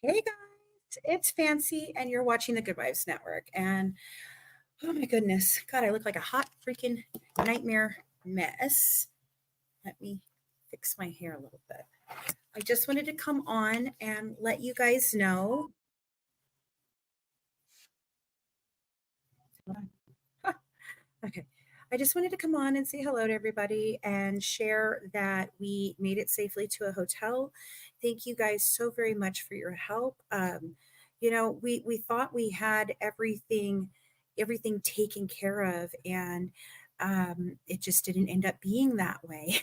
Hey guys, it's Fancy, and you're watching the Good Vibes Network. And oh my goodness, God, I look like a hot freaking nightmare mess. Let me fix my hair a little bit. I just wanted to come on and let you guys know. Hold on. Huh, okay. I just wanted to come on and say hello to everybody and share that we made it safely to a hotel. Thank you guys so very much for your help. We thought we had everything taken care of, and it just didn't end up being that way.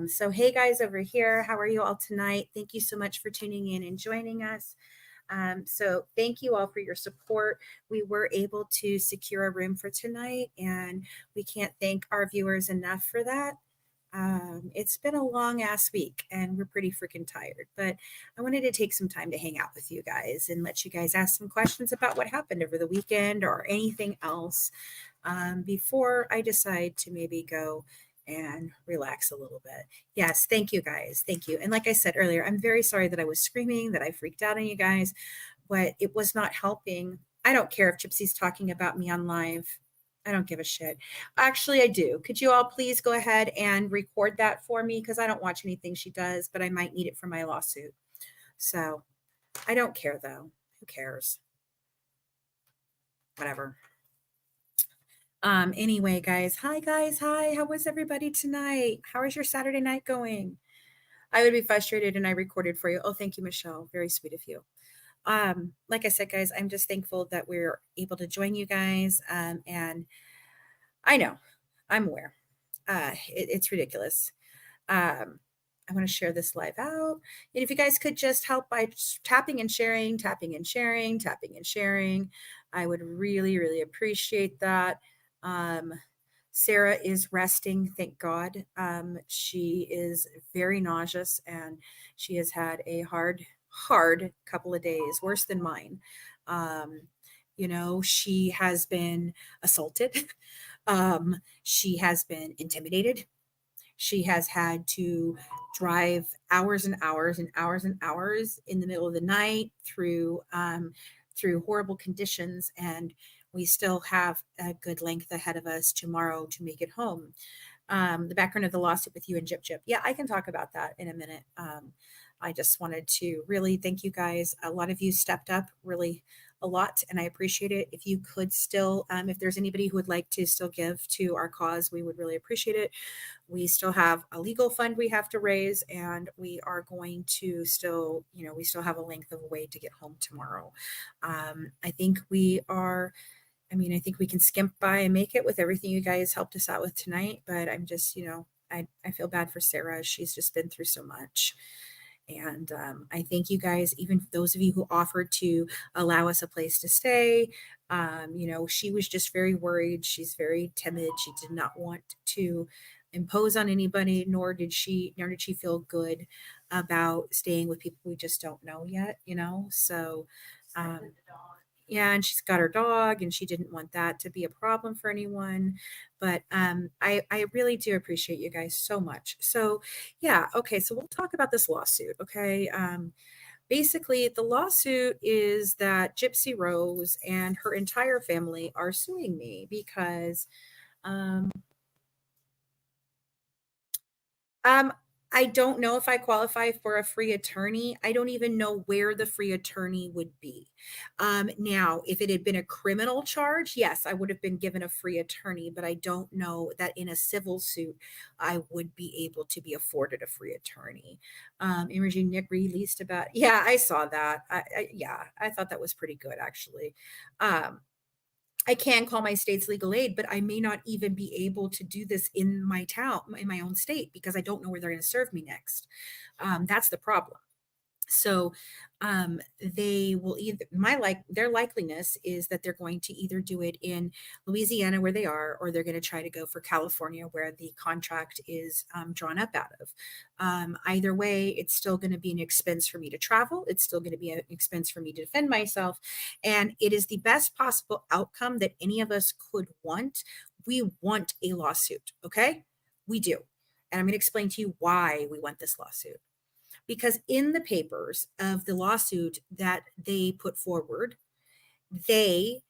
So hey guys over here, how are you all tonight? Thank you so much for tuning in and joining us. So thank you all for your support. We were able to secure a room for tonight, and we can't thank our viewers enough for that. It's been a long ass week and we're pretty freaking tired, but I wanted to take some time to hang out with you guys and let you guys ask some questions about what happened over the weekend or anything else before I decide to maybe go and relax a little bit. Yes, thank you guys. Thank you. And like I said earlier, I'm very sorry that I was screaming, that I freaked out on you guys, but it was not helping. I don't care if Gypsy's talking about me on live. I don't give a shit. Actually, I do. Could you all please go ahead and record that for me? Because I don't watch anything she does, but I might need it for my lawsuit. So I don't care though. Who cares? Whatever. Anyway, guys. Hi guys. Hi. How was everybody tonight? How is your Saturday night going? I would be frustrated and I recorded for you. Oh, thank you, Michelle. Very sweet of you. Like I said, guys, I'm just thankful that we're able to join you guys. And I know, I'm aware. It's ridiculous. I want to share this live out. And if you guys could just help by tapping and sharing, tapping and sharing, tapping and sharing, I would really, really appreciate that. Sarah is resting, thank God. She is very nauseous and she has had a hard couple of days, worse than mine. She has been assaulted. She has been intimidated. She has had to drive hours and hours and hours and hours in the middle of the night through horrible conditions, and we still have a good length ahead of us tomorrow to make it home. The background of the lawsuit with you and Jip Jip. Yeah, I can talk about that in a minute. I just wanted to really thank you guys. A lot of you stepped up really a lot, and I appreciate it. If you could still, if there's anybody who would like to still give to our cause, we would really appreciate it. We still have a legal fund we have to raise, and we are going to still, we still have a length of a way to get home tomorrow. I think we are. I think we can skimp by and make it with everything you guys helped us out with tonight, but I'm just, I feel bad for Sarah. She's just been through so much. And I thank you guys, even those of you who offered to allow us a place to stay. She was just very worried. She's very timid. She did not want to impose on anybody, nor did she feel good about staying with people we just don't know yet, So yeah, and she's got her dog, and she didn't want that to be a problem for anyone. But I really do appreciate you guys so much. So yeah, okay, so we'll talk about this lawsuit. Okay, basically the lawsuit is that Gypsy Rose and her entire family are suing me because um, Um, I don't know if I qualify for a free attorney. I don't even know where the free attorney would be. Now, if it had been a criminal charge, yes, I would have been given a free attorney, but I don't know that in a civil suit, I would be able to be afforded a free attorney. Imaging Nick released about, yeah, I saw that. Yeah, I thought that was pretty good, actually. I can call my state's legal aid, but I may not even be able to do this in my town, in my own state, because I don't know where they're going to serve me next. That's the problem. So they will either their likeliness is that they're going to either do it in Louisiana where they are, or they're going to try to go for California where the contract is drawn up out of. Either way, it's still going to be an expense for me to travel. It's still going to be an expense for me to defend myself, and it is the best possible outcome that any of us could want. We want a lawsuit, okay? We do, and I'm going to explain to you why we want this lawsuit. because in the papers of the lawsuit that they put forward, they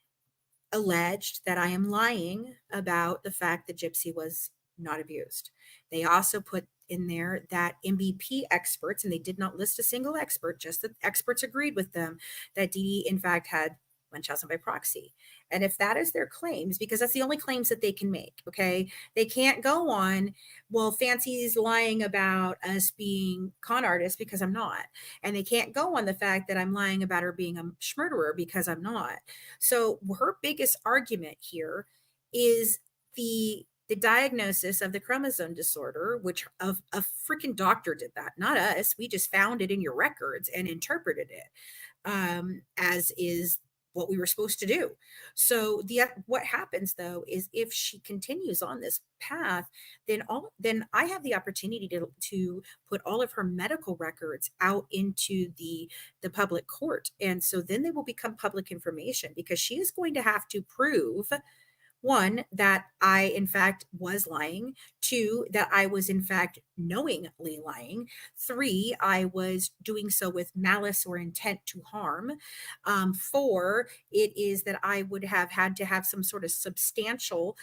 alleged that I am lying about the fact that Gypsy was not abused. They also put in there that MVP experts, and they did not list a single expert, just that experts agreed with them that Dee in fact had Munchausen by proxy. And if that is their claims, because that's the only claims that they can make, okay? They can't go on, well, Fancy's lying about us being con artists because I'm not. And they can't go on the fact that I'm lying about her being a murderer because I'm not. So her biggest argument here is the diagnosis of the chromosome disorder, which of a freaking doctor did that, not us. We just found it in your records and interpreted it as is what we were supposed to do. So what happens though is if she continues on this path, then I have the opportunity to put all of her medical records out into the public court, and so then they will become public information because she is going to have to prove, one, that I, in fact, was lying. Two, that I was, in fact, knowingly lying. Three, I was doing so with malice or intent to harm. Four, it is that I would have had to have some sort of substantial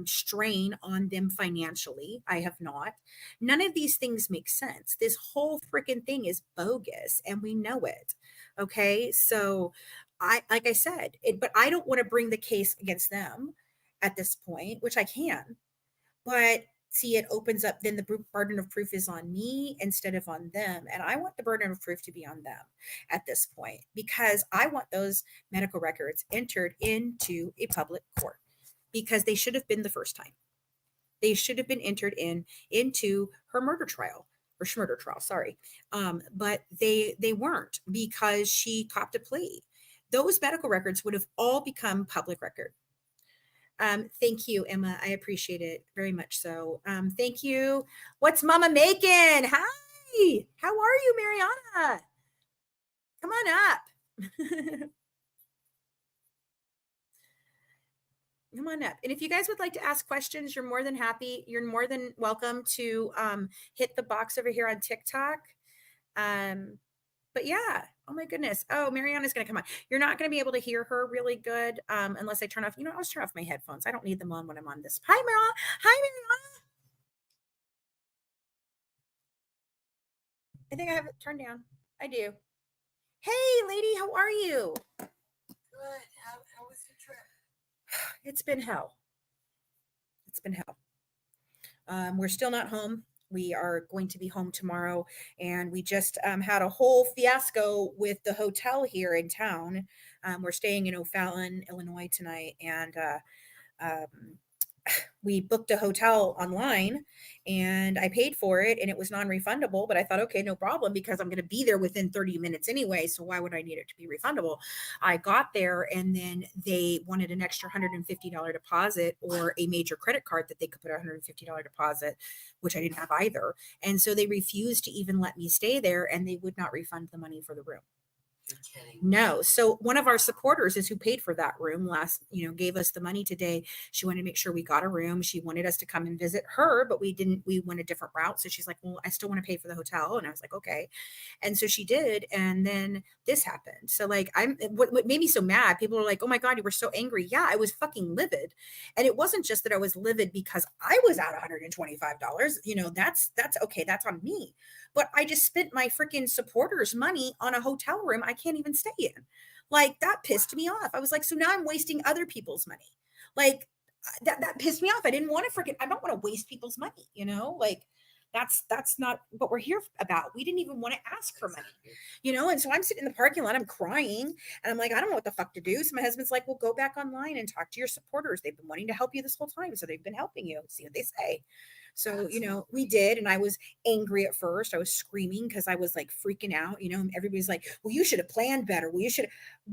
strain on them financially. I have not. None of these things make sense. This whole freaking thing is bogus, and we know it. Okay, so like I said, but I don't want to bring the case against them at this point, which I can, but see, it opens up, then the burden of proof is on me instead of on them. And I want the burden of proof to be on them at this point, because I want those medical records entered into a public court, because they should have been the first time. They should have been entered into her murder trial or schmurder trial, sorry. But they weren't, because she copped a plea. Those medical records would have all become public record. Thank you, Emma. I appreciate it very much so. Thank you. What's Mama making? Hi. How are you, Mariana? Come on up. Come on up. And if you guys would like to ask questions, you're more than welcome to hit the box over here on TikTok. But yeah, oh my goodness. Oh, Mariana's going to come on. You're not going to be able to hear her really good unless I turn off, I'll just turn off my headphones. I don't need them on when I'm on this. Hi, Mariana. Hi, Mariana. I think I have it turned down. I do. Hey, lady, how are you? Good. How was your trip? It's been hell. It's been hell. We're still not home. We are going to be home tomorrow, and we just had a whole fiasco with the hotel here in town. We're staying in O'Fallon, Illinois tonight, and we booked a hotel online, and I paid for it, and it was non-refundable, but I thought, okay, no problem, because I'm going to be there within 30 minutes anyway, so why would I need it to be refundable? I got there, and then they wanted an extra $150 deposit or a major credit card that they could put a $150 deposit, which I didn't have either. And so they refused to even let me stay there, and they would not refund the money for the room. You're kidding. No. So one of our supporters is who paid for that room gave us the money today. She wanted to make sure we got a room. She wanted us to come and visit her, but we didn't. We went a different route. So she's like, well, I still want to pay for the hotel. And I was like, okay. And so she did. And then this happened. So like, what made me so mad, people were like, oh my God, you were so angry. Yeah, I was fucking livid. And it wasn't just that I was livid because I was out $125. That's okay. That's on me. But I just spent my freaking supporters' money on a hotel room I can't even stay in. Like, that pissed me off. I was like, so now I'm wasting other people's money. Like, that pissed me off. I don't want to waste people's money, like that's not what we're here about. We didn't even want to ask for money, and so I'm sitting in the parking lot, I'm crying, and I'm like, I don't know what the fuck to do. So my husband's like, well, go back online and talk to your supporters. They've been wanting to help you this whole time, so they've been helping you. See what they say. So, we did. And I was angry at first. I was screaming because I was like freaking out, everybody's like, well, you should have planned better. Well,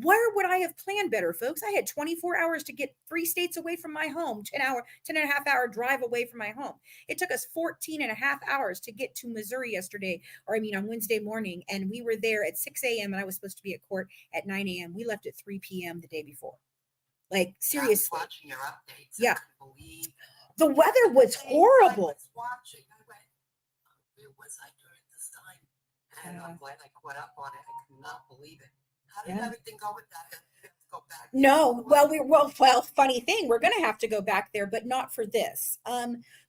where would I have planned better, folks? I had 24 hours to get 3 states away from my home, 10 and a half hour drive away from my home. It took us 14 and a half hours to get to Missouri on Wednesday morning. And we were there at 6 a.m. and I was supposed to be at court at 9 a.m. We left at 3 p.m. the day before. Like, seriously. I was watching your updates. Yeah. I couldn't believe the weather was horrible. I was watching. I went, where was I during this time? And I'm glad I caught up on it. I could not believe it. How did Yeah. everything go with that? Let's go back. No, well, funny thing, we're going to have to go back there, but not for this.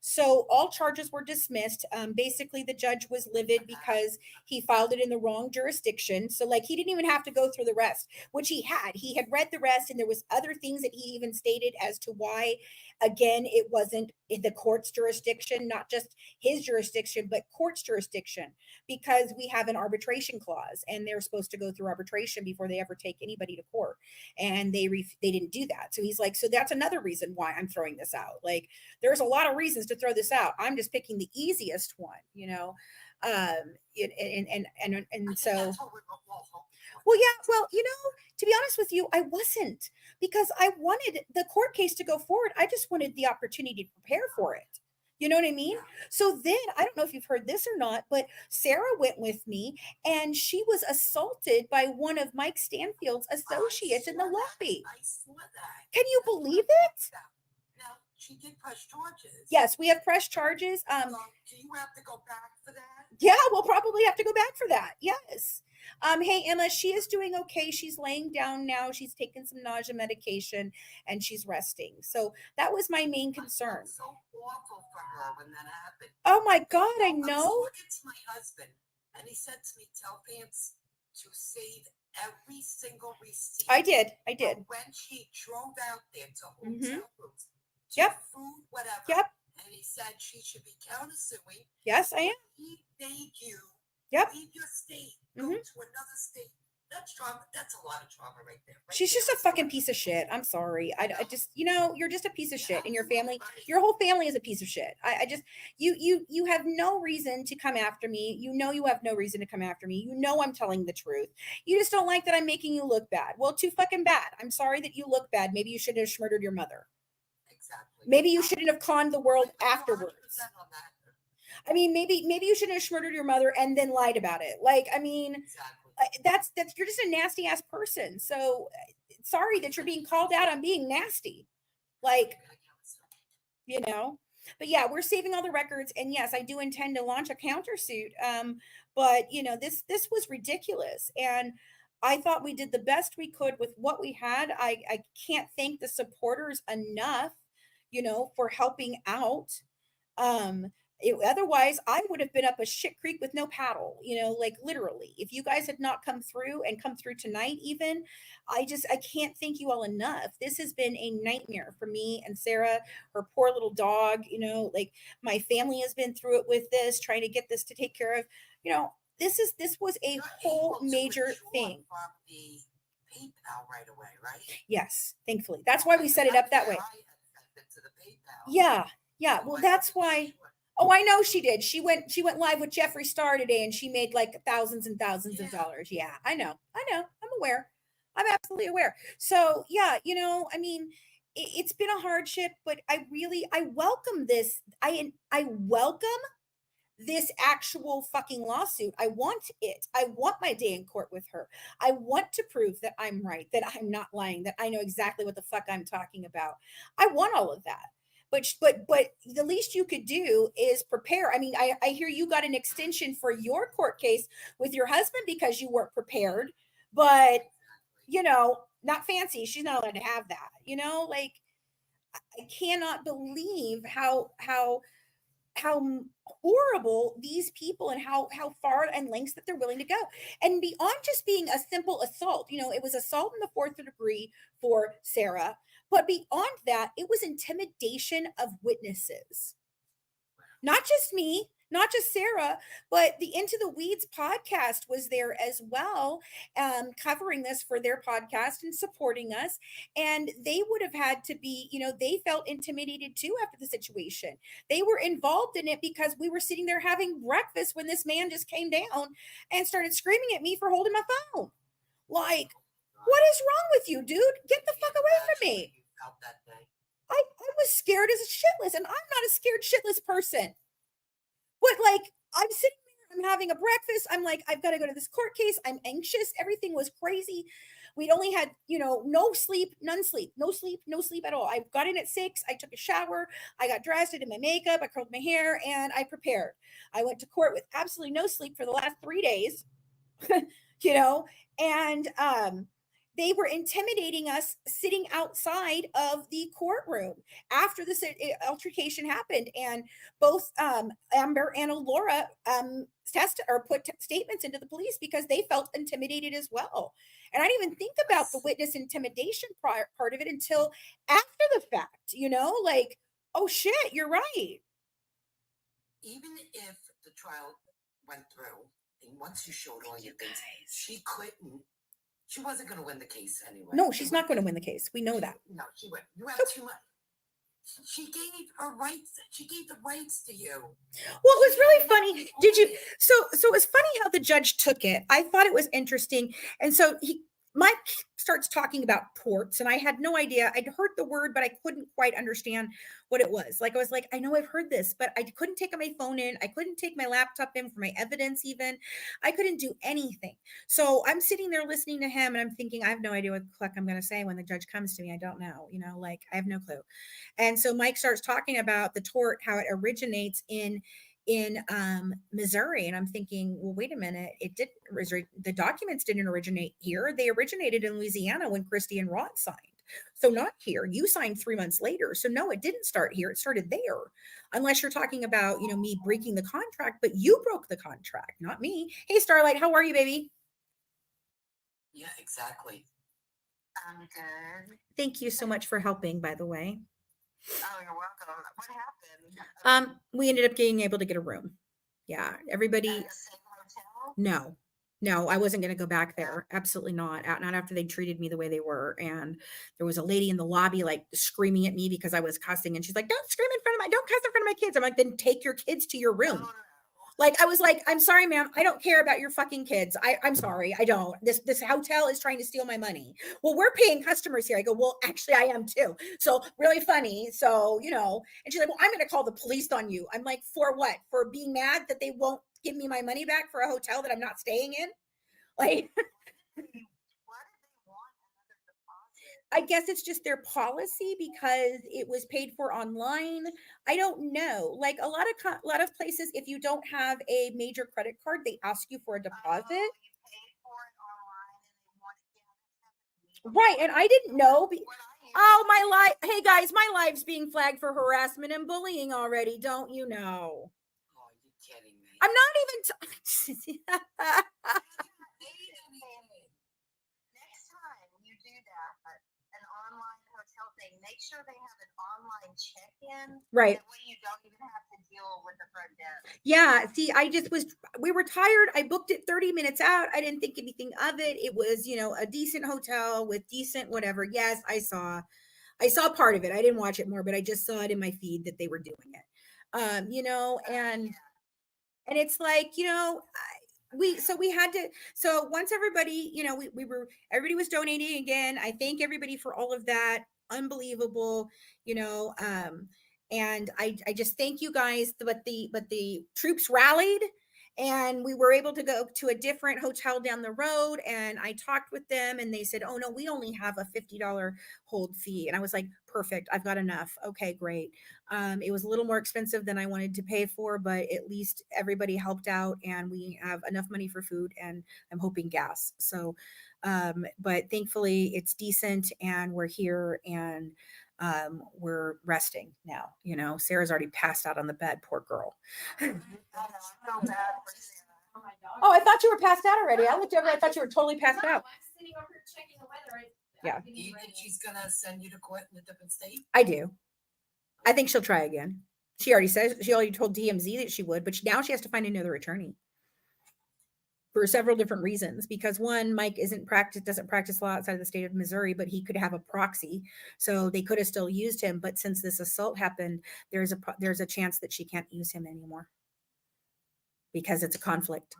So all charges were dismissed. Basically, the judge was livid because he filed it in the wrong jurisdiction. So, like, he didn't even have to go through the rest, which he had. He had read the rest, and there was other things that he even stated as to why, again, it wasn't in the court's jurisdiction, not just his jurisdiction, but court's jurisdiction, because we have an arbitration clause, and they're supposed to go through arbitration before they ever take anybody to court, and they didn't do that. So he's like, so that's another reason why I'm throwing this out. Like, there's a lot of reasons to throw this out. I'm just picking the easiest one, you know. And so, well, yeah, well, you know, to be honest with you, I wasn't, because I wanted the court case to go forward. I just wanted the opportunity to prepare for it. You know what I mean? So then, I don't know if you've heard this or not, but Sarah went with me, and she was assaulted by one of Mike Stanfield's associates in the lobby. I saw that. Can you believe it? Now, she did press charges. Yes, we have pressed charges. So do you have to go back for that? Yeah, we'll probably have to go back for that. Yes. Hey, Emma, she is doing okay. She's laying down now. She's taken some nausea medication, and she's resting. So that was my main concern. So awful for her when that happened. Oh my God, I know. It's my husband, and he said to me, tell Vance to save every single receipt. I did. When she drove out there to hotel rooms, yep, food, whatever. Yep. And he said she should be countersuing. Yes, I am. He made you leave your state, go to another state. That's trauma. That's a lot of trauma right there. She's just a fucking piece of shit. I'm sorry. I just, you know, you're just a piece of shit, and your family, your whole family is a piece of shit. I just, you have no reason to come after me. You know, you have no reason to come after me. You know, I'm telling the truth. You just don't like that I'm making you look bad. Well, too fucking bad. I'm sorry that you look bad. Maybe you shouldn't have murdered your mother. Exactly. Maybe you shouldn't have conned the world afterwards. I mean, maybe you shouldn't have murdered your mother and then lied about it. Like, I mean, that's you're just a nasty ass person. So sorry that you're being called out on being nasty. Like, you know. But yeah, we're saving all the records, and yes, I do intend to launch a countersuit. But you know, this was ridiculous, and I thought we did the best we could with what we had. I can't thank the supporters enough, you know, for helping out. Otherwise, I would have been up a shit creek with no paddle, you know, like literally. If you guys had not come through tonight, even, I can't thank you all enough. This has been a nightmare for me and Sarah, her poor little dog, you know, like my family has been through it with this, trying to get this to take care of, you know, this was a whole major thing. From the PayPal right away, right? Yes, thankfully. That's why we set it up that way. Yeah. Well, that's why. Oh, I know she did. She went live with Jeffree Star today, and she made like thousands and thousands of dollars. Yeah, I know. I'm aware. I'm absolutely aware. So yeah, you know, I mean, it's been a hardship, but I welcome this. I welcome this actual fucking lawsuit. I want it. I want my day in court with her. I want to prove that I'm right, that I'm not lying, that I know exactly what the fuck I'm talking about. I want all of that. But the least you could do is prepare. I mean, I hear you got an extension for your court case with your husband because you weren't prepared, but you know, not fancy. She's not allowed to have that, you know, like I cannot believe how horrible these people and how far and lengths that they're willing to go. And beyond just being a simple assault, you know, it was assault in the fourth degree for Sarah, but beyond that, it was intimidation of witnesses. Not just me, not just Sarah, but the Into the Weeds podcast was there as well, covering this for their podcast and supporting us. And they would have had to be, you know, they felt intimidated too after the situation. They were involved in it because we were sitting there having breakfast when this man just came down and started screaming at me for holding my phone. Like, what is wrong with you, dude? Get the fuck away from me. I was scared as a shitless, and I'm not a scared shitless person. But like, I'm sitting there, I'm having a breakfast. I'm like, I've got to go to this court case. I'm anxious. Everything was crazy. We'd only had, no sleep, none sleep, no sleep, no sleep at all. I got in at 6. I took a shower. I got dressed. I did my makeup. I curled my hair and I prepared. I went to court with absolutely no sleep for the last 3 days, you know, and, they were intimidating us sitting outside of the courtroom after this altercation happened. And both Amber and Laura put statements into the police because they felt intimidated as well. And I didn't even think about the witness intimidation part of it until after the fact, like, oh shit, you're right. Even if the trial went through, and once you showed all your things, she wasn't going to win the case anyway. No, she's not going to win the case. We know that. No, she wouldn't. You have too much. She gave her rights. She gave the rights to you. Well, it was really funny. So it was funny how the judge took it. I thought it was interesting. And so Mike starts talking about torts, and I had no idea. I'd heard the word, but I couldn't quite understand what it was. Like, I was like, I know I've heard this, but I couldn't take my phone in. I couldn't take my laptop in for my evidence even. I couldn't do anything. So I'm sitting there listening to him, and I'm thinking, I have no idea what the fuck I'm going to say when the judge comes to me. I don't know, like I have no clue. And so Mike starts talking about the tort, how it originates in Missouri. And I'm thinking, well, wait a minute. The documents didn't originate here. They originated in Louisiana when Christie and Rod signed. So not here. You signed 3 months later. So no, it didn't start here. It started there. Unless you're talking about, me breaking the contract, but you broke the contract, not me. Hey, Starlight, how are you, baby? Yeah, exactly. I'm good. Thank you so much for helping, by the way. Oh, you're welcome. What happened? We ended up being able to get a room. Yeah, everybody. At the same hotel? No, I wasn't going to go back there. Absolutely not. Not after they treated me the way they were. And there was a lady in the lobby, like screaming at me because I was cussing. And she's like, don't scream in front of don't cuss in front of my kids. I'm like, then take your kids to your room. No. Like, I was like, I'm sorry, ma'am. I don't care about your fucking kids. I'm sorry. I don't. This hotel is trying to steal my money. Well, we're paying customers here. I go, well, actually, I am too. So really funny. So, and she's like, well, I'm going to call the police on you. I'm like, for what? For being mad that they won't give me my money back for a hotel that I'm not staying in? Like, I guess it's just their policy because it was paid for online. I don't know. Like a lot of places, if you don't have a major credit card, they ask you for a deposit. You paid for it online and they want to right, and I didn't know. Oh, my life. Hey, guys, my life's being flagged for harassment and bullying already. Don't you know? Oh, you're kidding me. I'm not even. Next time you do that, an online hotel thing, make sure they have an online check-in. Right. That way you don't even have to deal with the front desk. Yeah. See, we were tired. I booked it 30 minutes out. I didn't think anything of it. It was, a decent hotel with decent whatever. Yes, I saw part of it. I didn't watch it more, but I just saw it in my feed that they were doing it. And it's like, we had to, so once everybody, everybody was donating again. I thank everybody for all of that. Unbelievable, and I just thank you guys, but the troops rallied and we were able to go to a different hotel down the road. And I talked with them and they said, oh no, we only have a $50 hold fee. And I was like, perfect. I've got enough. Okay, great. It was a little more expensive than I wanted to pay for, but at least everybody helped out and we have enough money for food and I'm hoping gas. So, but thankfully it's decent and we're here and we're resting now. Sarah's already passed out on the bed. Poor girl. Oh, I thought you were passed out already. I looked over. I thought you were totally passed out. I'm sitting over here checking the weather. Yeah. Do you think she's gonna send you to court in a different state? I do. I think she'll try again. She already told DMZ that she would, but now she has to find another attorney for several different reasons. Because one, Mike doesn't practice law outside of the state of Missouri, but he could have a proxy, so they could have still used him. But since this assault happened, there's a chance that she can't use him anymore because it's a conflict.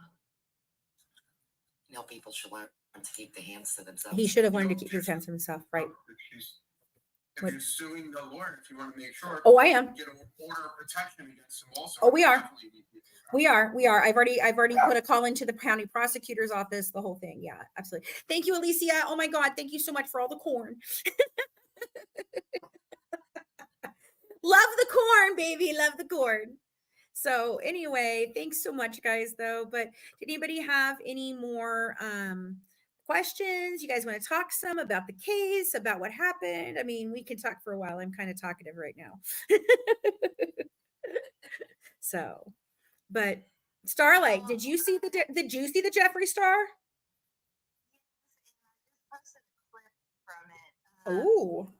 People should learn to keep their hands to themselves. He should have learned to keep his hands to himself, right? What? you're suing the lawyer, if you want to make sure. Oh, I am. Get an order of protection against him also. Oh, we are. Definitely need to do that. We are. I've already put a call into the county prosecutor's office, the whole thing. Yeah, absolutely. Thank you, Alicia. Oh my God. Thank you so much for all the corn. Love the corn, baby. Love the corn. So anyway, thanks so much, guys, though. But did anybody have any more questions? You guys want to talk some about the case, about what happened? I mean, we can talk for a while. I'm kind of talkative right now. So, but Starlight, did you see the Jeffree Star? Posted a clip from it. Oh,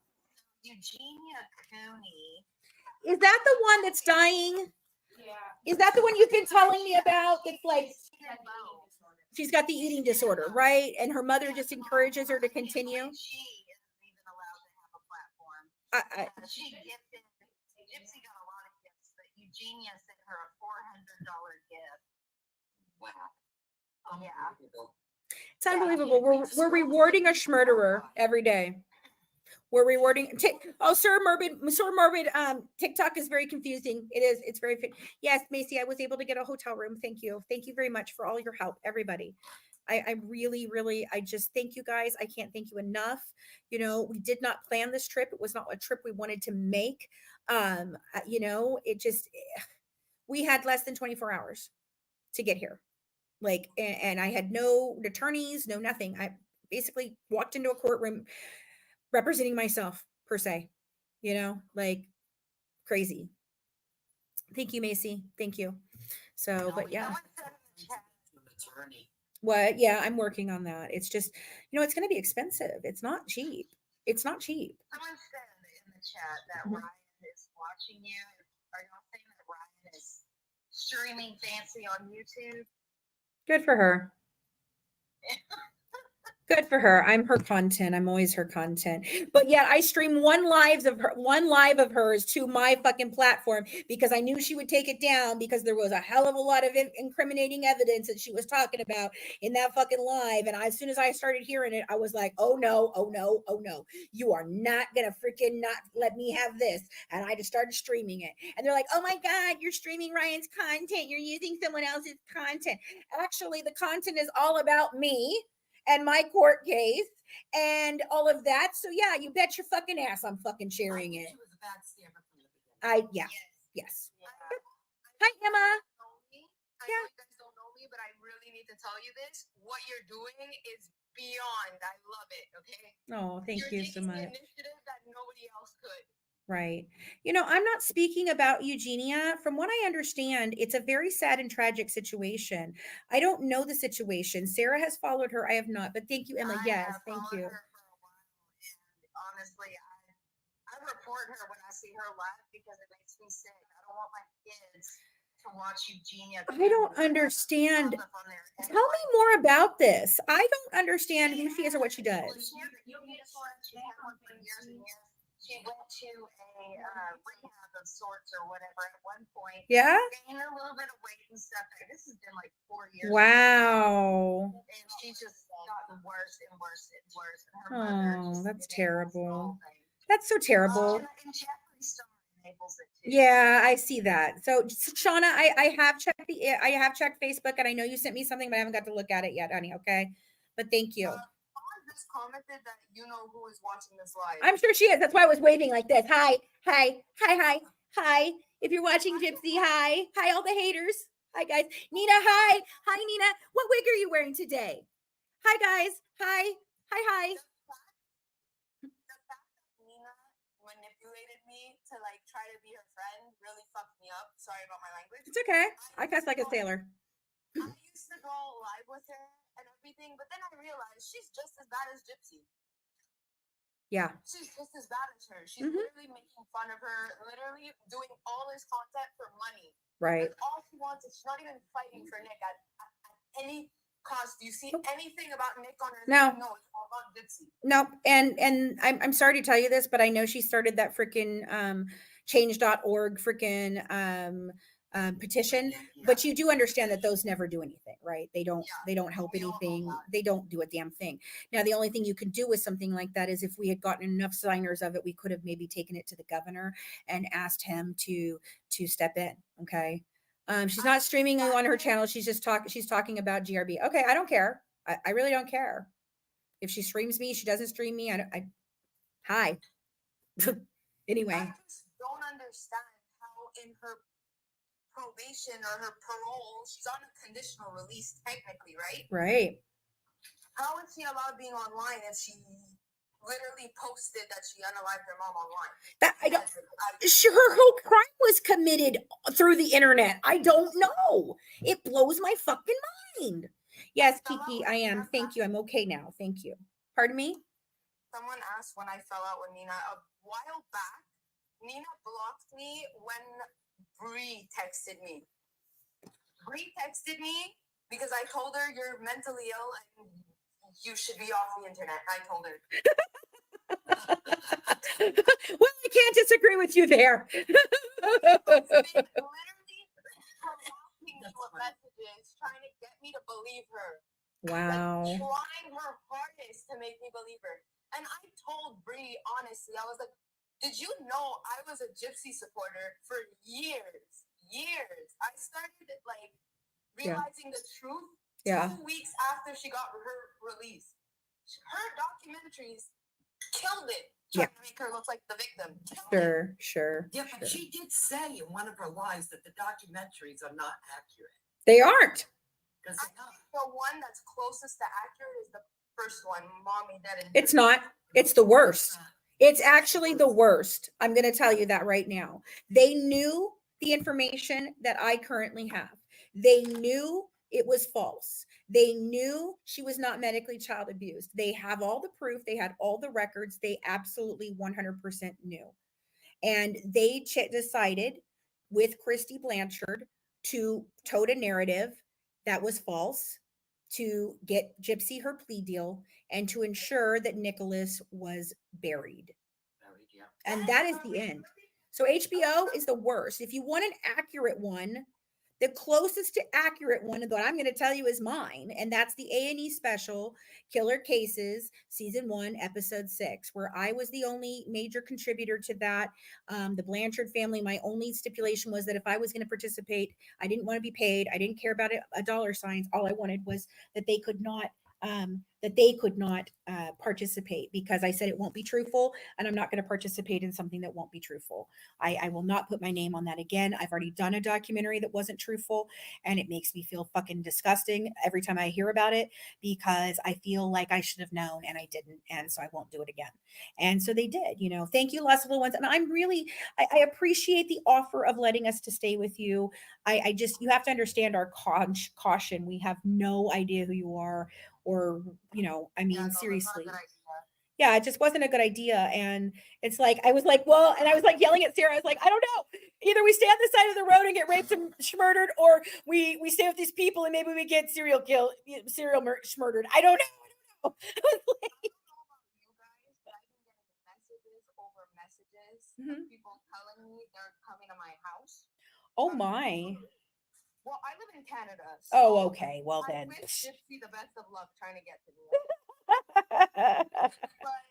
Eugenia Cooney. is that the one that's dying? Yeah. Is that the one you've been telling me about? That's like she's got the eating disorder, right? And her mother just encourages her to continue. She isn't even allowed to have a platform. She gifted. Gypsy got a lot of gifts, but Eugenia sent her a $400 gift. Wow. Yeah. It's unbelievable. We're rewarding a schmurderer every day. We're rewarding. Sir Morbid. TikTok is very confusing. It is. It's very. Yes, Macy, I was able to get a hotel room. Thank you. Thank you very much for all your help, everybody. I really, I just thank you guys. I can't thank you enough. You know, we did not plan this trip. It was not a trip we wanted to make. You know, it just, we had less than 24 hours to get here. Like, and I had no attorneys, no nothing. I basically walked into a courtroom representing myself, per se, you know, like crazy. Thank you, Macy. Thank you. So, but yeah. What? Yeah, I'm working on that. It's just, you know, it's going to be expensive. It's not cheap. It's not cheap. Someone said in the chat that Ryan is watching you. Are y'all saying that Ryan is streaming fancy on YouTube? Good for her. Good for her. I'm her content. I'm always her content. But yeah, I streamed one live of hers to my fucking platform because I knew she would take it down because there was a hell of a lot of incriminating evidence that she was talking about in that fucking live. And as soon as I started hearing it, I was like, oh no, oh no, oh no. You are not gonna freaking not let me have this. And I just started streaming it. And they're like, oh my God, you're streaming Ryan's content. You're using someone else's content. Actually, the content is all about me and my court case and all of that. So yeah, you bet your fucking ass I'm fucking sharing it. She was a bad stammer from the beginning. Yes. Yeah. Hi, Emma. I Yeah. know you guys don't know me, but I really need to tell you this. What you're doing is beyond. I love it. Okay. Oh, thank You're you so taking much. the initiative that nobody else could. Right. You know, I'm not speaking about Eugenia. From what I understand, it's a very sad and tragic situation. I don't know the situation. Sarah has followed her. I have not, but thank you, Emma. Yes, have thank followed you. her for a while, and honestly, I report her when I see her live because it makes me sick. I don't want my kids to watch Eugenia. I don't understand. Tell me more about this. I don't understand who she is or what she does. She had one for years and years. She went to a rehab of sorts or whatever at one point. Yeah. Gained a little bit of weight and stuff. This has been like 4 years. Wow. And she's just gotten worse and worse and worse. And her Oh, that's terrible. whole thing. That's so terrible. And Jeffree Star enables it too. Yeah, I see that. So, Shauna, I have checked Facebook, and I know you sent me something, but I haven't got to look at it yet, honey. Okay, but thank you. Someone just commented that you know who is watching this live. I'm sure she is. That's why I was waving like this. Hi, hi, hi, hi, hi. If you're watching Gypsy, hi, hi, all the haters. Hi, guys. Nina, hi, hi, Nina. What wig are you wearing today? Hi, guys. Hi, hi, hi. The fact that Nina manipulated me to like try to be her friend really fucked me up. Sorry about my language. It's okay. I cuss like a sailor. I used to go live with her and everything, but then I realized she's just as bad as Gypsy. Yeah. She's just as bad as her. She's literally making fun of her, literally doing all this content for money. Right. And all she wants is she's not even fighting for Nick at any cost. Do you see anything about Nick on her? No. No, it's all about Gypsy. No, and I'm sorry to tell you this, but I know she started that freaking change.org freaking petition, Yeah. but you do understand that those never do anything, right? They don't Yeah. they don't help We all know anything. that. They don't do a damn thing. Now the only thing you can do with something like that is if we had gotten enough signers of it, we could have maybe taken it to the governor and asked him to step in. Okay. She's not streaming on her channel. She's talking about GRB. Okay, I don't care. I really don't care. If she streams me, she doesn't stream me. Hi. Anyway. I just don't understand how in her probation or her parole, she's on a conditional release technically, right? Right. How is she allowed being online if she literally posted that she unalived her mom online? That I don't. Her whole crime was committed through the internet. I don't know. It blows my fucking mind. Yes, Kiki, I am. Thank you. I'm okay now. Thank you. Pardon me? Someone asked when I fell out with Nina a while back. Nina blocked me when Bree texted me. Bree texted me because I told her you're mentally ill and you should be off the internet. I told her. Well, I can't disagree with you there. Literally harassing me with messages, trying to get me to believe her. Wow. Like, trying her hardest to make me believe her. And I told Bree, honestly, I was like, did you know I was a Gypsy supporter for years? Years. I started like realizing the truth 2 weeks after she got her release. Her documentaries killed it, trying to make her look like the victim. Sure. Yeah, but she did say in one of her lives that the documentaries are not accurate. They aren't. I think the one that's closest to accurate is the first one, Mommy Dead and It's not. It's the worst. It's actually the worst. I'm going to tell you that right now. They knew the information that I currently have. They knew it was false. They knew she was not medically child abused. They have all the proof. They had all the records. They absolutely 100% knew. And they decided with Christy Blanchard to tote a narrative that was false, to get Gypsy her plea deal, and to ensure that Nicholas was buried. And that is the end. So HBO is the worst. If you want an accurate one, the closest to accurate one that I'm going to tell you is mine, and that's the A&E special, Killer Cases, season 1, episode 6, where I was the only major contributor to that. The Blanchard family, my only stipulation was that if I was going to participate, I didn't want to be paid. I didn't care about a dollar signs. All I wanted was that they could not participate, because I said it won't be truthful, and I'm not going to participate in something that won't be truthful. I will not put my name on that again. I've already done a documentary that wasn't truthful, and it makes me feel fucking disgusting every time I hear about it, because I feel like I should have known and I didn't, and so I won't do it again. And so they did. Thank you, Lost Little Ones, and I appreciate the offer of letting us to stay with you. I just, you have to understand our caution. We have no idea who you are, or seriously. Yeah, it just wasn't a good idea. And it's like, I was like, well, and I was like yelling at Sarah. I was like, I don't know. Either we stay on the side of the road and get raped and murdered, or we stay with these people and maybe we get serial murdered. I don't know. People telling me they're coming to my house. Oh my. Well, I live in Canada. So okay. Well I then. wish Gypsy the best of luck trying to get to me. But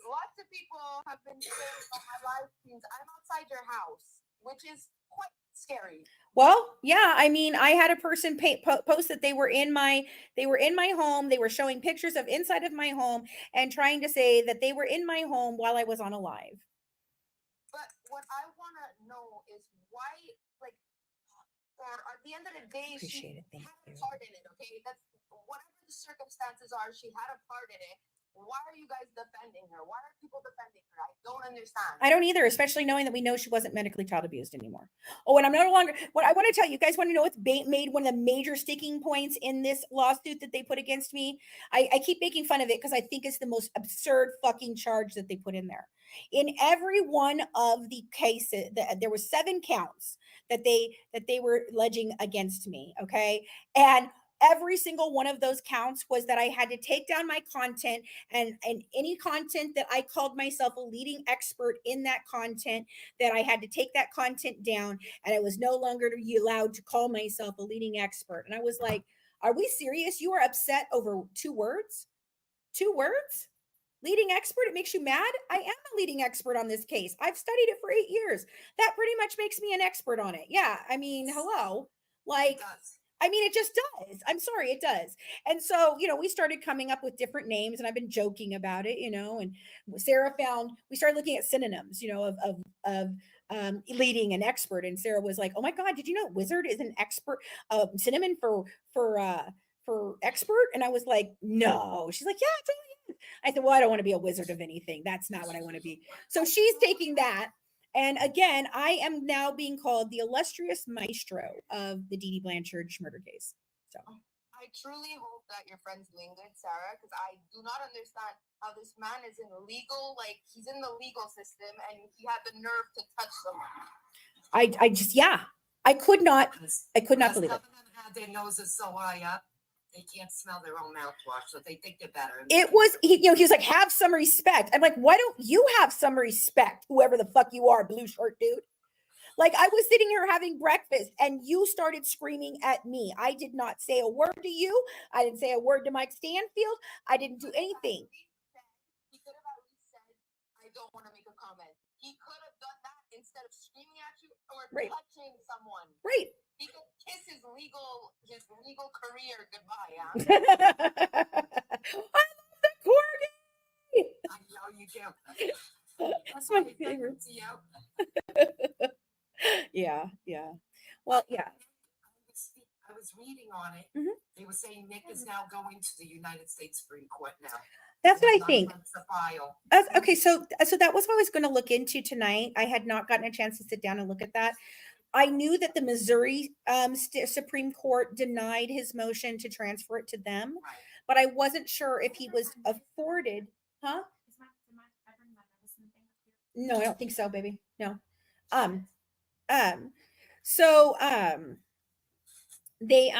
lots of people have been saying on my live streams, I'm outside your house, which is quite scary. Well, yeah, I mean, I had a person post that they were in my home. They were showing pictures of inside of my home and trying to say that they were in my home while I was on a live. But what I want to know is why, like, or at the end of the day, she had a part in it, okay? That's whatever the circumstances are, she had a part in it. Why are you guys defending her? Why are people defending her? I don't understand. I don't either, especially knowing that we know she wasn't medically child abused anymore. Oh, and I'm no longer, what I want to tell you guys, want to know what's made one of the major sticking points in this lawsuit that they put against me? I keep making fun of it because I think it's the most absurd fucking charge that they put in there. In every one of the cases, there were 7 counts that they were alleging against me, okay? And every single one of those counts was that I had to take down my content, and any content that I called myself a leading expert in that content, that I had to take that content down, and I was no longer allowed to call myself a leading expert. And I was like, are we serious? You are upset over 2 words? 2 words? Leading expert? It makes you mad? I am a leading expert on this case. I've studied it for 8 years. That pretty much makes me an expert on it. Yeah. I mean, hello. Like, I mean, it just does. I'm sorry, it does. And so, we started coming up with different names, and I've been joking about it, and Sarah we started looking at synonyms, of leading an expert. And Sarah was like, oh my God, did you know wizard is an expert, synonym for expert? And I was like, no. She's like, yeah, it totally is. I said, well, I don't want to be a wizard of anything. That's not what I want to be. So she's taking that. And again, I am now being called the illustrious maestro of the Dee Dee Blanchard murder case. So I truly hope that your friend's doing good, Sarah, because I do not understand how this man is in legal, like he's in the legal system, and he had the nerve to touch someone. I just, yeah, I could not believe it. Government had their noses so high up, they can't smell their own mouthwash, so they think they're better. It was, he was like, have some respect. I'm like, why don't you have some respect, whoever the fuck you are, blue shirt dude? Like, I was sitting here having breakfast, and you started screaming at me. I did not say a word to you. I didn't say a word to Mike Stanfield. I didn't do anything. He could have at least said, I don't want to make a comment. He could have done that instead of screaming at you or touching someone. Right. He could kiss his legal career goodbye. Yeah. I love the corgi. I know you do. That's my favorite. Yeah. Well, yeah. I was reading on it. Mhm. They were saying Nick is now going to the United States Supreme Court now. That's what I think. File. Okay, so that was what I was going to look into tonight. I had not gotten a chance to sit down and look at that. I knew that the Missouri Supreme Court denied his motion to transfer it to them, Right. but I wasn't sure if he was afforded. Huh? No, I don't think so, baby. No. So they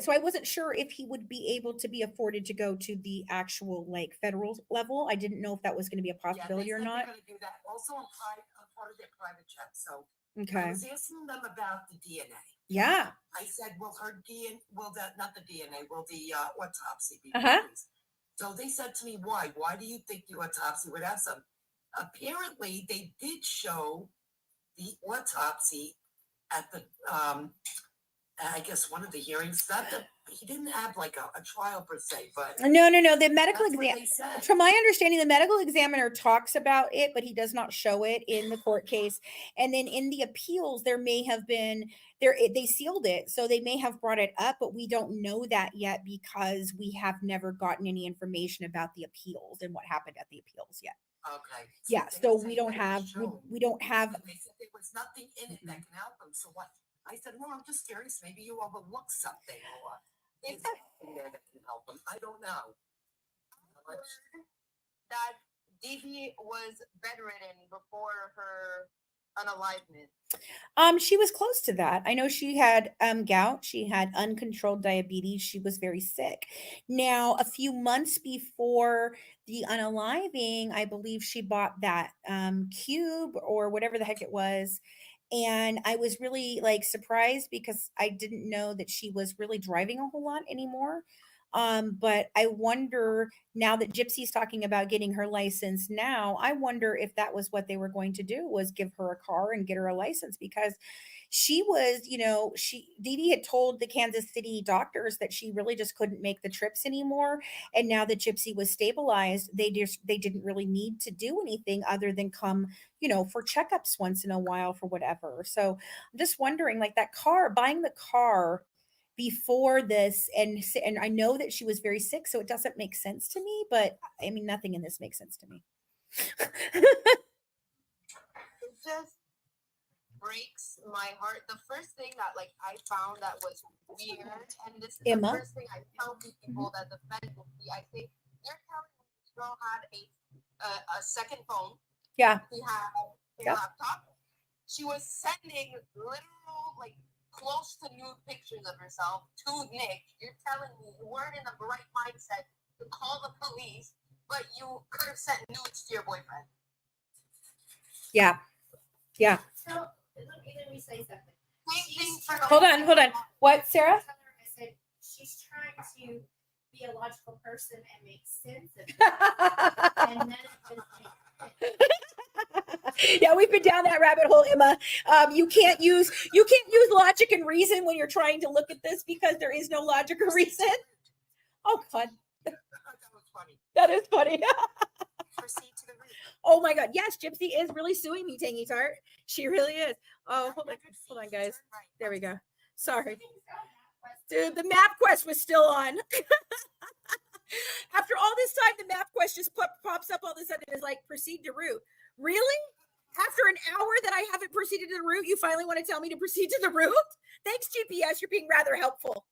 so I wasn't sure if he would be able to be afforded to go to the actual like federal level. I didn't know if that was going to be a possibility or not. They're going to do that also on part of their private check. So okay. I was asking them about the DNA. Yeah. I said, will her DNA, will the autopsy be Uh-huh. released? So they said to me, why? Why do you think the autopsy would have some? Apparently, they did show the autopsy at the, I guess one of the hearings. He didn't have like a trial per se, but no. The medical exam. Said. From my understanding, the medical examiner talks about it, but he does not show it in the court case. And then in the appeals, there may have been they sealed it, so they may have brought it up, but we don't know that yet because we have never gotten any information about the appeals and what happened at the appeals yet. Okay. Yeah, so we don't have. We don't have. They said there was nothing in it that can help them. So what? I said, well, I'm just curious. Maybe you overlooked something or is something there that can help them. I don't know. That Dee was bedridden before her unalivement. She was close to that. I know she had gout. She had uncontrolled diabetes. She was very sick. Now, a few months before the unaliving, I believe she bought that cube or whatever the heck it was. And I was really like surprised because I didn't know that she was really driving a whole lot anymore. But I wonder now that Gypsy's talking about getting her license now, I wonder if that was what they were going to do was give her a car and get her a license because she was, Dee Dee had told the Kansas City doctors that she really just couldn't make the trips anymore. And now that Gypsy was stabilized, they didn't really need to do anything other than come, for checkups once in a while for whatever. So I'm just wondering, like buying the car before this, and I know that she was very sick, so it doesn't make sense to me, but I mean, nothing in this makes sense to me. It just breaks my heart. The first thing that I found that was weird, and this is Emma? the first thing I tell people that the feds will see. I think they're telling me this girl had a second phone. Yeah. She had a laptop. She was sending literal close to nude pictures of yourself to Nick. You're telling me you weren't in the right mindset to call the police, but you could have sent nudes to your boyfriend. Yeah. Yeah. So let me say something. Hold on. What, Sarah? I said she's trying to be a logical person and make sense of it. And none of it. Yeah, we've been down that rabbit hole, Emma. You can't use logic and reason when you're trying to look at this because there is no logic or reason. Oh God, That was funny. that is funny. Proceed to the root. Oh my God, yes, Gypsy is really suing me, Tangy Tart. She really is. Oh, hold on, guys. There we go. Sorry, dude. The map quest was still on. After all this time, the map quest just pops up all of a sudden. It's like proceed to route. Really? After an hour that I haven't proceeded to the route, you finally want to tell me to proceed to the route? Thanks, GPS. You're being rather helpful.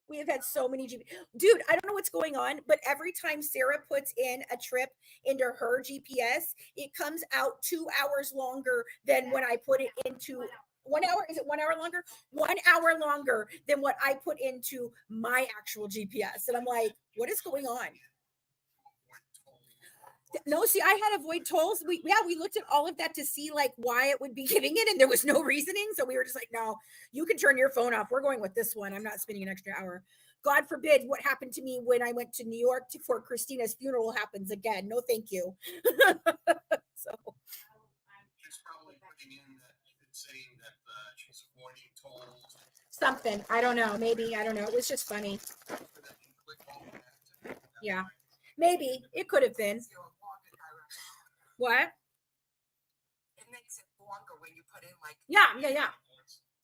We have had so many dude, I don't know what's going on, but every time Sarah puts in a trip into her GPS, it comes out 2 hours longer than when I put it into 1 hour. Is it 1 hour longer? 1 hour longer than what I put into my actual GPS. And I'm like, what is going on? No, see, I had avoid tolls. We looked at all of that to see like why it would be giving it, and there was no reasoning. So we were just like, no, you can turn your phone off. We're going with this one. I'm not spending an extra hour. God forbid what happened to me when I went to New York for Christina's funeral happens again. No, thank you. So She's probably putting in that it's saying that she's avoiding tolls. something. I don't know. Maybe. I don't know. It was just funny. Yeah. Maybe. It could have been. What? It makes it longer when you put in like. Yeah.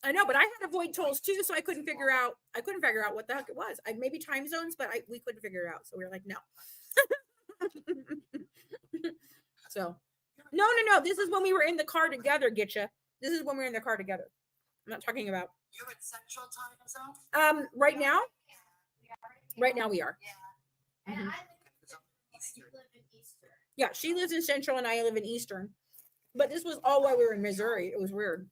I know, but I had avoid tolls too, so I couldn't figure out what the heck it was. Maybe time zones, but we couldn't figure it out. So we were like, no. So no. This is when we were in the car together, Getcha. This is when we were in the car together. I'm not talking about You're at Central Time Zone? right now. Yeah, Right now we are. Yeah. And Mhm. I live in Eastern. Yeah, she lives in Central and I live in Eastern. But this was all while we were in Missouri. It was weird.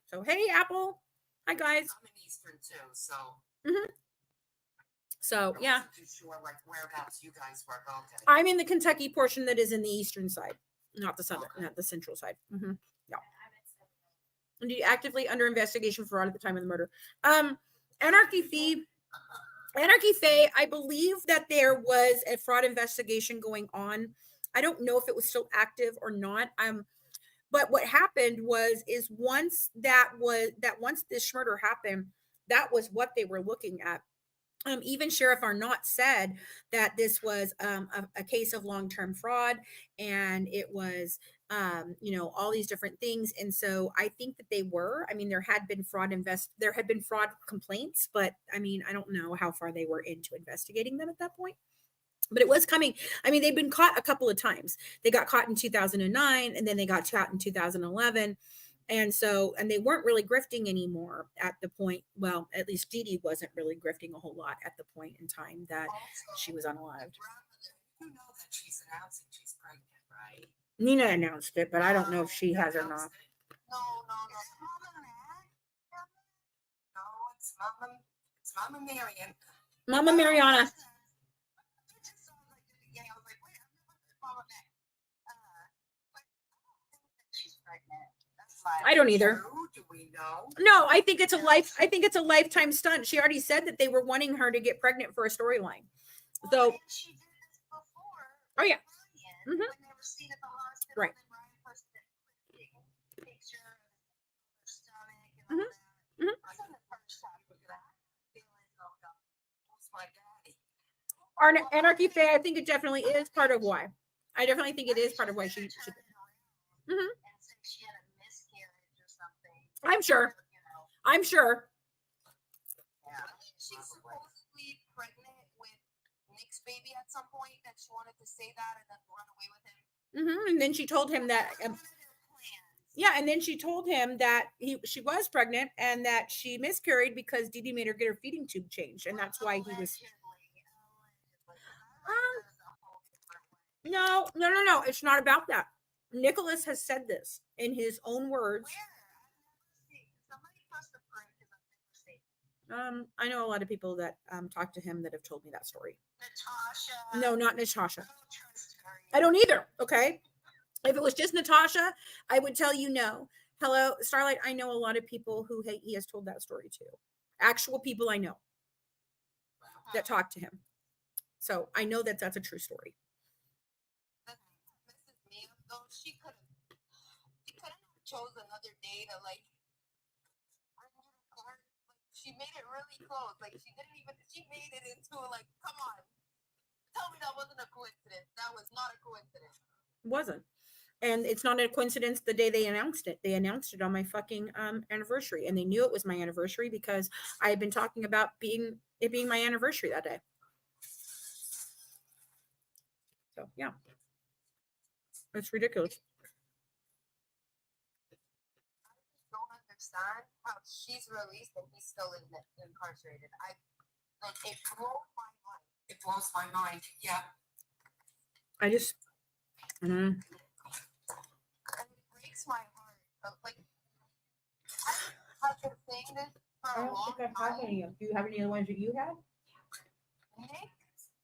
So hey, Apple. Hi guys. I'm in Eastern too, so. So I yeah, wasn't too sure like whereabouts you guys were. Okay. I'm in the Kentucky portion that is in the eastern side, not the southern, not the central side. Yeah. I'm at Indeed, actively under investigation for fraud at the time of the murder. Anarchy Faye, I believe that there was a fraud investigation going on. I don't know if it was still active or not. But what happened is once this murder happened, that was what they were looking at. Even Sheriff Arnott said that this was a case of long-term fraud, and it was all these different things. And so I think that they were. I mean, there had been fraud complaints, but I mean, I don't know how far they were into investigating them at that point. But it was coming. I mean, they've been caught a couple of times. They got caught in 2009, and then they got caught in 2011. And they weren't really grifting anymore at the point. Well, at least Dee Dee wasn't really grifting a whole lot at the point in time that she was unalived. You know that she's announcing she's pregnant, right? Nina announced it, but I don't know if she has or not. No. No, it's Mama Marion. Mama Mariana. It just sounds like the beginning. I was like, wait, I've never heard Mama Mac. But I don't think that she's pregnant. I don't either. True? Do we know? No, I think it's a lifetime stunt. She already said that they were wanting her to get pregnant for a storyline. So And she did this before. Oh, yeah. Ryan, Mhm. when they were seen at the hospital. Right. And Ryan posted a picture of her stomach and all Mhm. that. Mhm. It wasn't the first time we got feeling, oh God, who's my daddy? Anarchy Faye, I think it definitely is part of why. I definitely think it is part of why she. Mhm. And said she had a miscarriage or something. I'm sure. You know, I'm sure. yeah. She's supposedly pregnant with Nick's baby at some point, and she wanted to say that and then run away with him. And then she told him that. One of their plans. Yeah, and then she told him that she was pregnant and that she miscarried because Dee Dee made her get her feeding tube changed, and that's why he was. No. It's not about that. Nicholas has said this in his own words. I know a lot of people that talk to him that have told me that story. Natasha. No, not Natasha. I don't trust her. I don't either. Okay. If it was just Natasha, I would tell you no. Hello, Starlight. I know a lot of people who he has told that story to. Actual people I know that talk to him. So I know that that's a true story. Mrs. Mia, though, she couldn't have chose another day to like bring you to court. Like she made it really close. Like she made it into like, come on. Tell me that wasn't a coincidence. That was not a coincidence. It wasn't. And it's not a coincidence the day they announced it. They announced it on my fucking anniversary. And they knew it was my anniversary because I had been talking about being my anniversary that day. So yeah. It's ridiculous. I just don't understand how she's released and he's still incarcerated. It blows my mind. It blows my mind. Yeah. I just And it breaks my heart. Like I've been saying this for a long time. any. Do you have any other ones that you had? Nick,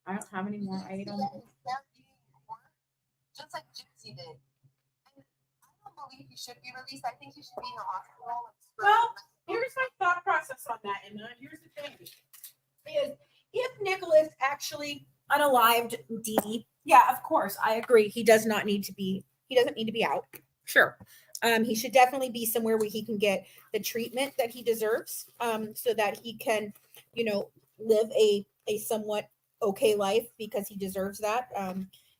I don't have any more. I he don't. started more, just like Gypsy did. And I don't believe he should be released. I think he should be in the hospital. Well, here's my thought process on that, Emma. Here's the thing: is if Nicholas actually unalived Dee Dee, yeah, of course, I agree. He does not need to be. He doesn't need to be out. Sure, he should definitely be somewhere where he can get the treatment that he deserves, so that he can, live a somewhat okay life because he deserves that.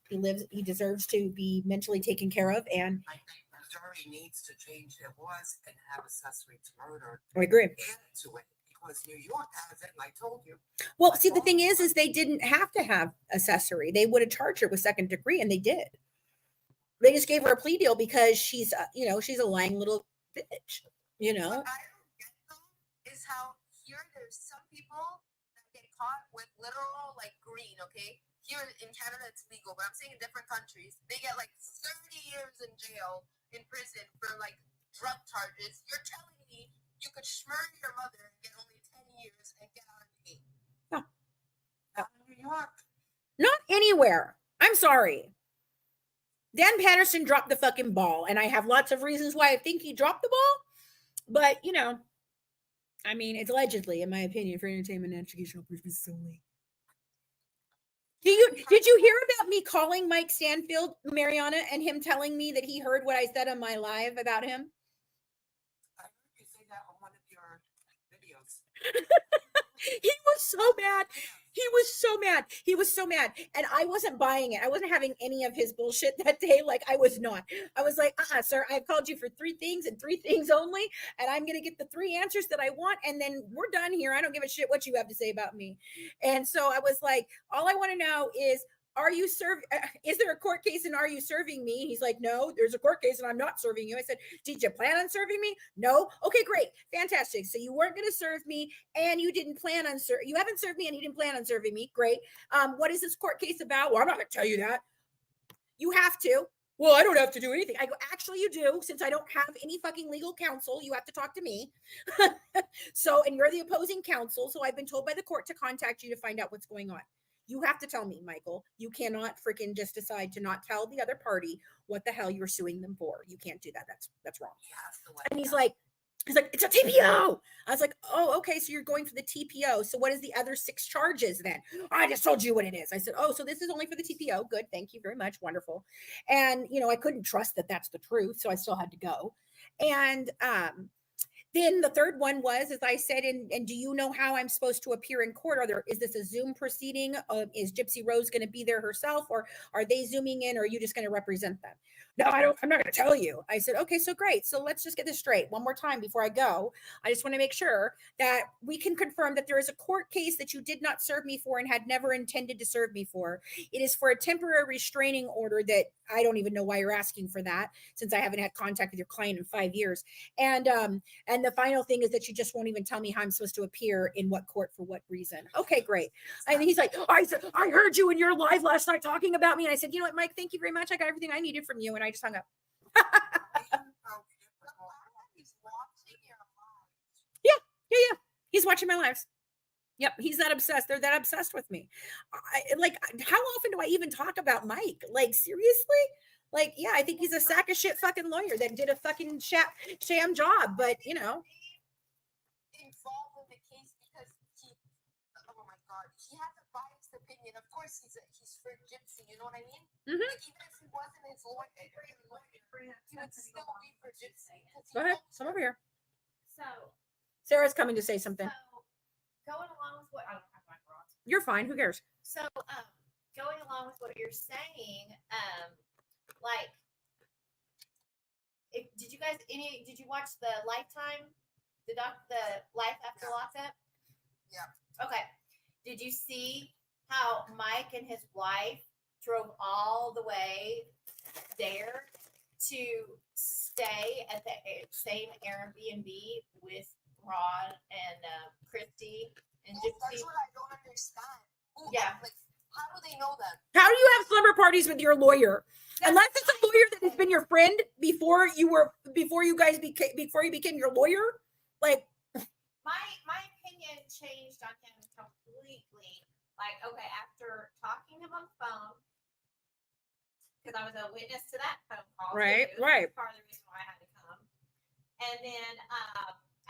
He deserves to be mentally taken care of, and I think Missouri needs to change their laws and have accessory to murder I agree. added to it because New York has it, and I told you. Well, see, the thing is they didn't have to have accessory. They would have charged her with second degree, and they did. They just gave her a plea deal because she's, she's a lying little bitch. What I don't get though is how here there's some people that get caught with literal like green, okay? Here in Canada it's legal, but I'm saying in different countries, they get like 30 years in jail, in prison for like drug charges. You're telling me you could murder your mother and get only 10 years and get out in 8? Yeah. Not in New York. Not anywhere. I'm sorry. Dan Patterson dropped the fucking ball, and I have lots of reasons why I think he dropped the ball. But I mean, it's allegedly, in my opinion, for entertainment and educational purposes only. Did you hear about me calling Mike Stanfield, Mariana, and him telling me that he heard what I said on my live about him? I heard you say that on one of your videos. He was so mad. He was so mad. He was so mad. And I wasn't buying it. I wasn't having any of his bullshit that day. Like, I was not. I was like, sir, I've called you for 3 things and 3 things only. And I'm going to get the 3 answers that I want. And then we're done here. I don't give a shit what you have to say about me. And so I was like, all I want to know is, is there a court case and are you serving me? He's like, no, there's a court case and I'm not serving you. I said, did you plan on serving me? No. Okay, great. Fantastic. So you weren't going to serve me and you didn't plan on you haven't served me and you didn't plan on serving me. Great. What is this court case about? Well, I'm not going to tell you that. You have to. Well, I don't have to do anything. I go, actually you do. Since I don't have any fucking legal counsel, you have to talk to me. So, and you're the opposing counsel. So I've been told by the court to contact you to find out what's going on. You have to tell me, Michael. You cannot freaking just decide to not tell the other party what the hell you're suing them for. You can't do that. That's wrong. And he's like, it's a TPO. I was like, oh, okay. So you're going for the TPO. So what is the other 6 charges then? I just told you what it is. I said, oh, so this is only for the TPO. Good. Thank you very much. Wonderful. And, I couldn't trust that that's the truth. So I still had to go. And, then the third one was, as I said, and do you know how I'm supposed to appear in court? Is this a Zoom proceeding? Is Gypsy Rose going to be there herself, or are they Zooming in, or are you just going to represent them? No, I'm not going to tell you. I said, okay, so great. So let's just get this straight one more time before I go. I just want to make sure that we can confirm that there is a court case that you did not serve me for and had never intended to serve me for. It is for a temporary restraining order that I don't even know why you're asking for that, since I haven't had contact with your client in 5 years. And the final thing is that you just won't even tell me how I'm supposed to appear in what court for what reason. Okay, great. And he's like, I heard you in your live last night talking about me. And I said, you know what, Mike, thank you very much. I got everything I needed from you. And I just hung up. Yeah. He's He's watching my lives. Yep, he's that obsessed. They're that obsessed with me. Like, how often do I even talk about Mike? Like, seriously? Like, yeah, I think he's a sack of shit fucking lawyer that did a fucking sham job, but you know. Involved in the case because he, oh my god, he has a biased opinion. Of course, he's for Gypsy. You know what I mean? Mhm. Like even if he wasn't his lawyer, he would still be for Gypsy. Go ahead, come over here. So, Sarah's coming to say something. going along with what I don't have my bras. You're fine. Who cares? So, going along with what you're saying, like, did you watch the Lifetime, the Life After Lockup? Yeah. Okay. Did you see how Mike and his wife drove all the way there to stay at the same Airbnb with Rod and Christy and Yes, Gypsy? that's what I don't understand. Yeah. Like, how do they know that? How do you have slumber parties with your lawyer? Unless it's a lawyer that has been your friend before you became your lawyer. Like, my opinion changed on him completely. Like, okay, after talking to him on the phone, because I was a witness to that phone call. Right, too. right. That's part of the reason why I had to come. And then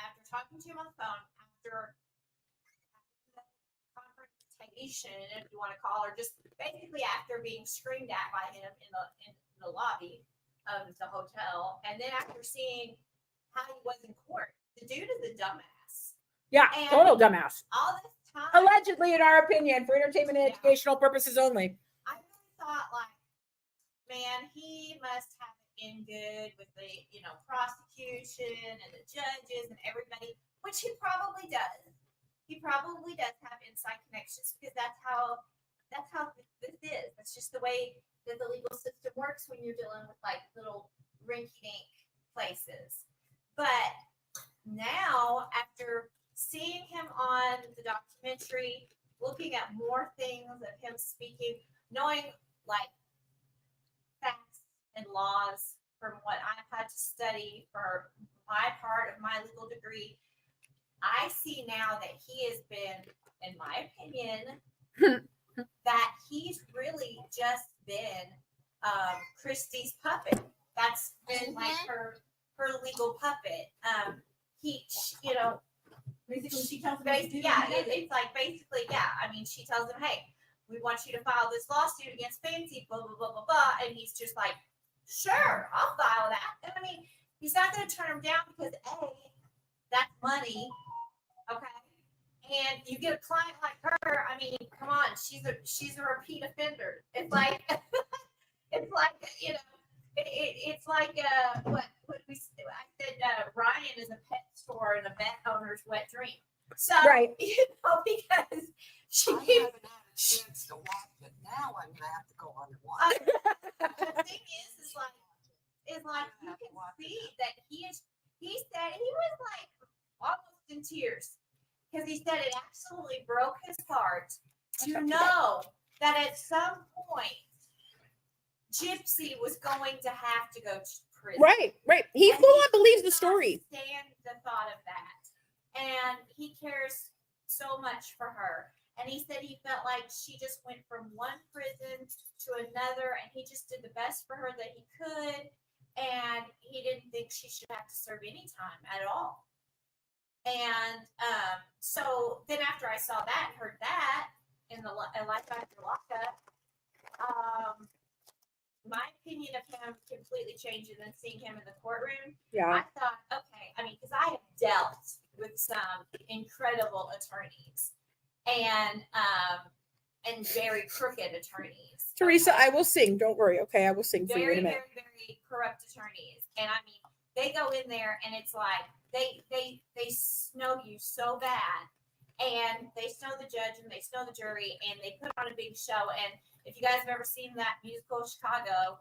after talking to him on the phone, after the confrontation, if you want to call her, just basically after being screamed at by him in the lobby of the hotel, and then after seeing how he was in court, the dude is a dumbass. yeah, And total dumbass. all this time, Allegedly, in our opinion, for entertainment and educational purposes only. I really thought, like, man, he must have it in good with the, prosecution and the judges and everybody, which he probably does. He probably does have inside connections because that's how this is. That's just the way that the legal system works when you're dealing with like little rinky-dink places. But now, after seeing him on the documentary, looking at more things of him speaking, knowing like facts and laws from what I've had to study for my part of my legal degree, I see now that he has been, in my opinion, that he's really just been Christie's puppet. That's been like her legal puppet. Basically, she tells It's like basically, yeah. I mean, she tells him, "Hey, we want you to file this lawsuit against Fancy, blah blah blah blah blah," and he's just like, "Sure, I'll file that." And I mean, he's not going to turn him down because that's money, okay? And you get a client like her. I mean, come on, she's a repeat offender. It's like it's like it's like what we I said. Ryan is a pet store and a vet owner's wet dream. So Right. Because she I keeps. haven't had a chance to watch it. Now I'm gonna have to go on and watch it. The thing is like you can see that he said he was like almost in tears because he said it absolutely broke his heart to know that at some point Gypsy was going to have to go to prison. Right. He And full on believes the could not story. Stand the thought of that, and he cares so much for her. And he said he felt like she just went from one prison to another, and he just did the best for her that he could. And he didn't think she should have to serve any time at all. And so then after I saw that and heard that in the Life After Lockup, my opinion of him completely changed. And then seeing him in the courtroom, Yeah. I thought, okay, I mean, because I have dealt with some incredible attorneys and very crooked attorneys. Teresa, okay? I will sing. Don't worry. Okay, I will sing for you in Very, a minute. very, very corrupt attorneys. And I mean, they go in there and it's like they snow you so bad. And they snow the judge and they snow the jury and they put on a big show. And if you guys have ever seen that musical Chicago,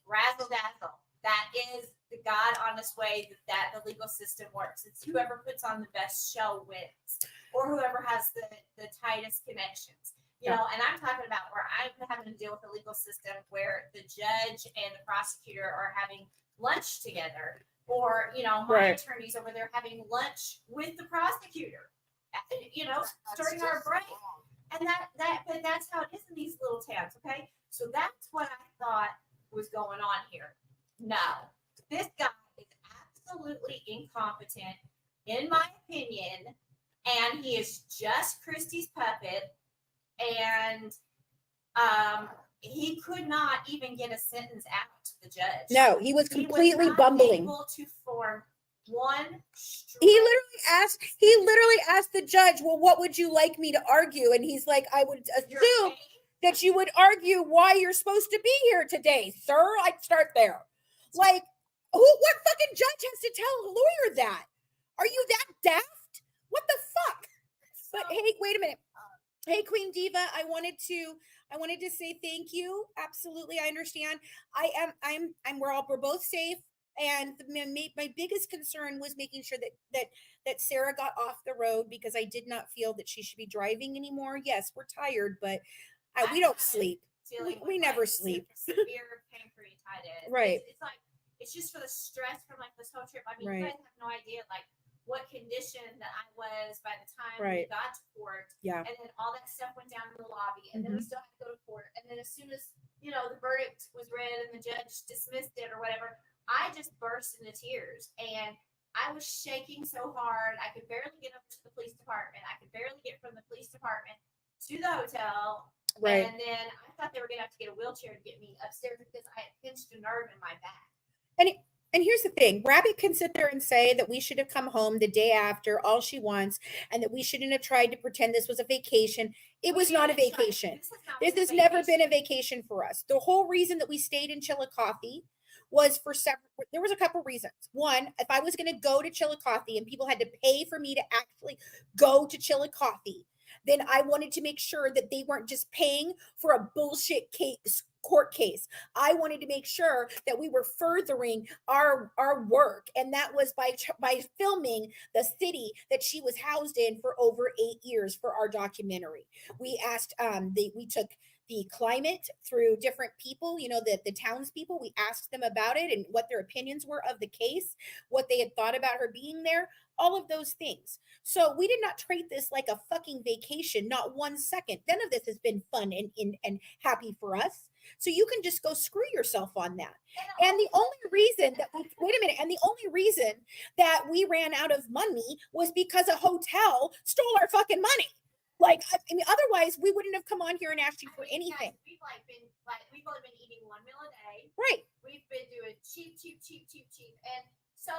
razzle dazzle. That is the God honest way that the legal system works. It's whoever puts on the best show wins, or whoever has the tightest connections. You know, and I'm talking about where I'm having to deal with the legal system where the judge and the prosecutor are having lunch together, or my Right. attorney's over there having lunch with the prosecutor, That's during our just break. wrong. And but that's how it is in these little towns, okay? So that's what I thought was going on here. No, this guy is absolutely incompetent, in my opinion, and he is just Christie's puppet, and he could not even get a sentence out to the judge. No, he was He completely not bumbling. able to form one He literally asked the judge, well, what would you like me to argue? And he's like, I would assume that you would argue why you're supposed to be here today, sir. I'd start there. Like, what fucking judge has to tell a lawyer that? Are you that daft? What the fuck? But hey, wait a minute. Hey, Queen Diva, I wanted to say thank you. Absolutely, I understand. We're both safe. And my biggest concern was making sure that Sarah got off the road, because I did not feel that she should be driving anymore. Yes, we're tired, but we don't sleep. We never sleep. Severe pancreatitis. Right. It's just for the stress from this whole trip. I mean, Right. you guys have no idea what condition that I was by the time Right. we got to court. Yeah. And then all that stuff went down in the lobby, and then we still had to go to court. And then as soon as the verdict was read and the judge dismissed it or whatever, I just burst into tears, and I was shaking so hard I could barely get up to the police department. I could barely get from the police department to the hotel. Right. And then I thought they were gonna have to get a wheelchair to get me upstairs because I had pinched a nerve in my back. And here's the thing, Rabbit can sit there and say that we should have come home the day after all she wants, and that we shouldn't have tried to pretend this was a vacation. It was not a vacation. This has never been a vacation for us. The whole reason that we stayed in Chillicothe was there was a couple reasons. One, if I was going to go to Chillicothe and people had to pay for me to actually go to Chillicothe, then I wanted to make sure that they weren't just paying for a bullshit court case. I wanted to make sure that we were furthering our work, and that was by filming the city that she was housed in for over 8 years for our documentary. We asked we took the climate through different people, the townspeople. We asked them about it and what their opinions were of the case, what they had thought about her being there, all of those things. So we did not treat this like a fucking vacation, not 1 second. None of this has been fun and happy for us. So you can just go screw yourself on that. And the only reason that we ran out of money was because a hotel stole our fucking money. Otherwise we wouldn't have come on here and asked you for anything. Guys, we've only been eating 1 meal a day. Right. We've been doing cheap. And so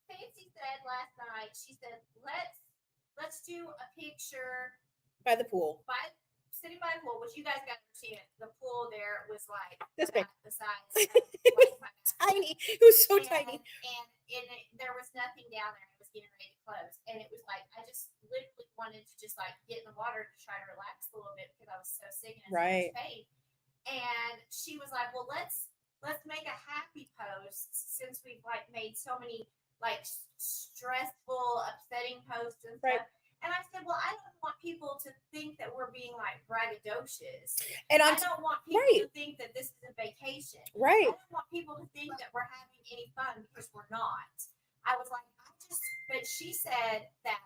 Fancy said last night, she said, let's do a picture By the pool. Sitting by the pool, which you guys got to see it. The pool there was this big. The size It was tiny. It was so tiny. And there was nothing down there. It was getting ready to close. And it was I just literally wanted to just get in the water to try to relax a little bit because I was so sick and so much pain. And she was like, well, let's make a happy post since we've made so many stressful, upsetting posts and stuff. And I said, well, I don't want people to think that we're being braggadocious. And I don't want people to think that this is a vacation. Right. I don't want people to think that we're having any fun because we're not. I was like, but she said that,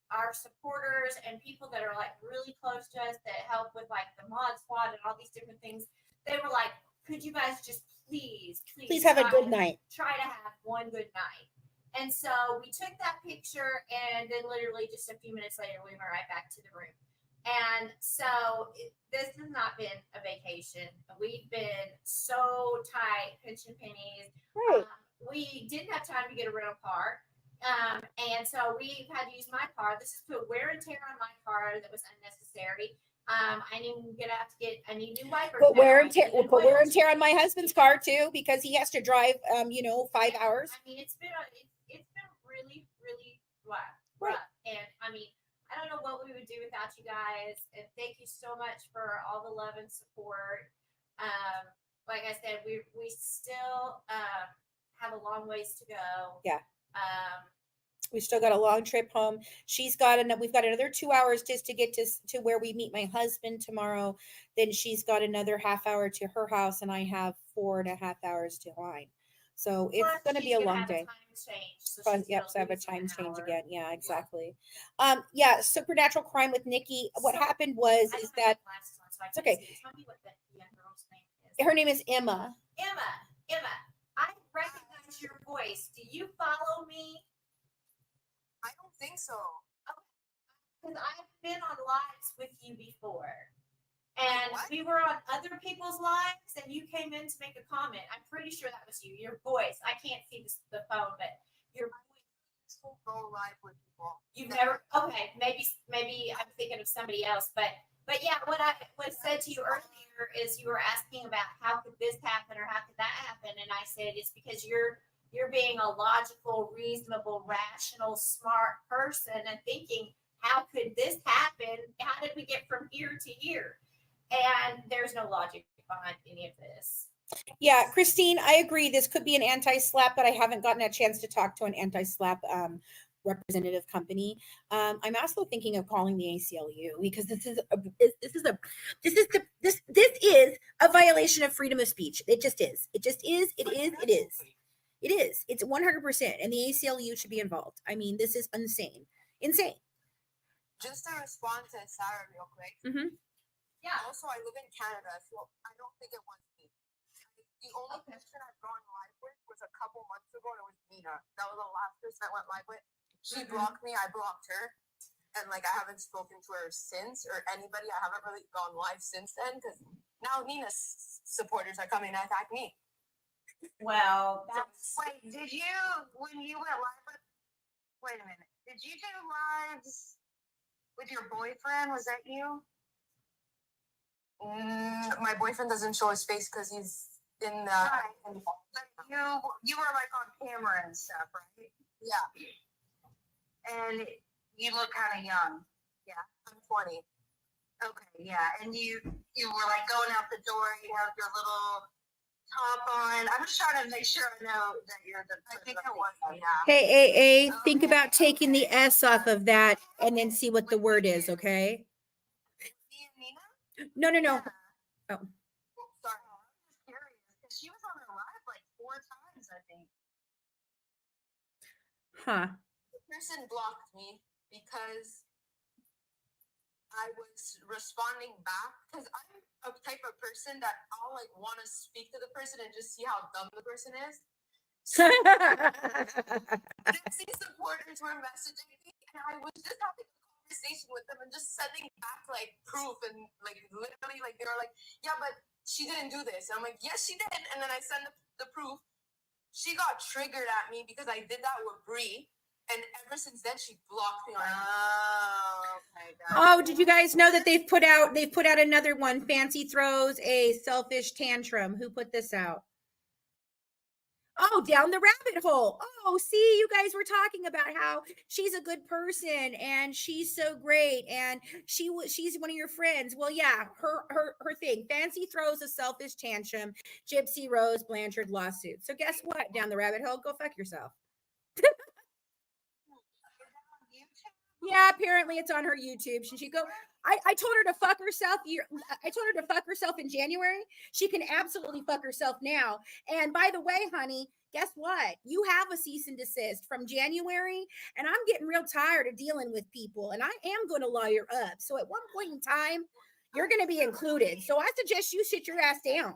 our supporters and people that are really close to us that help with the mod squad and all these different things, they were like, could you guys just please have a good night. Try to have one good night. And so we took that picture, and then literally just a few minutes later, we went right back to the room. And so this has not been a vacation. We've been so tight, pinching pennies. Right. We didn't have time to get a rental car. And so we had to use my car. This is put wear and tear on my car that was unnecessary. I need I need new wipers. Put wear and tear on my husband's car too, because he has to drive 5 hours. I mean, it's been really, really rough. And I mean, I don't know what we would do without you guys. And thank you so much for all the love and support. Like I said, we still have a long ways to go. Yeah. We still got a long trip home. We've got another 2 hours just to get to where we meet my husband tomorrow. Then she's got another half hour to her house, and I have 4.5 hours to mine. So it's Plus, going to she's be a gonna long have day. time change, so But she's yep, gonna so I have a lose an time change hour. again. Yeah, exactly. Yeah, supernatural crime with Nikki. What So, happened was I is don't have that my glasses on, so I it's can't okay. see. Tell me what the young girl's name is. Her name is Emma. Emma, I recognize your voice. Do you follow me? I don't think so. Because I've been on lives with you before. And what? we were on other people's lives, and you came in to make a comment. I'm pretty sure that was you. Your voice. I can't see the phone, but your voice. Won't go live with people. You've never. Okay, maybe I'm thinking of somebody else, but yeah, what I said to you earlier is you were asking about how could this happen or how could that happen, and I said it's because you're being a logical, reasonable, rational, smart person and thinking, how could this happen? How did we get from here to here? And there's no logic behind any of this. Yeah, Christine, I agree. This could be an anti-slap, but I haven't gotten a chance to talk to an anti-slap representative company. I'm also thinking of calling the ACLU because this is a violation of freedom of speech. It just is. It just is. It is. It is. It is. It's 100%, and the ACLU should be involved. I mean, this is insane. Insane. Just to respond to Sarah real quick. Mm-hmm. Yeah. Also, I live in Canada, so I don't think it was me. The only person I've gone live with was a couple months ago, and it was Nina. That was the last person I went live with. She blocked me, I blocked her, and like I haven't spoken to her since, or anybody. I haven't really gone live since then because now Nina's supporters are coming to attack me. Well, Wait, did you when you went live with? Wait a minute. Did you do lives with your boyfriend? Was that you? My boyfriend doesn't show his face because he's in the. Right. But you were like on camera and stuff, right? Yeah. And you look kind of young. Yeah, I'm 20. Okay, yeah, and you were like going out the door. You have your little top on. I'm just trying to make sure I know that you're the. I think it was. Yeah. Hey, think about taking the S off of that and then see what the word is, okay? No. Yeah. Oh. Sorry. I'm just curious because she was on her live like 4 times, I think. Huh. The person blocked me because I was responding back because I'm a type of person that I'll like want to speak to the person and just see how dumb the person is. Gypsy supporters were messaging me, and I was just having a conversation with them and just sending back like proof and like literally like they were like, yeah, but she didn't do this. And I'm like, yes, she did. And then I send the proof. She got triggered at me because I did that with Bree. And ever since then, she blocked me on. Oh, okay. Oh, did you guys know that they've put out another one? Fancy throws a selfish tantrum. Who put this out? Oh, down the rabbit hole. Oh, see, you guys were talking about how she's a good person and she's so great and she's one of your friends. Well, yeah, her thing. Fancy throws a selfish tantrum. Gypsy Rose Blanchard lawsuit. So guess what? Down the rabbit hole, go fuck yourself. Yeah, apparently it's on her YouTube. She go. I told her to fuck herself. I told her to fuck herself in January. She can absolutely fuck herself now. And by the way, honey, guess what? You have a cease and desist from January, and I'm getting real tired of dealing with people, and I am going to lawyer up. So at one point in time, you're going to be included. So I suggest you sit your ass down.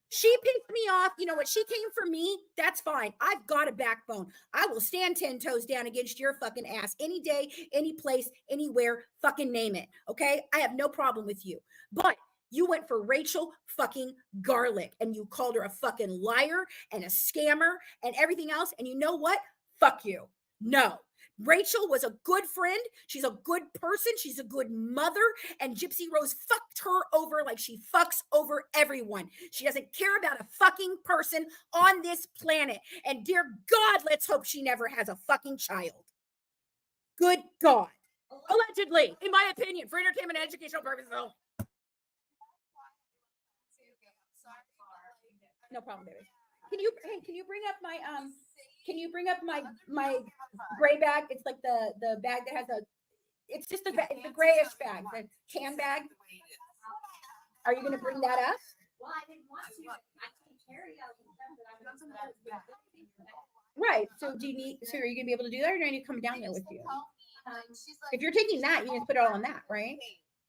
She picked me off. You know what? She came for me. That's fine. I've got a backbone. I will stand 10 toes down against your fucking ass any day, any place, anywhere. Fucking name it. Okay? I have no problem with you. But you went for Rachel fucking Garlic and you called her a fucking liar and a scammer and everything else. And you know what? Fuck you. No. Rachel was a good friend. She's a good person. She's a good mother. And Gypsy Rose fucked her over like she fucks over everyone. She doesn't care about a fucking person on this planet. And dear God, let's hope she never has a fucking child. Good God. Allegedly, in my opinion, for entertainment and educational purposes. No problem, baby. Can you bring up my gray bag? It's like the bag that has it's just the grayish bag, the tan bag. Are you going to bring that up? Well, I didn't want to. I can carry out the stuff that I was Right. So do you need? So are you going to be able to do that, or do I need to come down there with you? She's If you're taking that, you can just put it all on that, right?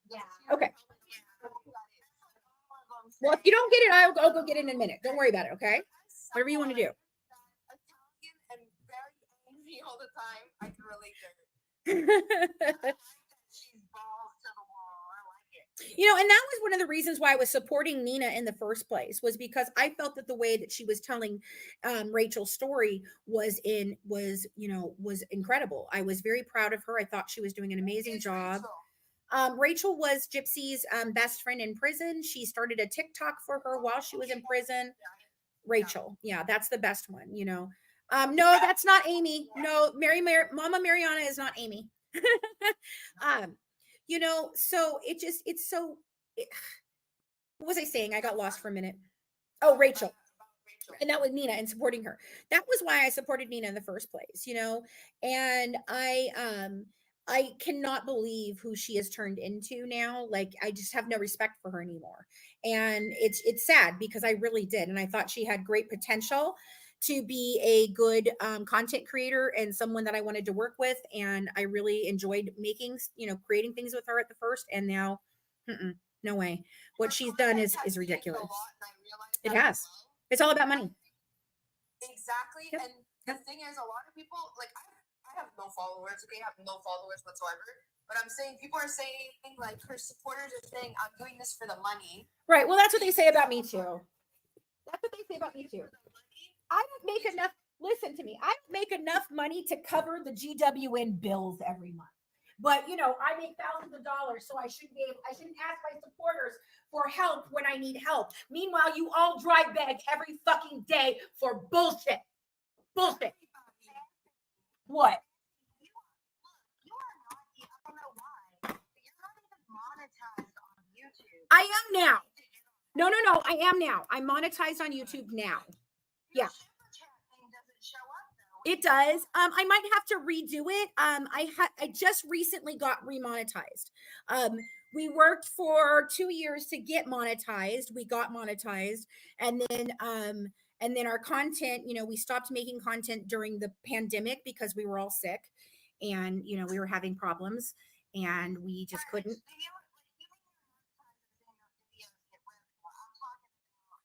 Yeah. Okay. Well, if you don't get it, I'll go get it in a minute. Don't worry about it. Okay. Whatever you want to do. Italian and very angry all the time. I can relate to her. She's balls to the wall. I like it. You know, and that was one of the reasons why I was supporting Nina in the first place, was because I felt that the way that she was telling Rachel's story was incredible. I was very proud of her. I thought she was doing an amazing job. Rachel was Gypsy's best friend in prison. She started a TikTok for her while she was in prison. Rachel, yeah, that's the best one. No, that's not Amy. No, Mama Mariana is not Amy. So what was I saying? I got lost for a minute. Oh, Rachel. And that was Nina and supporting her. That was why I supported Nina in the first place, and I cannot believe who she has turned into now. Like, I just have no respect for her anymore. And it's sad, because I really did. And I thought she had great potential to be a good content creator and someone that I wanted to work with. And I really enjoyed creating things with her at the first. And now, no way. What she's done is ridiculous. It has. It's all about money. Exactly. Yep. And the thing is, a lot of people, like, I have no followers. Okay, I have no followers whatsoever. But I'm saying, people are saying, like, her supporters are saying, I'm doing this for the money. Right. Well, that's what they say about me too. That's what they say about me too. I don't make enough. Listen to me. I don't make enough money to cover the GWN bills every month. But I make thousands of dollars, so I shouldn't ask my supporters for help when I need help. Meanwhile, you all dry bag every fucking day for bullshit. Bullshit. What? You are not, I don't know why, but you're not even monetized on YouTube. I am now. No. I am now. I'm monetized on YouTube now. Yeah. Super chat thing doesn't show up though. It does. I might have to redo it. I just recently got remonetized. We worked for 2 years to get monetized. We got monetized, and then our content, we stopped making content during the pandemic because we were all sick, and we were having problems, and we just couldn't.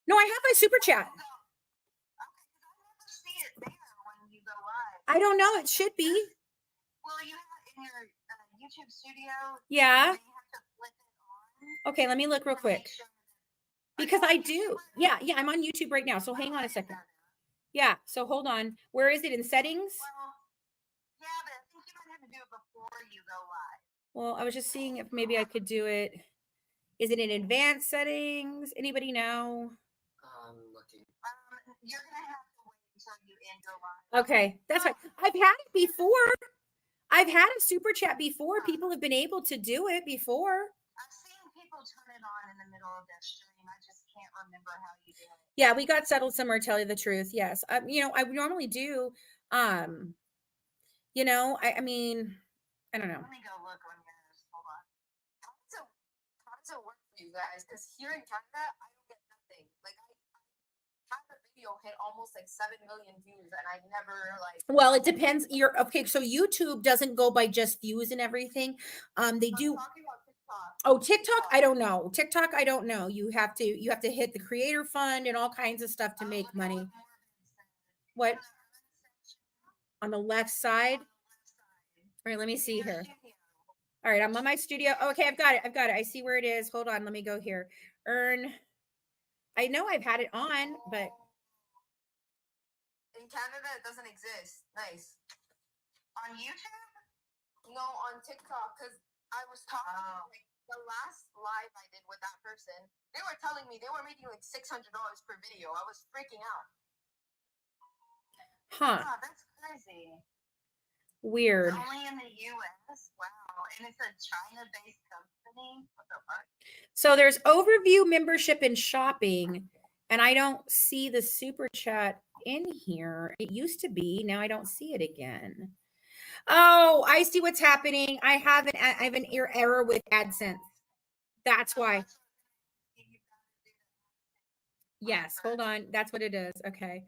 No, I have my super chat. I don't know. It should be. Well, you have it in your YouTube studio. Yeah. You have to flip it on. Okay, let me look real quick. Because I do. Yeah, I'm on YouTube right now. So hang on a second. Yeah, so hold on. Where is it in settings? Well, yeah, but I think you might have to do it before you go live. Well, I was just seeing if maybe I could do it. Is it in advanced settings? Anybody know? I'm looking. You're going to have to wait until you end your live. Okay, that's fine. I've had it before. I've had a super chat before. People have been able to do it before. I've seen people turn it on in the middle of their stream. I just can't remember how you do it. Yeah, we got settled somewhere, tell you the truth. Yes. I normally do. I mean, I don't know. Let me go look on yours. Hold on. How does it work for you guys? Because here in Canada, I don't get nothing. Like, I had a video hit almost like 7 million views, and I never Well, it depends. Okay. So YouTube doesn't go by just views and everything. They do. I'm talking about TikTok. Oh, TikTok, I don't know. TikTok, I don't know. You have to hit the creator fund and all kinds of stuff to make money. What? On the left side? All right, let me see here. All right, I'm on my studio. Oh, okay, I've got it. I see where it is. Hold on, let me go here. Earn. I know I've had it on, but In Canada, it doesn't exist. Nice. On YouTube? No, on TikTok, because I was talking, like, the last live I did with that person, they were telling me they were making like $600 per video. I was freaking out. huh. Wow, that's crazy. Weird. Only in the US? Wow. And it's a China-based company? What the fuck? So there's overview, membership, and shopping, and I don't see the super chat in here. It used to be. Now I don't see it again. Oh, I see what's happening. I have an error with AdSense. That's why. Yes, hold on. That's what it is. Okay.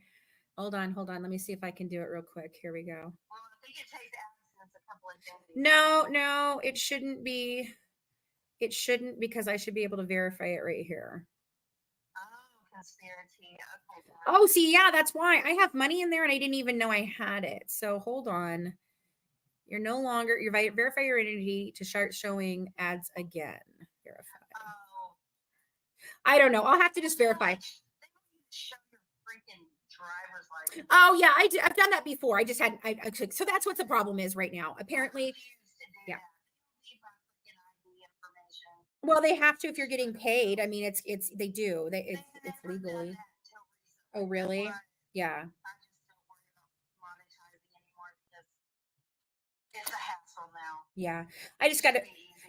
Hold on. Let me see if I can do it real quick. Here we go. Well, I think it takes AdSense a couple of days. No, it shouldn't be. It shouldn't, because I should be able to verify it right here. Oh, conspiracy. Okay. Oh, see, yeah, that's why I have money in there and I didn't even know I had it. So hold on. You're no longer, verify your identity to start showing ads again. Verify. Oh. I don't know. I'll have to just verify. They don't even show your freaking driver's license. Oh yeah, I've done that before. I just hadn't. So that's what the problem is right now. Apparently, yeah. Well, they have to if you're getting paid. I mean, they do. It's legally. Oh really? Yeah. I just don't worry about monetizing anymore because it's a hassle now. Yeah. I just got to.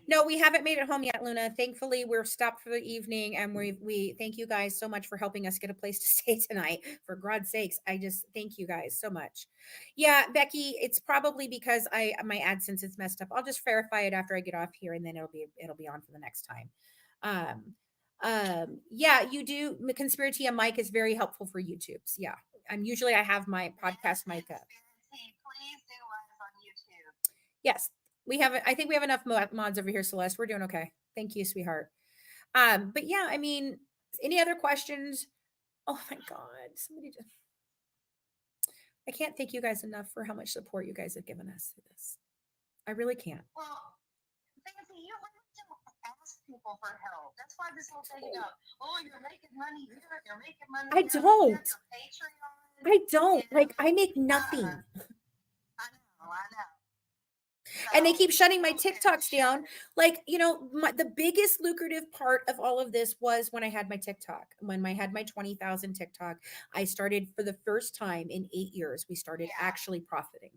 No, we haven't made it home yet, Luna. Thankfully, we're stopped for the evening, and we thank you guys so much for helping us get a place to stay tonight. For God's sakes, I just thank you guys so much. Yeah, Becky, it's probably because my AdSense is messed up. I'll just verify it after I get off here, and then it'll be on for the next time. Yeah, you do. Conspiracy and Mike is very helpful for YouTube's. Yeah, I have my podcast mic up. Please do live on YouTube. Yes, I think we have enough mods over here, Celeste. We're doing okay. Thank you, sweetheart. But yeah, I mean, any other questions? Oh my God, I can't thank you guys enough for how much support you guys have given us through this. I really can't. Well, Fancy, you have to ask people for help. That's why this whole thing about, oh, you're making money here, you're making money I here, don't. your Patreon. I don't. Like, I make nothing. I know. And they keep shutting my TikToks down. Like, the biggest lucrative part of all of this was when I had my TikTok. When I had my 20,000 TikTok, I started for the first time in 8 years. We started actually profiting.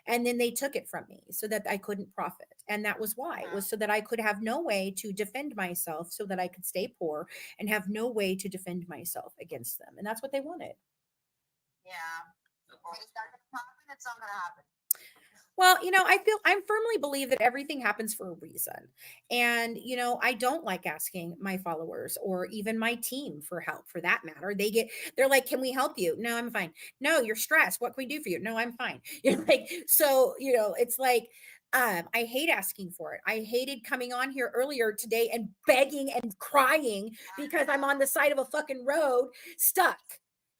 And then they took it from me so that I couldn't profit. And that was why. It was so that I could have no way to defend myself, so that I could stay poor and have no way to defend myself against them. And that's what they wanted. Yeah. Well, it's not going to happen. It's not going to happen. Well, I firmly believe that everything happens for a reason. And, I don't like asking my followers or even my team for help, for that matter. They're like, can we help you? No, I'm fine. No, you're stressed. What can we do for you? No, I'm fine. It's like, I hate asking for it. I hated coming on here earlier today and begging and crying because I'm on the side of a fucking road stuck.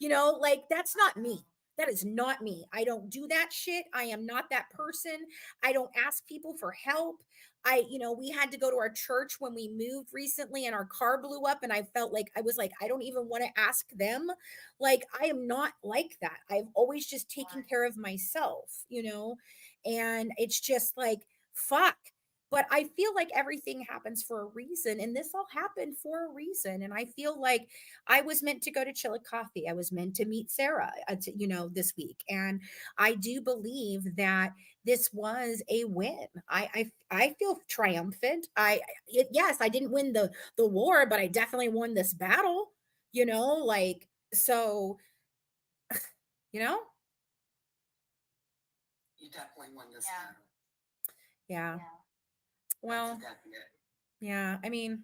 That's not me. That is not me. I don't do that shit. I am not that person. I don't ask people for help. We had to go to our church when we moved recently and our car blew up, and I felt like I don't even want to ask them. Like, I am not like that. I've always just taken care of myself, and it's just like, fuck. But I feel like everything happens for a reason, and this all happened for a reason. And I feel like I was meant to go to Chillicothe. I was meant to meet Sarah, this week. And I do believe that this was a win. I feel triumphant. Yes, I didn't win the war, but I definitely won this battle. So, You definitely won this battle. Yeah. Well, That's definite. yeah. I mean,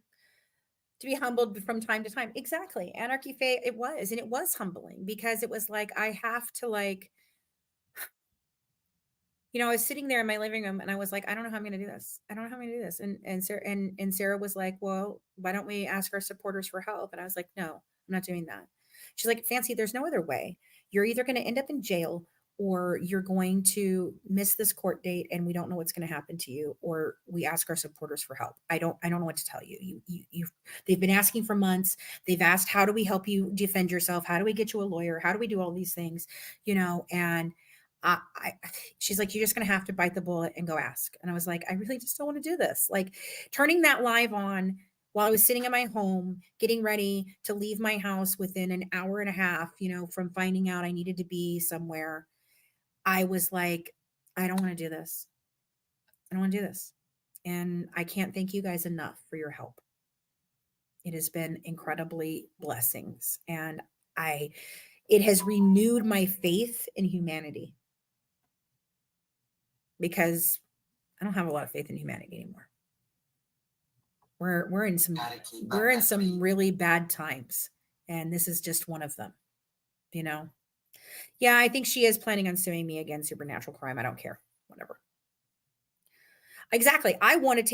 to be humbled from time to time. Exactly. Anarchy Faye, it was humbling, because it was like, I have to, like, I was sitting there in my living room and I was like, I don't know how I'm going to do this. I don't know how I'm going to do this. And Sarah was like, well, why don't we ask our supporters for help? And I was like, no, I'm not doing that. She's like, Fancy, there's no other way. You're either going to end up in jail, or you're going to miss this court date and we don't know what's going to happen to you, or we ask our supporters for help. I don't know what to tell you. They've been asking for months. They've asked, how do we help you defend yourself? How do we get you a lawyer? How do we do all these things? And she's like, you're just going to have to bite the bullet and go ask. And I was like, I really just don't want to do this. Like, turning that live on while I was sitting in my home, getting ready to leave my house within an hour and a half, from finding out I needed to be somewhere. I was like, I don't want to do this. I don't want to do this. And I can't thank you guys enough for your help. It has been incredibly blessings. And it has renewed my faith in humanity, because I don't have a lot of faith in humanity anymore. We're in some really bad times, And this is just one of them, you know? Yeah, I think she is planning on suing me again, supernatural crime. I don't care. Whatever. Exactly. I want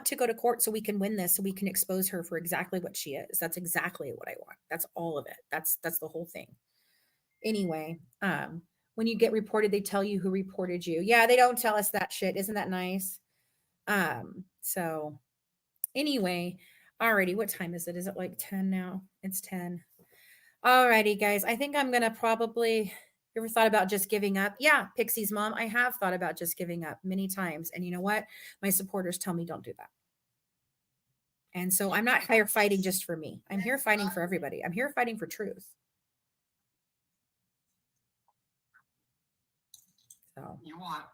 to go to court so we can win this, so we can expose her for exactly what she is. That's exactly what I want. That's all of it. That's the whole thing. Anyway, when you get reported, they tell you who reported you. Yeah, they don't tell us that shit. Isn't that nice? So anyway, alrighty, what time is it? Is it like 10 now? It's 10. Alrighty, guys. I think I'm gonna probably. You ever thought about just giving up? Yeah, Pixie's mom. I have thought about just giving up many times. And you know what? My supporters tell me don't do that. And so I'm not here fighting just for me. I'm here fighting for everybody. I'm here fighting for truth. So You want.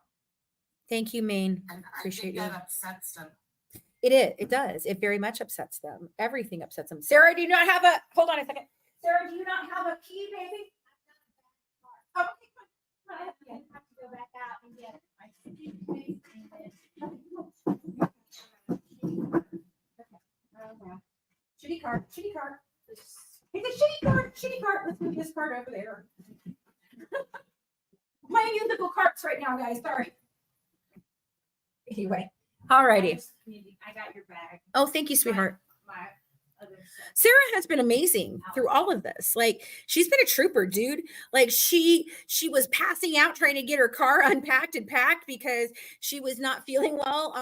thank you, Maine. And I Appreciate think you. that upsets them. It is. It does. It very much upsets them. Everything upsets them. Sarah, do you not have a, hold on a second. Sarah, do you not have a key, baby? Oh, okay, come on. I have to go back out and get my suitcase and then. Shitty card. Shitty card. It's a shitty card. Shitty card. Let's move this card over there. Playing musical cards right now, guys. Sorry. Anyway. Alrighty. I got your bag. Oh, thank you, sweetheart. My other stuff. Sarah has been amazing through all of this. Like, she's been a trooper, dude. Like, she was passing out trying to get her car unpacked and packed because she was not feeling well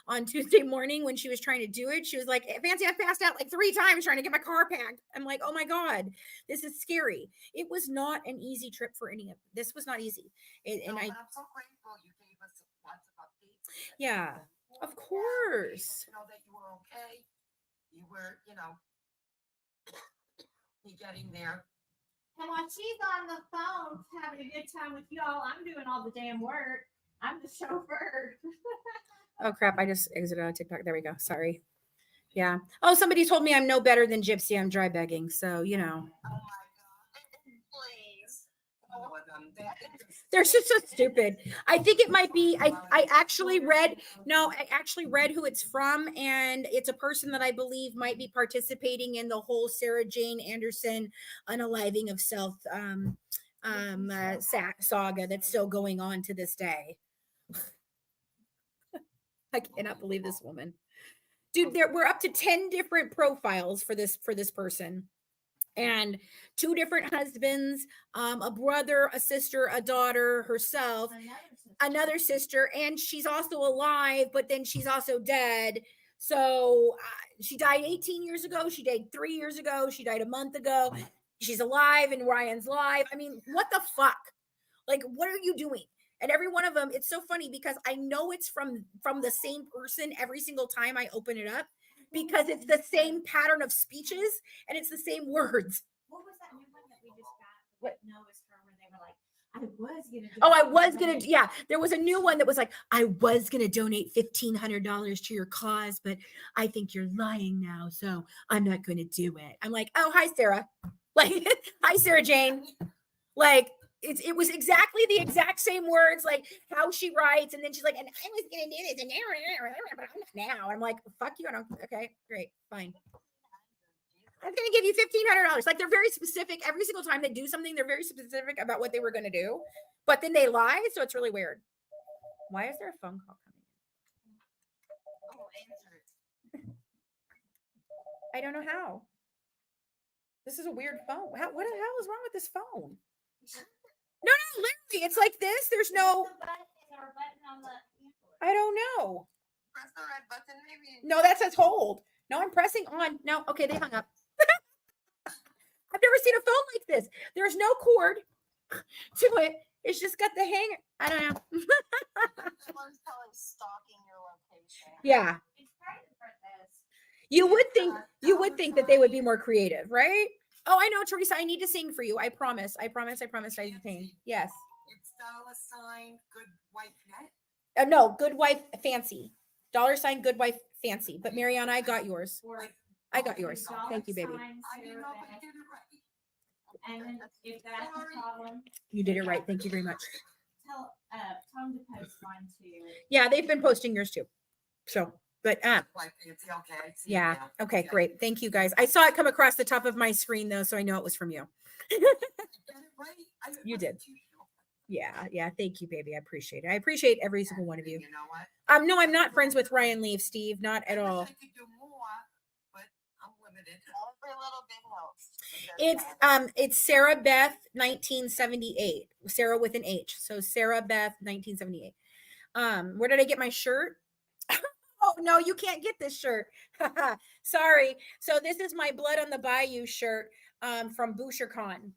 on Tuesday morning when she was trying to do it. She was like, Fancy, I passed out like 3 times trying to get my car packed. I'm like, oh my God, this is scary. It was not an easy trip for any of this. Was not easy. And No, I, but I'm so grateful you gave us lots of updates. yeah, of course. You know that you were okay. You were, you getting there. And while she's on the phone having a good time with y'all, I'm doing all the damn work. I'm the chauffeur. Oh crap, I just exited out of TikTok. There we go. Sorry. Yeah. Oh, somebody told me I'm no better than Gypsy. I'm dry begging. So, you know. Oh my God. Please. Oh, They're just so stupid. I think it might be, I actually read who it's from, and it's a person that I believe might be participating in the whole Sarah Jane Anderson unaliving of self saga that's still going on to this day. I cannot believe this woman. Dude, we're up to 10 different profiles for this person. And 2 different husbands, a brother, a sister, a daughter, herself, another sister, and she's also alive, but then she's also dead. So she died 18 years ago. She died 3 years ago. She died a month ago. She's alive and Ryan's live. I mean, what the fuck? Like, what are you doing? And every one of them, it's so funny because I know it's from the same person every single time I open it up, because it's the same pattern of speeches and it's the same words. What was that new one that we just got? What? No, it's from where they were like, I was gonna. Yeah, there was a new one that was like, I was gonna donate $1,500 to your cause, but I think you're lying now, so I'm not gonna do it. I'm like, oh, hi, Sarah. Like, hi, Sarah Jane. Like, it was exactly the exact same words, like how she writes, and then she's like, and I was gonna do this, and but I'm not now. I'm like, fuck you. I don't. Okay, great, fine. I'm gonna give you $1,500. Like, they're very specific. Every single time they do something, they're very specific about what they were gonna do, but then they lie. So it's really weird. Why is there a phone call coming? Oh, answer it. I don't know how. This is a weird phone. What the hell is wrong with this phone? No, literally, it's like this. There's no. I don't know. Press the red button, maybe. No, that says hold. No, I'm pressing on. No, okay, they hung up. I've never seen a phone like this. There's no cord to it. It's just got the hanger. I don't know. Someone's probably stalking your location. Yeah. You would think that they would be more creative, right? Oh, I know, Teresa. I need to sing for you. I promise. I sing. Yes. It's $, good wife net. No, good wife fancy. $, good wife fancy. But Mariana, I got yours. I got yours. Thank you, baby. I didn't know if I did it right. And then if that's a problem, You did it right. Thank you very much. tell them to post one too. Yeah, they've been posting yours too. So But Like, it's okay. I see it yeah. now. Okay, great. Thank you guys. I saw it come across the top of my screen though, so I know it was from you. You got it right. I You wasn't did. too sure. Yeah. Thank you, baby. I appreciate it. I appreciate every single one of you. You know what? No, I'm not friends with Ryan Leaf, Steve. Not at I wish all. I could do more, but I'm limited. Every little bit helps. It's Sarah Beth 1978. Sarah with an H. So Sarah Beth 1978. Where did I get my shirt? Oh no, you can't get this shirt. Sorry. So this is my Blood on the Bayou shirt from BoucherCon.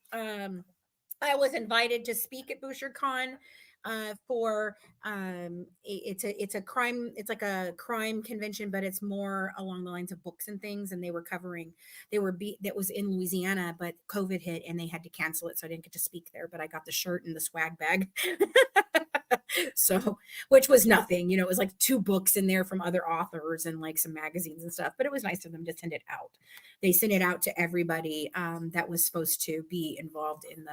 I was invited to speak at BoucherCon for it's a crime, it's like a crime convention, but it's more along the lines of books and things. And they were covering, that was in Louisiana, but COVID hit and they had to cancel it, so I didn't get to speak there. But I got the shirt and the swag bag. So, which was nothing, it was like 2 books in there from other authors and like some magazines and stuff, but it was nice of them to send it out. They sent it out to everybody that was supposed to be involved in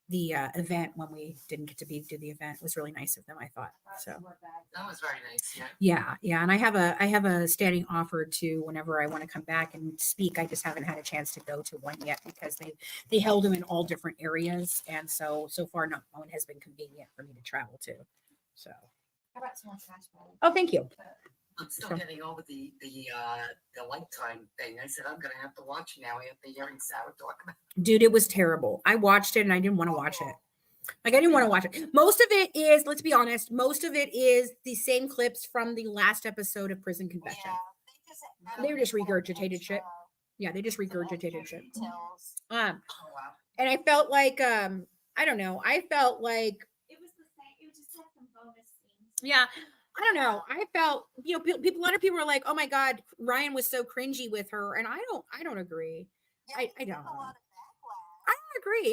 the event when we didn't get to do the event. It was really nice of them, I thought. So That was very nice. Yeah. yeah. And I have a standing offer to whenever I want to come back and speak. I just haven't had a chance to go to one yet because they held them in all different areas. And so far, no one has been convenient for me to travel to. So, How about some more trash bags? oh, thank you. I'm still getting over the lifetime thing. I said I'm gonna have to watch now after hearing Sarah talk about Dude, it was terrible. I watched it and I didn't want to watch it. Like, I didn't want to watch it. Most of it is, let's be honest, most of it is the same clips from the last episode of Prison Confession. They were just regurgitated shit. Yeah, they just regurgitated shit. Oh wow. And I felt like, I don't know. I felt like, It was the same. It was just like some bonus scenes. yeah, I don't know. I felt, a lot of people were like, oh my God, Ryan was so cringy with her. And I don't agree. I don't.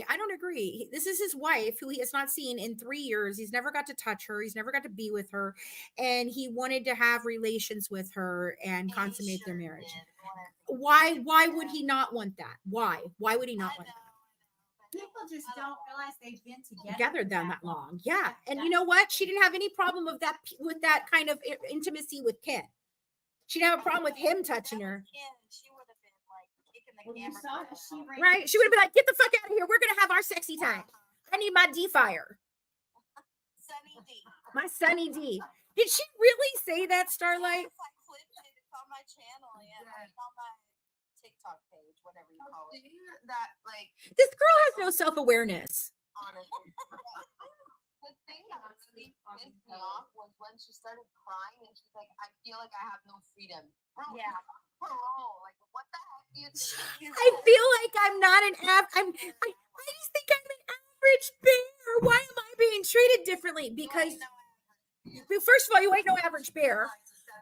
I don't agree. This is his wife who he has not seen in 3 years. He's never got to touch her. He's never got to be with her. And he wanted to have relations with her and consummate their marriage. Why would he not want that? Why would he not want that? People just don't realize they've been Together that long. Yeah. And you know what? She didn't have any problem with that kind of intimacy with Ken. She didn't have a problem with him touching her. She would have been like kicking the Well, you camera. saw she ran. Right? She would have been like, get the fuck out of here. We're going to have our sexy time. I need my D-Fire. Sunny D. My Sunny D. Did she really say that, Starlight? Yes, I clipped it. It's on my channel. Yeah, it's on my TikTok page, whatever you call it. That like This girl has no self-awareness. honestly. The thing that really pissed me off was when she started crying and she's like, I feel like I have no freedom. Bro, Yeah. parole. Like, what the heck do you think? I feel like I'm not an I just think I'm an average bear. Why am I being treated differently? Because first of all, you ain't no average bear.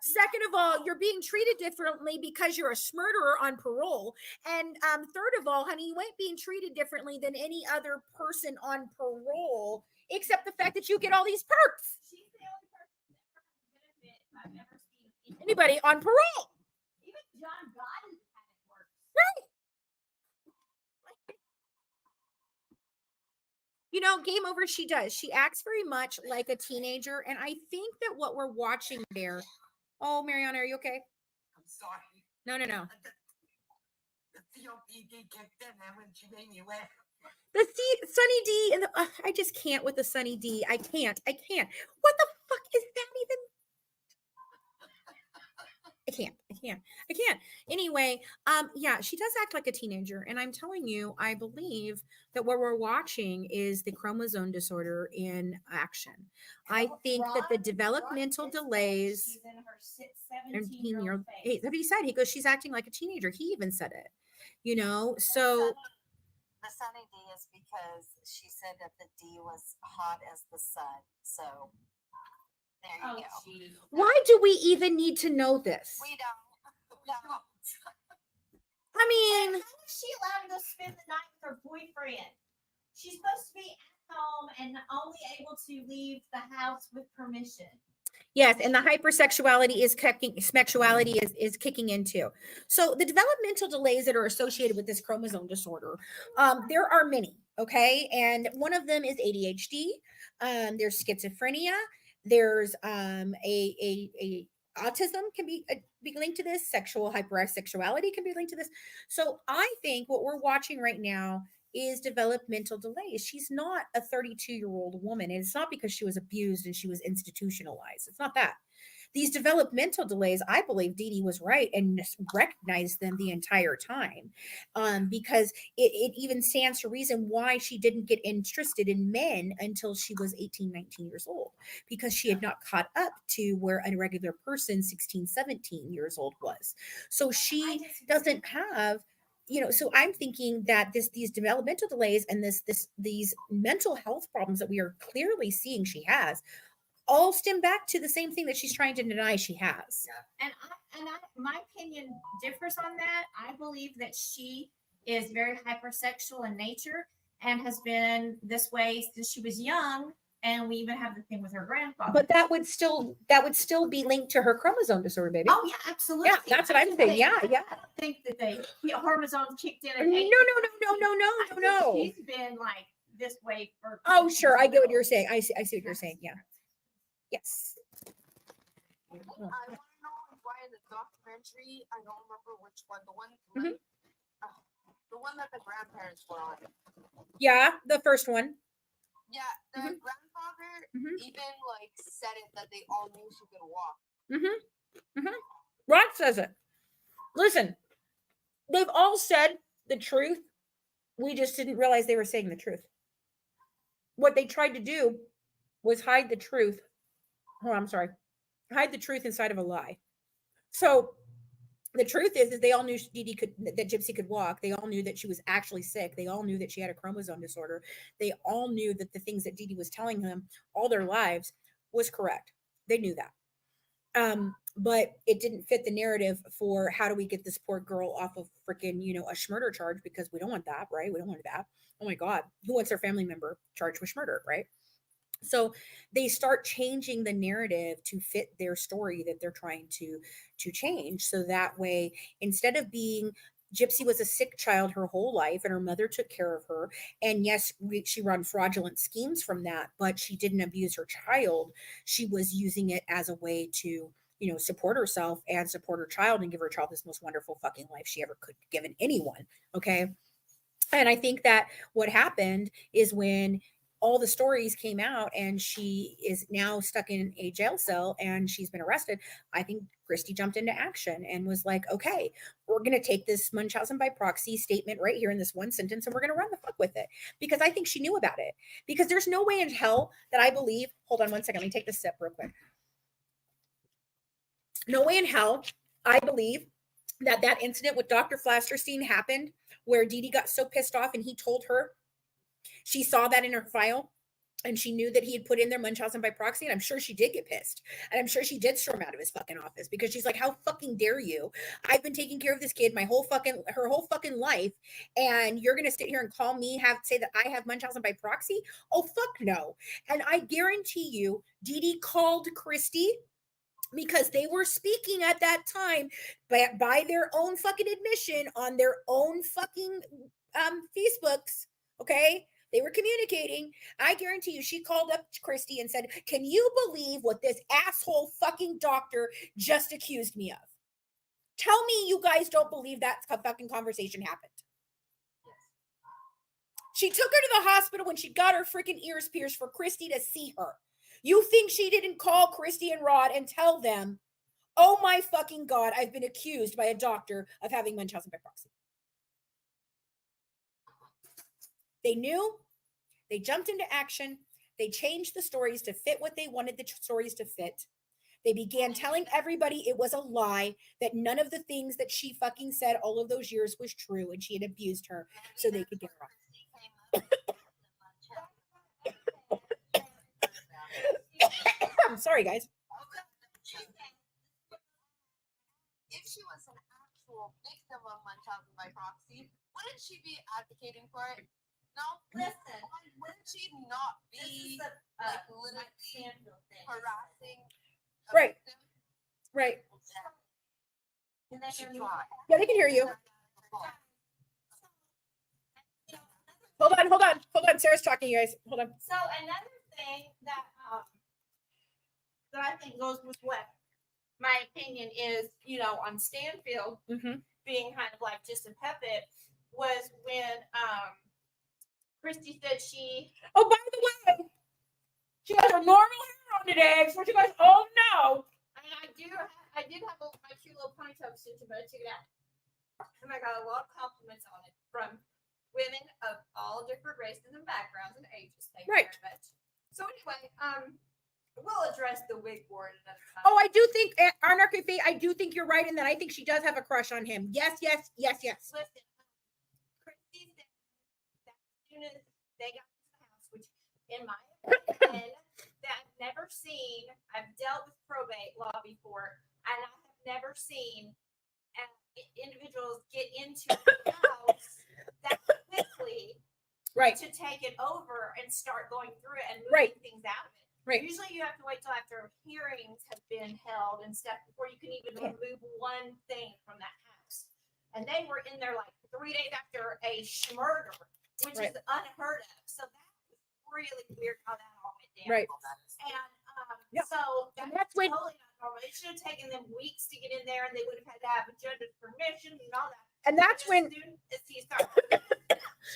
Second of all, you're being treated differently because you're a murderer on parole. And third of all, honey, you ain't being treated differently than any other person on parole, except the fact that you get all these perks. She's the only person that ever has benefit I've ever seen. Anybody on parole. Even John Gotti had it worse. Right. Game over, she does. She acts very much like a teenager. And I think that what we're watching there. Oh, Mariana, are you okay? I'm sorry. No. The COPD kicked in and when she made me laugh. The Sunny D and I just can't with the Sunny D. I can't. What the fuck is that even? I can't. Anyway, yeah, she does act like a teenager. And I'm telling you, I believe that what we're watching is the chromosome disorder in action. I think that the developmental delays. She's in her 17-year-old phase. age. That's what he said. He goes, she's acting like a teenager. He even said it. So The Sunny D is because she said that the D was hot as the sun. So there you go. Geez. why do we even need to know this? We don't. I mean, How is she allowed to go spend the night with her boyfriend? She's supposed to be at home and only able to leave the house with permission. yes, and the hypersexuality is kicking in too. So the developmental delays that are associated with this chromosome disorder, there are many. Okay, and one of them is ADHD. There's schizophrenia. There's a autism can be linked to this. Sexual hypersexuality can be linked to this. So I think what we're watching right now is developmental delays. She's not a 32-year-old woman, and it's not because she was abused and she was institutionalized. It's not that. These developmental delays, I believe Dee Dee was right and recognized them the entire time, because it even stands to reason why she didn't get interested in men until she was 18, 19 years old, because she had not caught up to where a regular person, 16, 17 years old was. So she doesn't have, so I'm thinking that these developmental delays and these mental health problems that we are clearly seeing she has all stem back to the same thing that she's trying to deny she has. My opinion differs on that. I believe that she is very hypersexual in nature and has been this way since she was young. And we even have the thing with her grandfather. But that would still be linked to her chromosome disorder, baby. Oh yeah, absolutely. Yeah, that's what I'm saying. Yeah. I don't think that they hormones kicked in. And No. She's been like this way for. Oh, sure. I get what you're saying. I see what you're saying. Yeah. Yes. I want to know why in the documentary, I don't remember which one, Mhm. The one that the grandparents were on. Yeah, the first one. Yeah, the grandfather Mhm. even like said it that they all knew she could walk. Rod says it. Listen, they've all said the truth. We just didn't realize they were saying the truth. What they tried to do was hide the truth. Oh, I'm sorry. Hide the truth inside of a lie. So the truth is that they all knew that Gypsy could walk. They all knew that she was actually sick. They all knew that she had a chromosome disorder. They all knew that the things that Dee Dee was telling them all their lives was correct. They knew that. But it didn't fit the narrative for how do we get this poor girl off of freaking, a murder charge, because we don't want that, right? We don't want that. Oh my God. Who wants their family member charged with murder, right? So they start changing the narrative to fit their story that they're trying to change. So that way, instead of being Gypsy was a sick child her whole life and her mother took care of her. And yes, she ran fraudulent schemes from that, but she didn't abuse her child. She was using it as a way to, support herself and support her child and give her child this most wonderful fucking life she ever could have given anyone. Okay. And I think that what happened is when all the stories came out and she is now stuck in a jail cell and she's been arrested, I think Christy jumped into action and was like, okay, we're going to take this Munchausen by proxy statement right here in this one sentence and we're going to run the fuck with it. Because I think she knew about it. Because there's no way in hell that I believe, hold on one second, let me take this sip real quick. No way in hell I believe that incident with Dr. Flasterstein happened where Dee Dee got so pissed off and he told her. She saw that in her file and she knew that he had put in there Munchausen by proxy. And I'm sure she did get pissed. And I'm sure she did storm out of his fucking office because she's like, how fucking dare you? I've been taking care of this kid her whole fucking life. And you're going to sit here and call me, say that I have Munchausen by proxy? Oh, fuck no. And I guarantee you, Dee Dee called Christy because they were speaking at that time by their own fucking admission on their own fucking Facebooks. Okay. They were communicating. I guarantee you, she called up Christy and said, can you believe what this asshole fucking doctor just accused me of? Tell me you guys don't believe that fucking conversation happened. She took her to the hospital when she got her freaking ears pierced for Christy to see her. You think she didn't call Christy and Rod and tell them, oh my fucking God, I've been accused by a doctor of having Munchausen by proxy. They knew, they jumped into action, they changed the stories to fit what they wanted the stories to fit. They began telling everybody it was a lie, that none of the things that she fucking said all of those years was true, and she had abused her so they could get her off. I'm sorry, guys. If she was an actual victim of Munchausen by proxy, wouldn't she be advocating for it? No. Listen. Wouldn't she not be like literally harassing? Right. Right. Yeah, they can hear you. Hold on. Sarah's talking, you guys. Hold on. So another thing that I think goes with what my opinion is, on Stanfield being kind of like just a puppet was when Christy said she. Oh, by the way, she has her normal hair on today, so she goes, oh no. And I did have my cute little ponytail extension, but I took it out. And I got a lot of compliments on it from women of all different races and backgrounds and ages. Thank you very much. So anyway, we'll address the wig war at another time. Oh, I do think Anarchy Faye, I do think you're right in that. I think she does have a crush on him. Yes. Listen, Christy said that as soon as they got to the house, which in my opinion, that I've never seen, I've dealt with probate law before, and I have never seen individuals get into the house that quickly to take it over and start going through it and moving things out of it. Usually you have to wait till after hearings have been held and stuff before you can even remove one thing from that house. And they were in there like 3 days after a murder, which is unheard of. So that was really weird how that all went down. And so that's totally not normal. It should have taken them weeks to get in there, and they would have had to have a judge's permission and all that. And that's when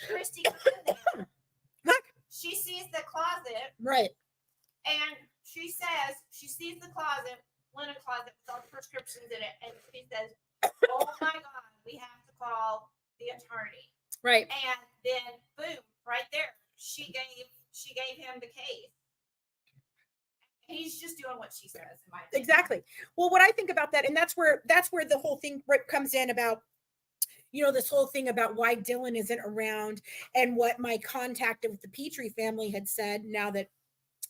Christy comes in there. Look. She sees the closet. And she says, she sees the closet, linen closet with all the prescriptions in it, and she says, oh my God, we have to call the attorney. And then boom, right there, she gave him the case. He's just doing what she says, in my opinion. Exactly. Well, what I think about that, and that's where the whole thing comes in about, this whole thing about why Dylan isn't around, and what my contact with the Petrie family had said. Now that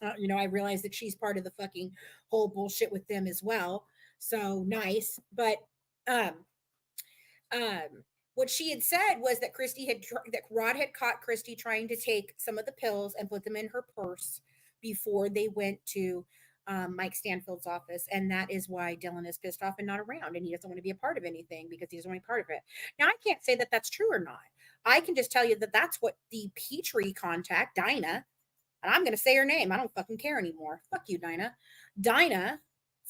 I realize that she's part of the fucking whole bullshit with them as well. So nice, but what she had said was that that Rod had caught Christy trying to take some of the pills and put them in her purse before they went to Mike Stanfield's office. And that is why Dylan is pissed off and not around. And he doesn't want to be a part of anything because he doesn't want to be part of it. Now, I can't say that that's true or not. I can just tell you that that's what the Petrie contact, Dinah, and I'm going to say her name. I don't fucking care anymore. Fuck you, Dinah. Dinah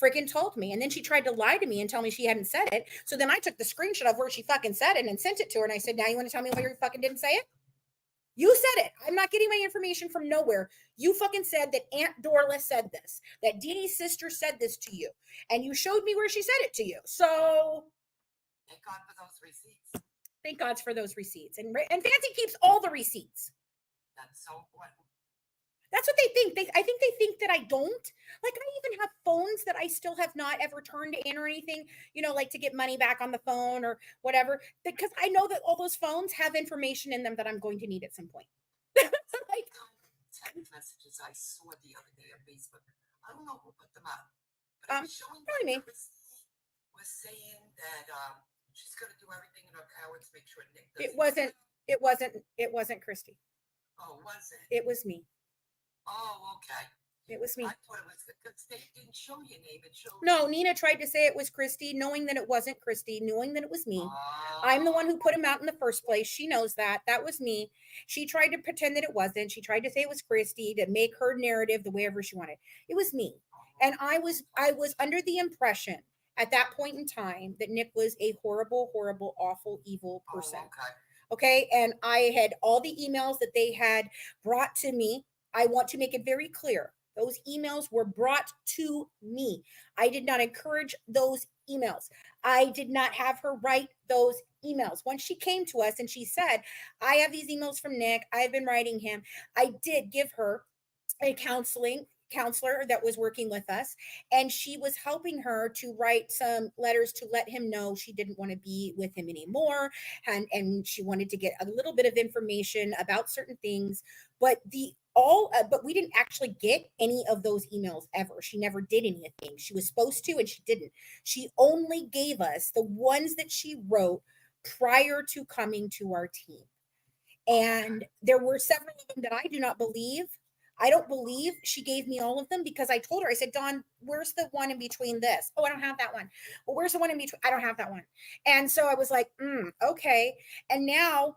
freaking told me. And then she tried to lie to me and tell me she hadn't said it. So then I took the screenshot of where she fucking said it and sent it to her. And I said, now you want to tell me why you fucking didn't say it? You said it. I'm not getting my information from nowhere. You fucking said that Aunt Dorla said this, that Dee Dee's sister said this to you. And you showed me where she said it to you. So thank God for those receipts. Thank God for those receipts. And Fancy keeps all the receipts. That's so important. That's what they think. I think they think that I don't. Like, I even have phones that I still have not ever turned in or anything, like to get money back on the phone or whatever, because I know that all those phones have information in them that I'm going to need at some point. Like, text messages I saw the other day on Facebook. I don't know who put them out, but it was showing probably me. Christy was saying that she's going to do everything in her power to make sure Nick It doesn't. wasn't Christy. Oh, was it? It was me. Oh, okay. It was me. I thought it was because they didn't show your name. It showed. No, Nina tried to say it was Christy, knowing that it wasn't Christy, knowing that it was me. I'm the one who put him out in the first place. She knows that. That was me. She tried to pretend that it wasn't. She tried to say it was Christy to make her narrative the way ever she wanted. It was me. And I was under the impression at that point in time that Nick was a horrible, horrible, awful, evil person. Okay. And I had all the emails that they had brought to me. I want to make it very clear. Those emails were brought to me. I did not encourage those emails. I did not have her write those emails. Once she came to us and she said, I have these emails from Nick. I've been writing him. I did give her a counselor that was working with us, and she was helping her to write some letters to let him know she didn't want to be with him anymore, and she wanted to get a little bit of information about certain things, but we didn't actually get any of those emails ever. She never did anything. She was supposed to, and she didn't. She only gave us the ones that she wrote prior to coming to our team, and there were several of them that I don't believe she gave me all of them, because I told her, I said, Dawn, where's the one in between this? Oh, I don't have that one. Well, where's the one in between? I don't have that one. And so I was like, okay. And now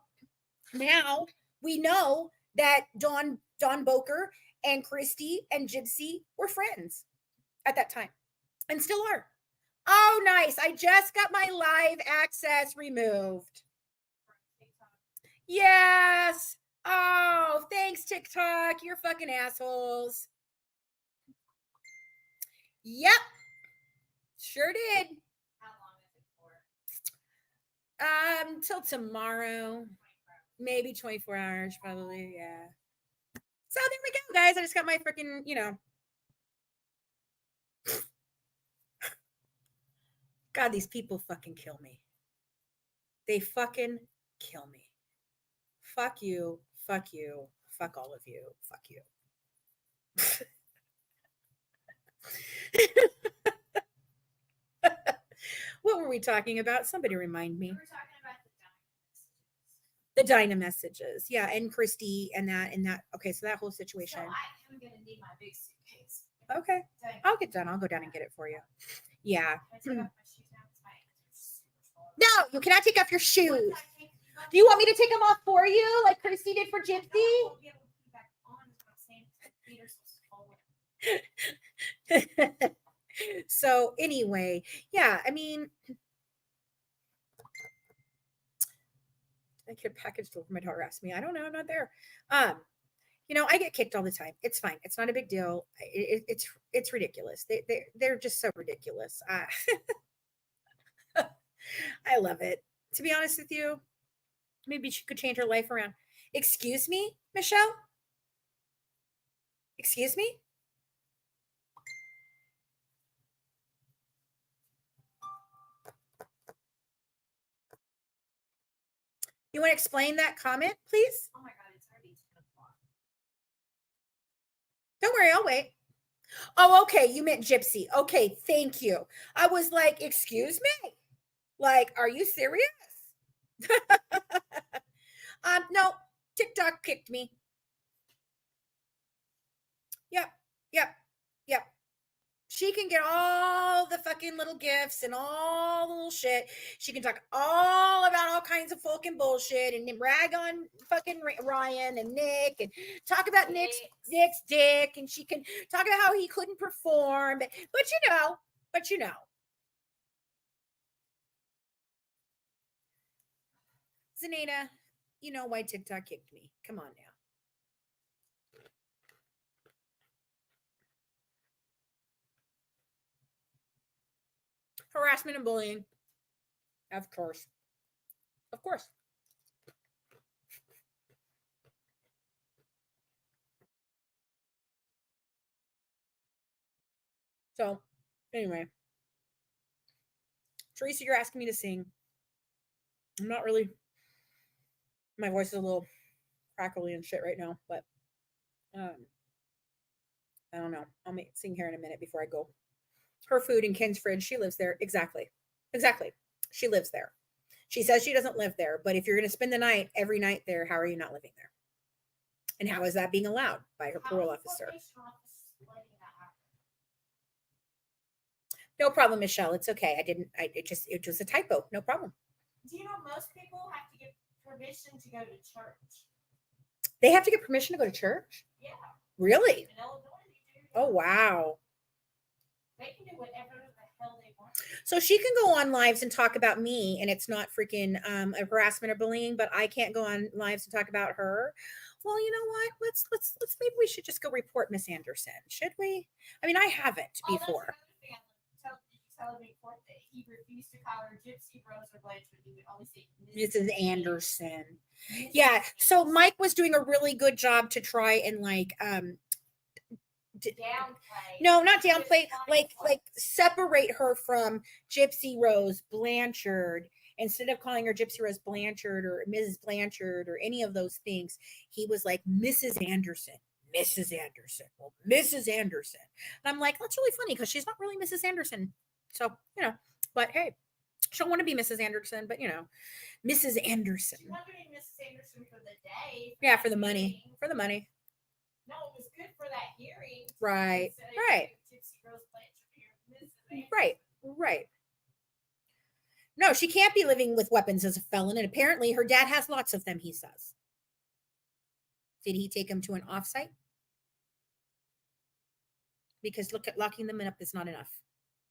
we know that Dawn Boker and Christy and Gypsy were friends at that time, and still are. Oh, nice. I just got my live access removed. Yes. Oh, thanks, TikTok. You're fucking assholes. Yep. Sure did. How long is it for? Till tomorrow. Maybe 24 hours, probably. Yeah. So there we go, guys. I just got my freaking, God, these people fucking kill me. They fucking kill me. Fuck you. Fuck you. Fuck all of you. Fuck you. What were we talking about? Somebody remind me. We were talking about The Dyna messages. Yeah, and Christy and that. Okay, so that whole situation. so I am gonna need my big suitcase. Okay. Dang. I'll get done. I'll go down and get it for you. Yeah. I take off my shoes now. My ankles are super swollen. No, you cannot take off your What shoes. if I take these off? Do you want me to take them off for you, like Christy did for No, I Gypsy? won't be able to put them back on, is what I'm saying. My feet are so swollen. So anyway, yeah, I mean, I get a package delivered. My daughter asked me. I don't know. I'm not there. I get kicked all the time. It's fine. It's not a big deal. It's ridiculous. They're just so ridiculous. I love it. To be honest with you, maybe she could change her life around. Excuse me, Michelle? Excuse me? You want to explain that comment, please? Oh my god, it's already 10 o'clock. Don't worry, I'll wait. Oh, okay. You meant Gypsy. Okay, thank you. I was like, excuse me? Like, are you serious? No, TikTok kicked me. Yep, yep, yep. She can get all the fucking little gifts and all the little shit. She can talk all about all kinds of fucking bullshit and then rag on fucking Ryan and Nick and talk about Nick's dick, and she can talk about how he couldn't perform. But you know. Zaneta, you know why TikTok kicked me. Come on now. Harassment and bullying. Of course. Of course. So, anyway. Teresa, you're asking me to sing. I'm not really. My voice is a little crackly and shit right now, but I don't know. I'll sing here in a minute before I go. Her food in Ken's fridge. She lives there. Exactly. She lives there. She says she doesn't live there, but if you're going to spend the night every night there, how are you not living there? And how is that being allowed by her parole officer? No problem, Michelle. It's okay. It was a typo. No problem. Do you know most people have to get permission to go to church? They have to get permission to go to church? Yeah. Really? In Illinois, they do. Oh, wow. They can do whatever the hell they want. So she can go on lives and talk about me, and it's not freaking a harassment or bullying, but I can't go on lives and talk about her. Well, you know what? Let's maybe we should just go report Miss Anderson, should we? I mean, I haven't before. Telling me that he refused to call her Gypsy, Rose, or Blanchard. He would only say Mrs. Anderson. Yeah. So Mike was doing a really good job to try and downplay. No, not downplay. Like separate her from Gypsy Rose Blanchard. Instead of calling her Gypsy Rose Blanchard or Mrs. Blanchard or any of those things, he was like Mrs. Anderson. Mrs. Anderson. Well, Mrs. Anderson. And I'm like, that's really funny because she's not really Mrs. Anderson. So, but hey, she'll want to be Mrs. Anderson, but Mrs. Anderson. She wanted to be Mrs. Anderson for the day. Yeah, for the money. For the money. No, it was good for that hearing. Right. Right. Gypsy Rose Blanchard, Mrs. Anderson. Right. No, she can't be living with weapons as a felon, and apparently her dad has lots of them, he says. Did he take him to an offsite? Because locking them up is not enough.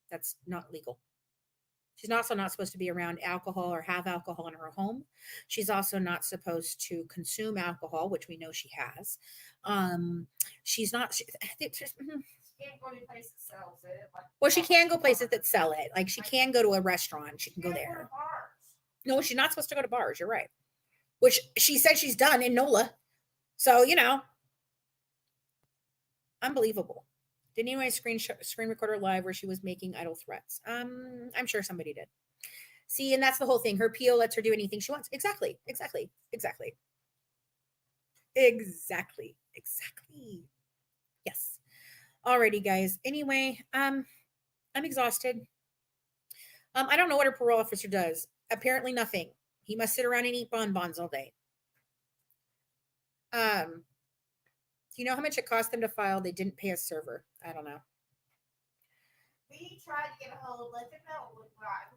That's not legal. She's also not supposed to be around alcohol or have alcohol in her home. She's also not supposed to consume alcohol, which we know she has. She's not. Can't go to places that sells it. Like, Well, she can go places that sell it. Like she can go to a restaurant. She can go can't to there. bars. No, she's not supposed to go to bars. You're right. Which she said she's done in NOLA. So, unbelievable. Did anyone screen record her live where she was making idle threats? I'm sure somebody did. See, and that's the whole thing. Her PO lets her do anything she wants. Exactly. Yes. Alrighty, guys. Anyway, I'm exhausted. I don't know what her parole officer does. Apparently nothing. He must sit around and eat bonbons all day. Do you know how much it cost them to file? They didn't pay a server. I don't know. We tried to get a hold, let them know we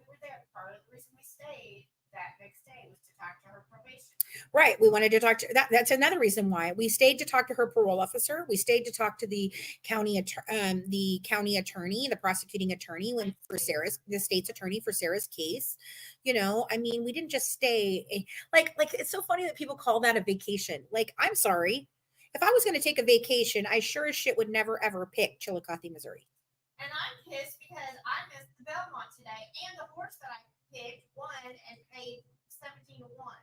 were there. Part of the reason we stayed that next day was to talk to her probation. Right. We wanted to talk to that. That's another reason why we stayed to talk to her parole officer. We stayed to talk to the county attorney, the prosecuting attorney the state's attorney for Sarah's case. We didn't just stay like it's so funny that people call that a vacation. Like, I'm sorry. If I was going to take a vacation, I sure as shit would never ever pick Chillicothe, Missouri. And I'm pissed because I missed the Belmont today, and the horse that I picked won and paid 17 to 1.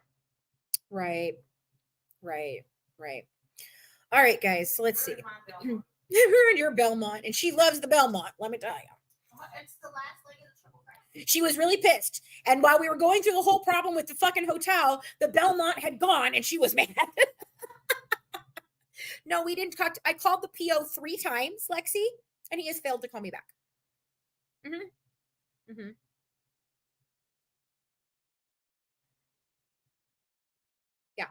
Right. All right, guys. So let's see. Ruined Your Belmont, and she loves the Belmont. Let me tell you. It's the last leg of the triple back. She was really pissed. And while we were going through the whole problem with the fucking hotel, the Belmont had gone, and she was mad. No, we didn't talk. I called the PO 3 times, Lexi, and he has failed to call me back. Yeah.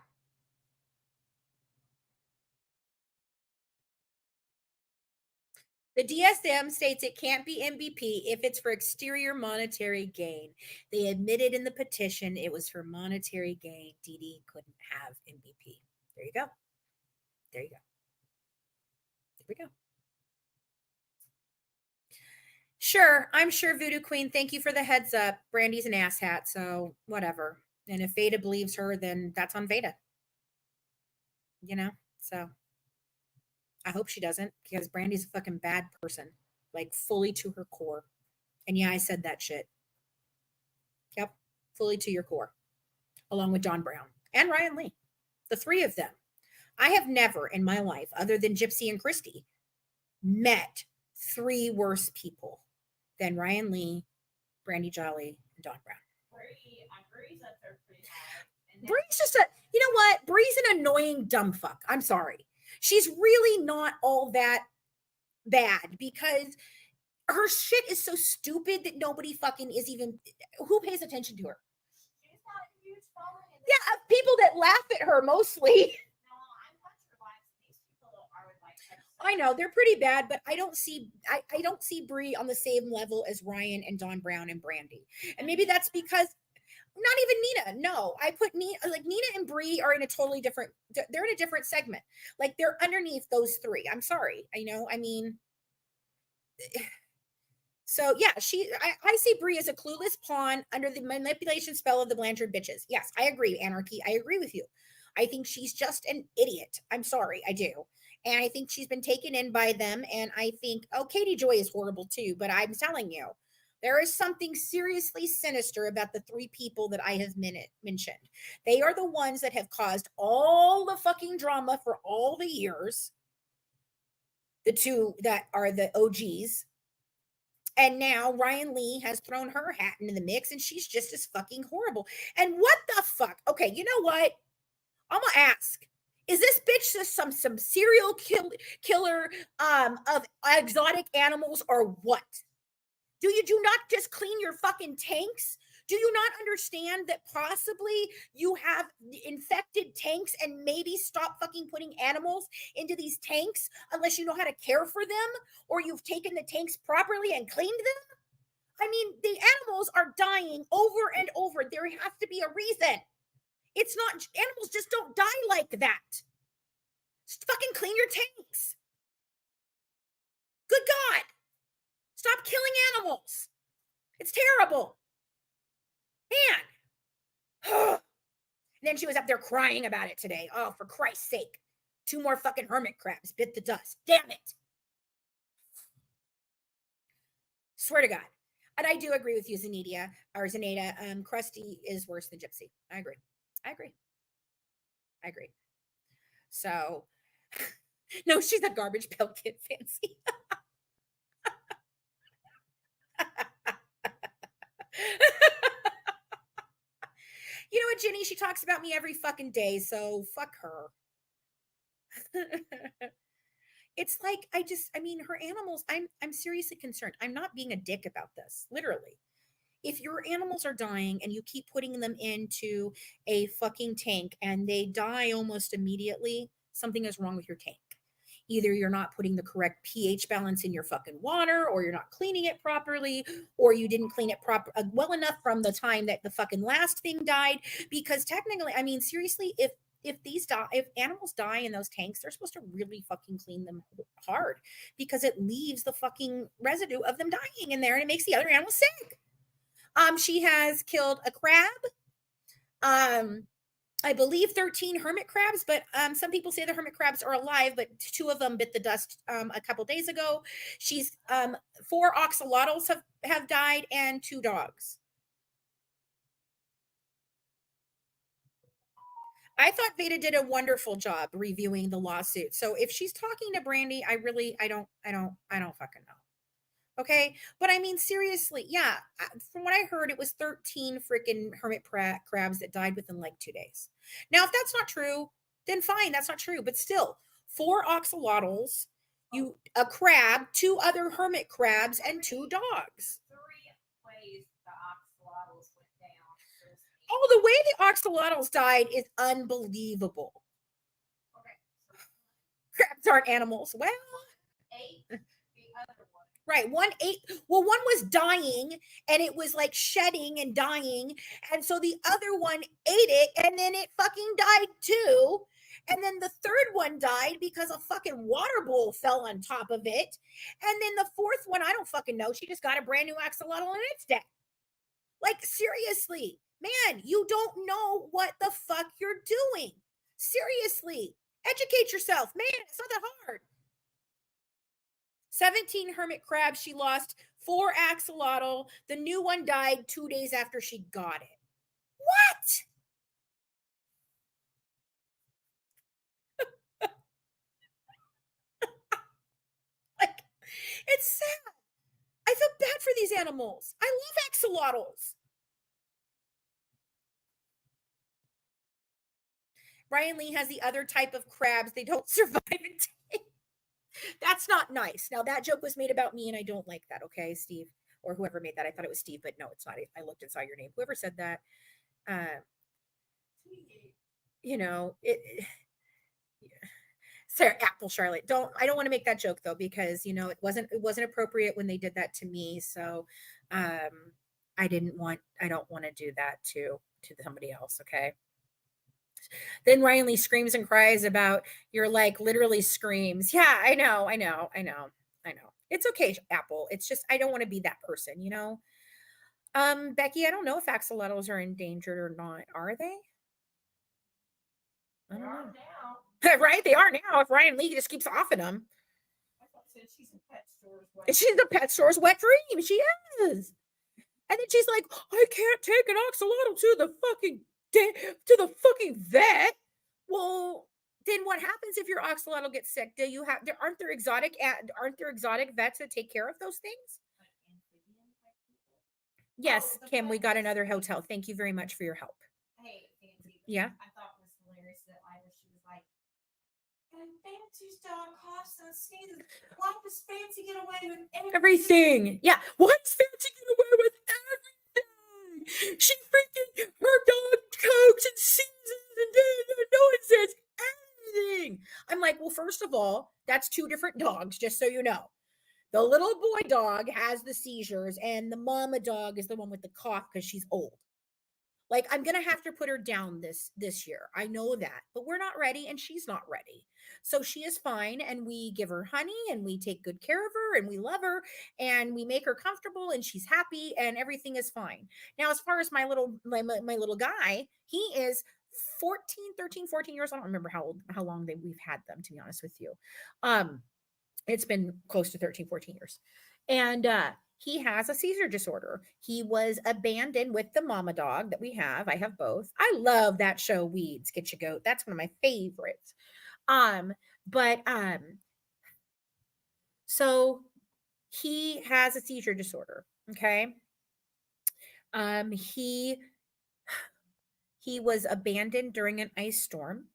The DSM states it can't be MVP if it's for exterior monetary gain. They admitted in the petition it was for monetary gain. Dee couldn't have MVP. There you go. There we go. Sure, I'm sure Voodoo Queen. Thank you for the heads up. Brandy's an asshat, so whatever. And if Veda believes her, then that's on Veda. So I hope she doesn't, because Brandy's a fucking bad person, like fully to her core. And yeah, I said that shit. Yep, fully to your core, along with Don Brown and Ryan Lee, the 3 of them. I have never in my life, other than Gypsy and Christy, met 3 worse people than Ryan Lee, Brandy Jolly, and Don Brown. Bree's up there pretty high. Bree's just you know what? Bree's an annoying dumb fuck. I'm sorry. She's really not all that bad, because her shit is so stupid that nobody fucking is even, who pays attention to her? She's not a huge following. Yeah, people that laugh at her mostly. No, I'm much relaxed. These people are like. I know they're pretty bad, but I don't see Bree on the same level as Ryan and Don Brown and Brandy. And maybe that's because not even Nina. No, I put Nina and Bree are in a totally different, they're in a different segment. Like, they're underneath those 3. I'm sorry. So yeah, I see Bree as a clueless pawn under the manipulation spell of the Blanchard bitches. Yes, I agree, Anarchy. I agree with you. I think she's just an idiot. I'm sorry, I do. And I think she's been taken in by them. And I think, Katie Joy is horrible too. But I'm telling you, there is something seriously sinister about the 3 people that I have mentioned. They are the ones that have caused all the fucking drama for all the years. The 2 that are the OGs. And now Ryan Lee has thrown her hat into the mix, and she's just as fucking horrible. And what the fuck? Okay, you know what? I'm gonna ask. Is this bitch just some serial killer of exotic animals, or what? Do you not just clean your fucking tanks? Do you not understand that possibly you have infected tanks, and maybe stop fucking putting animals into these tanks unless you know how to care for them, or you've taken the tanks properly and cleaned them? I mean, the animals are dying over and over. There has to be a reason. It's not, animals just don't die like that. Just fucking clean your tanks. Good God. Stop killing animals. It's terrible. Man. And then she was up there crying about it today. Oh, for Christ's sake. 2 more fucking hermit crabs bit the dust. Damn it. Swear to God. And I do agree with you, Zanita. Krusty is worse than Gypsy. I agree. So, no, she's a garbage pail kid fancy. You know what, Jenny? She talks about me every fucking day, so fuck her. It's like her animals, I'm seriously concerned. I'm not being a dick about this, literally. If your animals are dying and you keep putting them into a fucking tank and they die almost immediately, something is wrong with your tank. Either you're not putting the correct pH balance in your fucking water, or you're not cleaning it properly, or you didn't clean it well enough from the time that the fucking last thing died. Because technically, seriously, if animals die in those tanks, they're supposed to really fucking clean them hard, because it leaves the fucking residue of them dying in there and it makes the other animals sick. She has killed a crab. I believe 13 hermit crabs, but some people say the hermit crabs are alive, but 2 of them bit the dust a couple days ago. She's 4 oxalotls have died, and 2 dogs. I thought Veda did a wonderful job reviewing the lawsuit. So if she's talking to Brandy, I don't fucking know. Okay. But seriously, yeah. From what I heard, it was 13 freaking hermit crabs that died within like 2 days. Now, if that's not true, then fine. That's not true. But still, 4 oxalotls, a crab, 2 other hermit crabs, and 2 dogs. 3 ways the axolotls went down. Oh, the way the axolotls died is unbelievable. Okay. Crabs aren't animals. Well, 8, the other one. Right. One was dying and it was like shedding and dying. And so the other one ate it and then it fucking died too. And then the 3rd one died because a fucking water bowl fell on top of it. And then the 4th one, I don't fucking know. She just got a brand new axolotl and it's dead. Like, seriously, man, you don't know what the fuck you're doing. Seriously, educate yourself, man. It's not that hard. 17 hermit crabs. She lost 4 axolotl. The new one died 2 days after she got it. What? Like, it's sad. I feel bad for these animals. I love axolotls. Ryan Lee has the other type of crabs. They don't survive in tanks. That's not nice. Now, that joke was made about me, and I don't like that, okay, Steve? Or whoever made that. I thought it was Steve, but no, it's not. I looked and saw your name. Whoever said that, Sarah, Apple Charlotte. I don't want to make that joke, though, because, it wasn't appropriate when they did that to me. So I don't want to do that to somebody else, okay? Then Ryan Lee screams and cries about you're like literally screams. Yeah, I know. It's okay, Apple. It's just I don't want to be that person, Becky, I don't know if axolotls are endangered or not. Are they? I don't know. Now. Right? They are now. If Ryan Lee just keeps offing them. I thought she's in pet stores. She's the pet store's wet dream. She is. And then she's like, I can't take an axolotl to the fucking vet. Well, then what happens if your axolotl gets sick? Aren't there exotic vets that take care of those things? Yes, Kim, we got another hotel. Thank you very much for your help. Hey, Fancy. Yeah. I thought it was hilarious that she was like, and Fancy's dog coughs and sneezes. Why does Fancy get away with everything? Yeah. Why does Fancy get away with everything? She freaking, her dog cokes and sneezes and no one says anything. I'm like, well, first of all, that's 2 different dogs, just so you know. The little boy dog has the seizures, and the mama dog is the one with the cough because she's old. Like, I'm gonna have to put her down this year. I know that, but we're not ready, and she's not ready. So she is fine, and we give her honey, and we take good care of her, and we love her, and we make her comfortable, and she's happy, and everything is fine. Now, as far as my little guy, he is 14 years. I don't remember how long we've had them, to be honest with you. It's been close to 13, 14 years. And he has a seizure disorder. He was abandoned with the mama dog that we have. I have both. I love that show, Weeds Get You Goat. That's one of my favorites. But so he has a seizure disorder. Okay. Um, he he was abandoned during an ice storm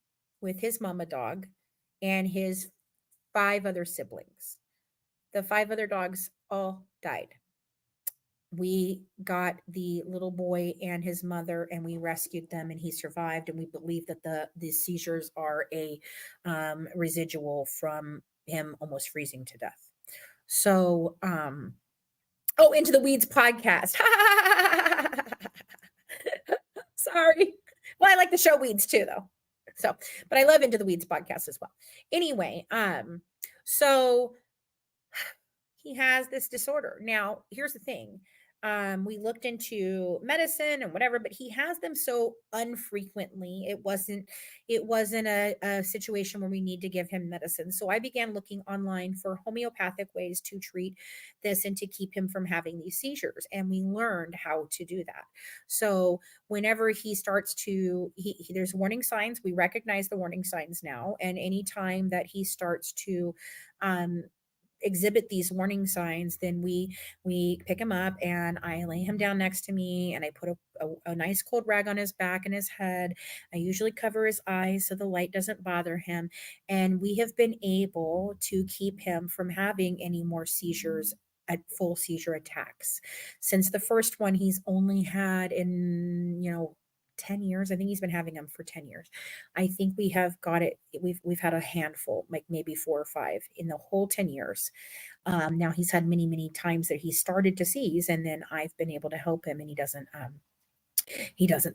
with his mama dog and his 5 other siblings. The 5 other dogs all died. We got the little boy and his mother, and we rescued them, and he survived. And we believe that the seizures are a residual from him almost freezing to death. So, oh, Into the Weeds podcast. Sorry. Well, I like the show Weeds too, though. So, but I love Into the Weeds podcast as well. Anyway, so he has this disorder. Now, here's the thing. We looked into medicine and whatever, but he has them so unfrequently. It wasn't a situation where we need to give him medicine. So I began looking online for homeopathic ways to treat this and to keep him from having these seizures. And we learned how to do that. So whenever he starts to, there's warning signs. We recognize the warning signs now. And anytime that he starts to, exhibit these warning signs, then we pick him up, and I lay him down next to me, and I put a nice cold rag on his back and his head. I usually cover his eyes so the light doesn't bother him, and we have been able to keep him from having any more seizures at full seizure attacks. Since the first one he's only had in 10 years. I think he's been having them for 10 years. I think we have got it. We've had a handful, like maybe 4 or 5 in the whole 10 years. Now he's had many, many times that he started to seize, and then I've been able to help him, and he doesn't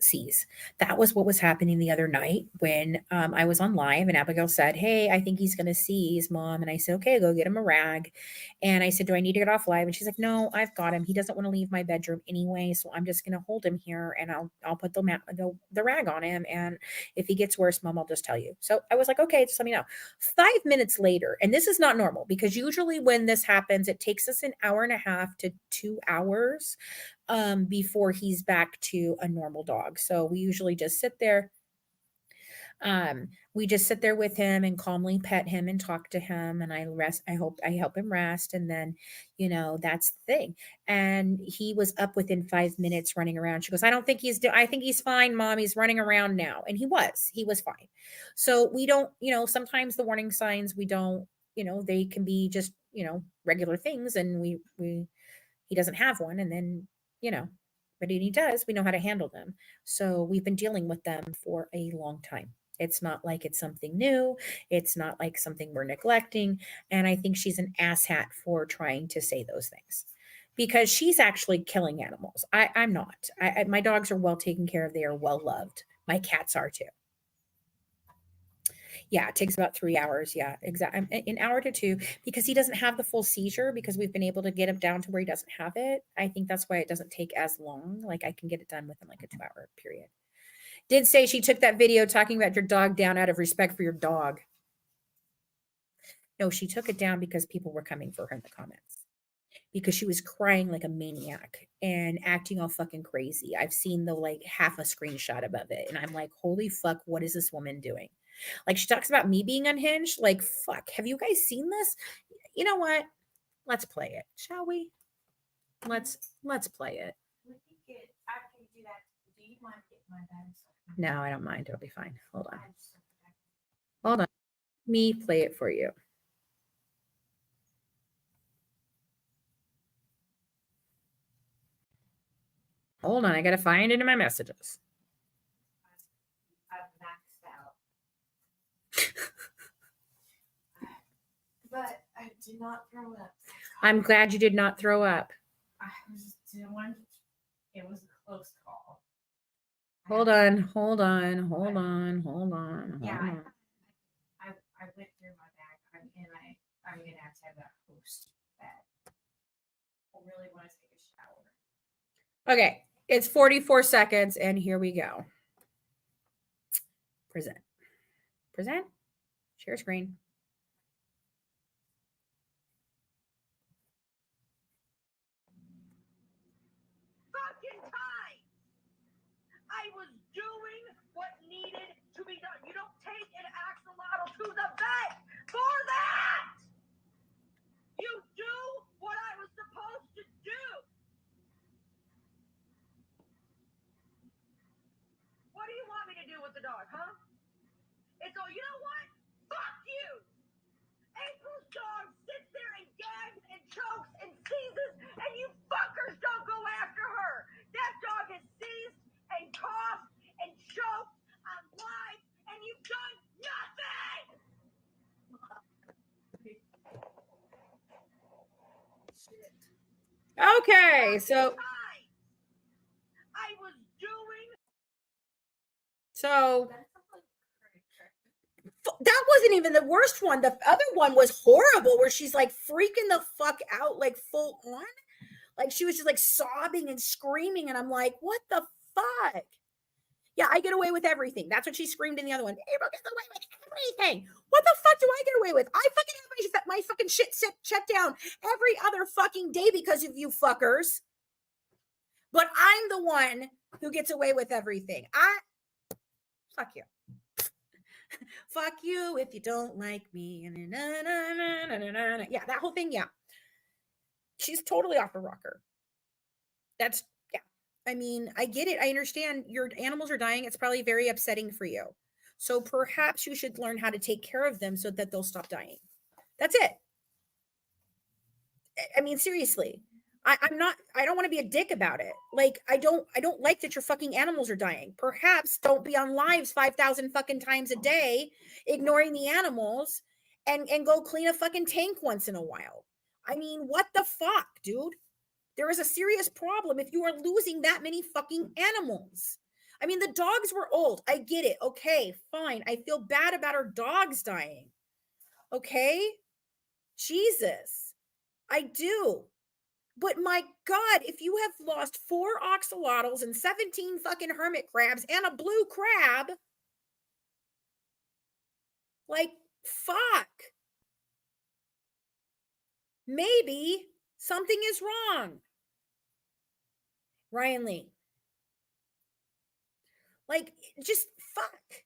seize. That was what was happening the other night when I was on live, and Abigail said, "Hey, I think he's going to seize, Mom." And I said, "Okay, go get him a rag." And I said, "Do I need to get off live?" And she's like, "No, I've got him. He doesn't want to leave my bedroom anyway, so I'm just going to hold him here, and I'll put the rag on him. And if he gets worse, Mom, I'll just tell you." So I was like, "Okay, just let me know." 5 minutes later, and this is not normal because usually when this happens, it takes us an hour and a half to 2 hours before he's back to a normal dog. So we usually just sit there. We just sit there with him and calmly pet him and talk to him, and I help him rest, and then that's the thing. And he was up within 5 minutes running around. She goes, I think he's fine, Mom. He's running around now. And he was fine. So we don't, sometimes the warning signs, we don't, they can be just regular things, and he doesn't have one, and then but he does, we know how to handle them. So we've been dealing with them for a long time. It's not like it's something new. It's not like something we're neglecting. And I think she's an asshat for trying to say those things because she's actually killing animals. I'm not. My dogs are well taken care of. They are well loved. My cats are too. Yeah, it takes about 3 hours. Yeah, exactly. An hour to 2 because he doesn't have the full seizure because we've been able to get him down to where he doesn't have it. I think that's why it doesn't take as long. Like I can get it done within like a 2-hour period. Did say she took that video talking about your dog down out of respect for your dog. No, she took it down because people were coming for her in the comments. Because she was crying like a maniac and acting all fucking crazy. I've seen the like half a screenshot above it. And I'm like, holy fuck, what is this woman doing? Like she talks about me being unhinged. Like, fuck, have you guys seen this? You know what? Let's play it, shall we? Let's play it. After you do that, do you mind getting my bag? No, I don't mind. It'll be fine. Hold on. Hold on. Let me play it for you. Hold on. I got to find it in my messages. I've maxed out. But I did not throw up. I'm glad you did not throw up. I just didn't want. It was a close call. Hold on. Yeah, I went through my bag, I'm gonna have that host bag. I really want to take a shower. Okay, it's 44 seconds, and here we go. Present. Share screen. Fucking time! I was doing what needed to be done. You don't take an axolotl to the vet for that! You do what I was supposed to do! What do you want me to do with the dog, huh? It's all, you know what? Fuck you! April's dog sits there and gags and chokes and seizes, and you fuckers don't go after her! That dog has seized and coughed and choked on live, and you've done nothing! Okay, so I was doing. So that wasn't even the worst one. The other one was horrible, where she's like freaking the fuck out, like full on. Like she was just like sobbing and screaming, and I'm like, what the fuck? Yeah, I get away with everything. That's what she screamed in the other one. April gets away with everything. What the fuck do I get away with? I fucking have my fucking shit shut down every other fucking day because of you fuckers. But I'm the one who gets away with everything. Fuck you. Fuck you if you don't like me. Yeah, that whole thing. Yeah. She's totally off the rocker. That's, yeah. I mean, I get it. I understand your animals are dying. It's probably very upsetting for you. So perhaps you should learn how to take care of them so that they'll stop dying. That's it. I mean, seriously. I don't want to be a dick about it. Like, I don't like that your fucking animals are dying. Perhaps don't be on lives 5,000 fucking times a day, ignoring the animals, and go clean a fucking tank once in a while. I mean, what the fuck, dude? There is a serious problem if you are losing that many fucking animals. I mean, the dogs were old. I get it. Okay, fine. I feel bad about our dogs dying. Okay? Jesus. I do. But my God, if you have lost 4 axolotls and 17 fucking hermit crabs and a blue crab, like, fuck. Maybe something is wrong. Ryan Lee. Like, just fuck.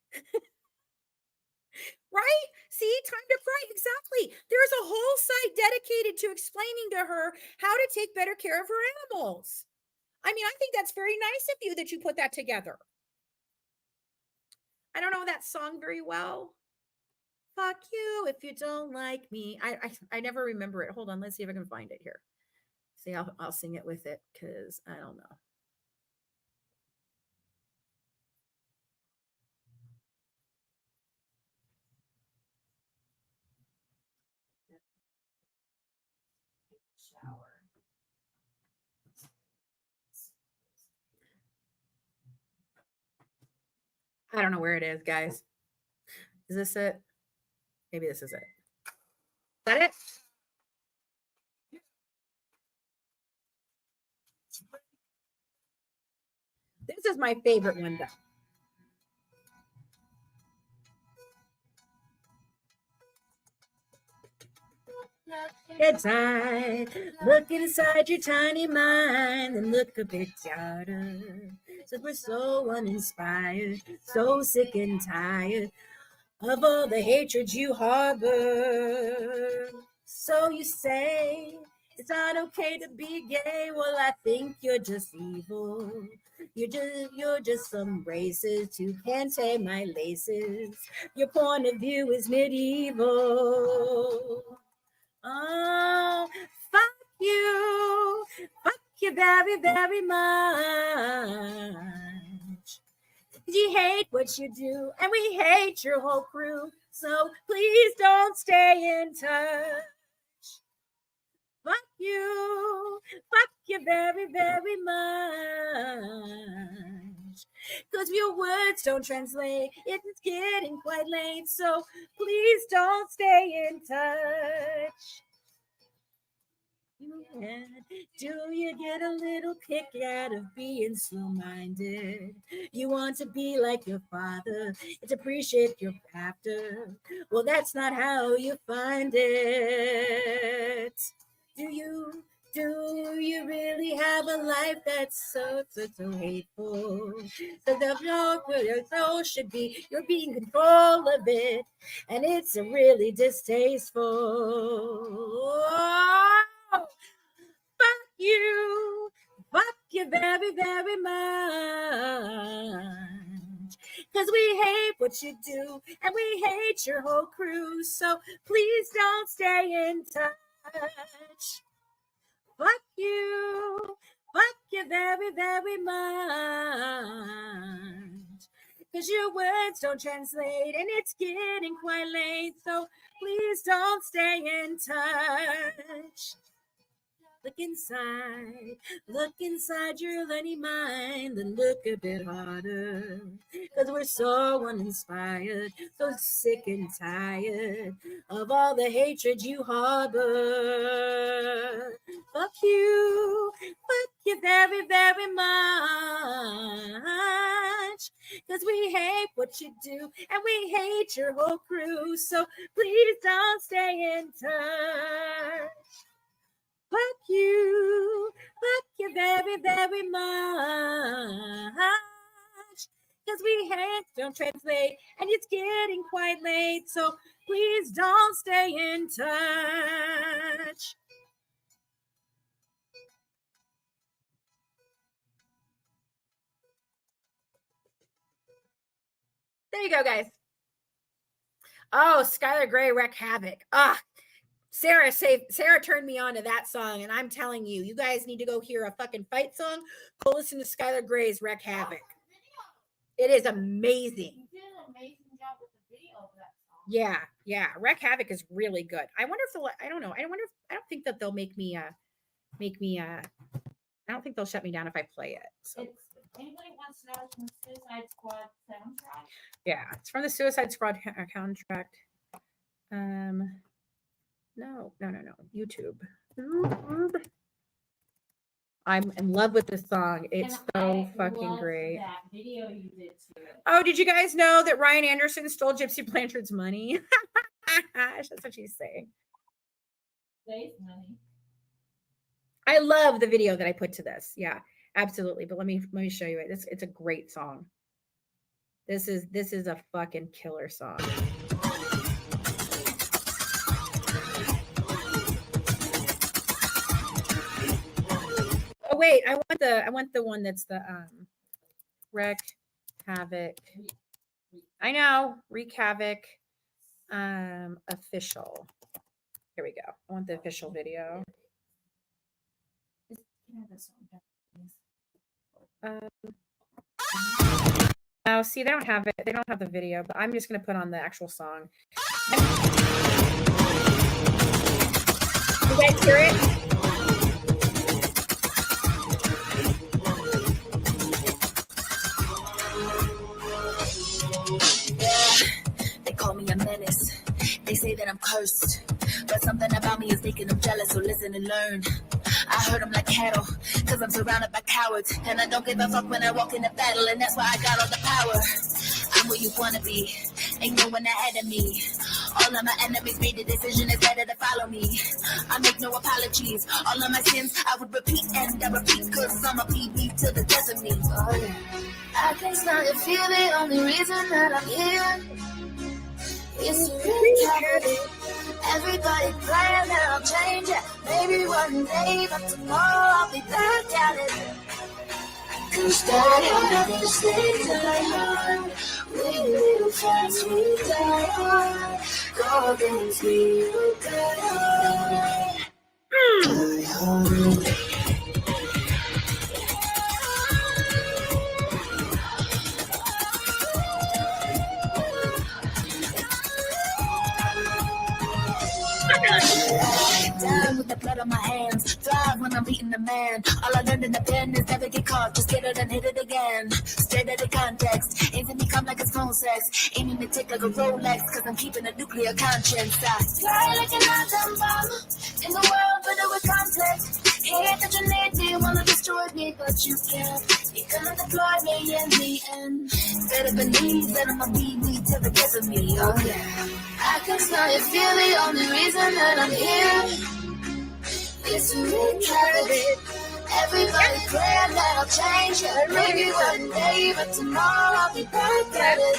Right? See, time to cry. Exactly. There's a whole site dedicated to explaining to her how to take better care of her animals. I mean, I think that's very nice of you that you put that together. I don't know that song very well. Fuck you if you don't like me. I never remember it. Hold on, let's see if I can find it here. See, I'll sing it with it because I don't know. Shower. I don't know where it is, guys. Is this it? Maybe this is it. Is that it? This is my favorite one, though. Inside, look inside your tiny mind and look a bit harder. So we're so uninspired, so sick and tired of all the hatred you harbor. So you say it's not okay to be gay. Well, I think you're just evil. You're just some racist who can't tame my laces. Your point of view is medieval. Oh, fuck you very, very much. You hate what you do, and we hate your whole crew. So please don't stay in touch. Fuck you very, very much. 'cause your words don't translate. It's getting quite late, so please don't stay in touch. Do you get a little kick out of being slow-minded? You want to be like your father and appreciate your after. Well, that's not how you find it. Do you really have a life that's so hateful? So the soul should be you're being control of it, and it's really distasteful. Fuck you very, very much. 'Cause we hate what you do, and we hate your whole crew. So please don't stay in touch. Fuck you very, very much. 'Cause your words don't translate, and it's getting quite late. So please don't stay in touch. Look inside your lonely mind and look a bit harder. 'Cause we're so uninspired, so sick and tired of all the hatred you harbor. Fuck you very, very much. 'Cause we hate what you do, and we hate your whole crew. So please don't stay in touch. Fuck you very, very much. 'Cause we hate don't translate, and it's getting quite late. So please don't stay in touch. There you go, guys. Oh, Skylar Grey, Wreck Havoc. Sarah turned me on to that song, and I'm telling you, you guys need to go hear a fucking fight song. Go listen to Skylar Grey's Wreck Havoc. It is amazing. You did an amazing job with the video of that song. Yeah. Wreck Havoc is really good. I wonder if I don't think that they'll make me I don't think they'll shut me down if I play it. So. If anybody wants to know, it's from the Suicide Squad soundtrack. Yeah, it's from the Suicide Squad contract. No. YouTube. I'm in love with this song. It's so fucking great. That video you did too. Oh, did you guys know that Ryan Anderson stole Gypsy Blanchard's money? That's what she's saying. Today's money. I love the video that I put to this. Yeah, absolutely. But let me show you it. It's a great song. This is a fucking killer song. Oh wait, I want the one that's the Wreck Havoc. I know, Wreak Havoc official. Here we go. I want the official video. Oh, see, they don't have it. They don't have the video, but I'm just gonna put on the actual song. You guys hear it? They call me a menace. They say that I'm cursed. But something about me is making them jealous, so listen and learn. I hurt them like cattle, cause I'm surrounded by cowards. And I don't give a fuck when I walk in the battle, and that's why I got all the power. I'm where you wanna be, ain't no one ahead of me. All of my enemies made the decision, it's better to follow me. I make no apologies, all of my sins I would repeat and I repeat, cause I'm a PB to the death of me. Oh, yeah. I can smell your fear, the only reason that I'm here. It's really happening. Everybody praying that I'll change it. Maybe one day, but tomorrow I'll be back at it. Cause daddy, never stay till I learn. We live fast, we die hard. Go against me, you die hard. Die hard. Down with the blood on my hands, thrive when I'm beating the man. All I learned in the pen is never get caught, just get it and hit it again. Straight at the con, context. Ain't to me come like it's phone sex. Aiming to tick like a Rolex, cause I'm keeping a nuclear conscience. I fly like an atom bomb in the world filled with conflict. Hate that you need me, wanna destroy me, but you can't. You gonna deploy me in the end. Better believe that I'ma be weak till the death of me, oh yeah. I can smell you, feel the only reason that I'm here is to recap it. Everybody praying that I'll change it. Maybe one day, but tomorrow I'll be back at it.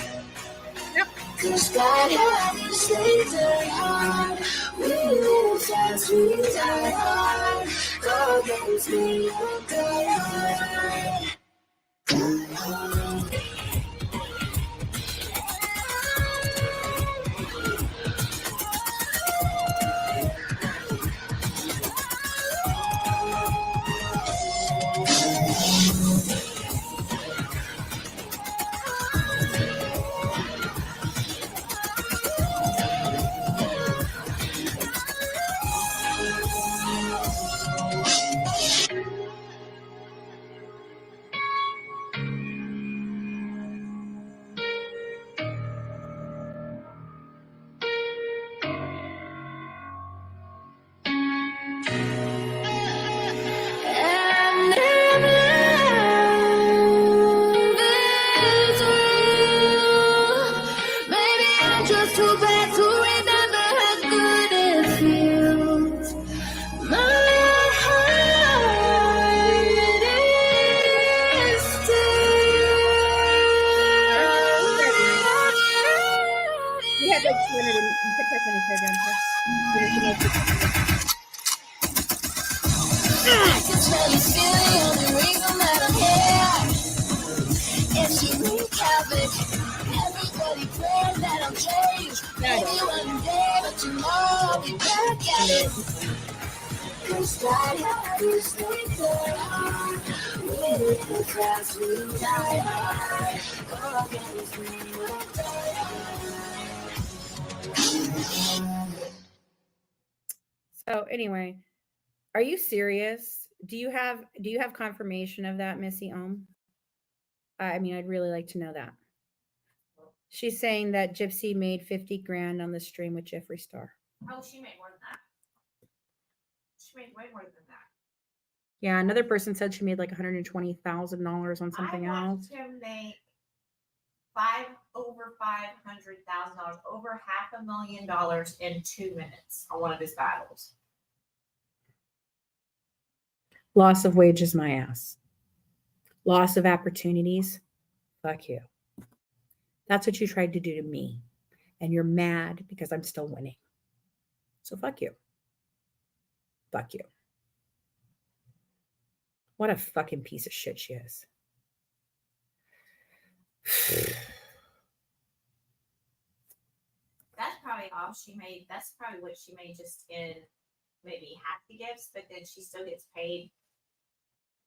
Cause God had these days are hard. We live fast, we die hard. Go against me, oh God hard. God hard. And if love is real, maybe I'm just too bad to remember how good it feels. My heart is You had like 200 and you put that in his head down here. I can tell you feel the only reason that I'm here. If she recap it, everybody praying that I'll change. Maybe one day, but you know I'll be back at it. Cause God had these things are hard. We live fast, we die hard. Go against me, we'll die hard. So anyway, are you serious? Do you have confirmation of that, Missy Ohm? I mean, I'd really like to know that. She's saying that Gypsy made 50 grand on the stream with Jeffree Star. Oh, she made more than that. She made way more than that. Yeah, another person said she made like $120,000 on something I else. watched him make over $500,000, over $500,000 in 2 minutes on one of his battles. Loss of wages, my ass. Loss of opportunities, fuck you. That's what you tried to do to me. And you're mad because I'm still winning. So fuck you. Fuck you. What a fucking piece of shit she is. That's probably all she made. That's probably what she made just in maybe half the gifts, but then she still gets paid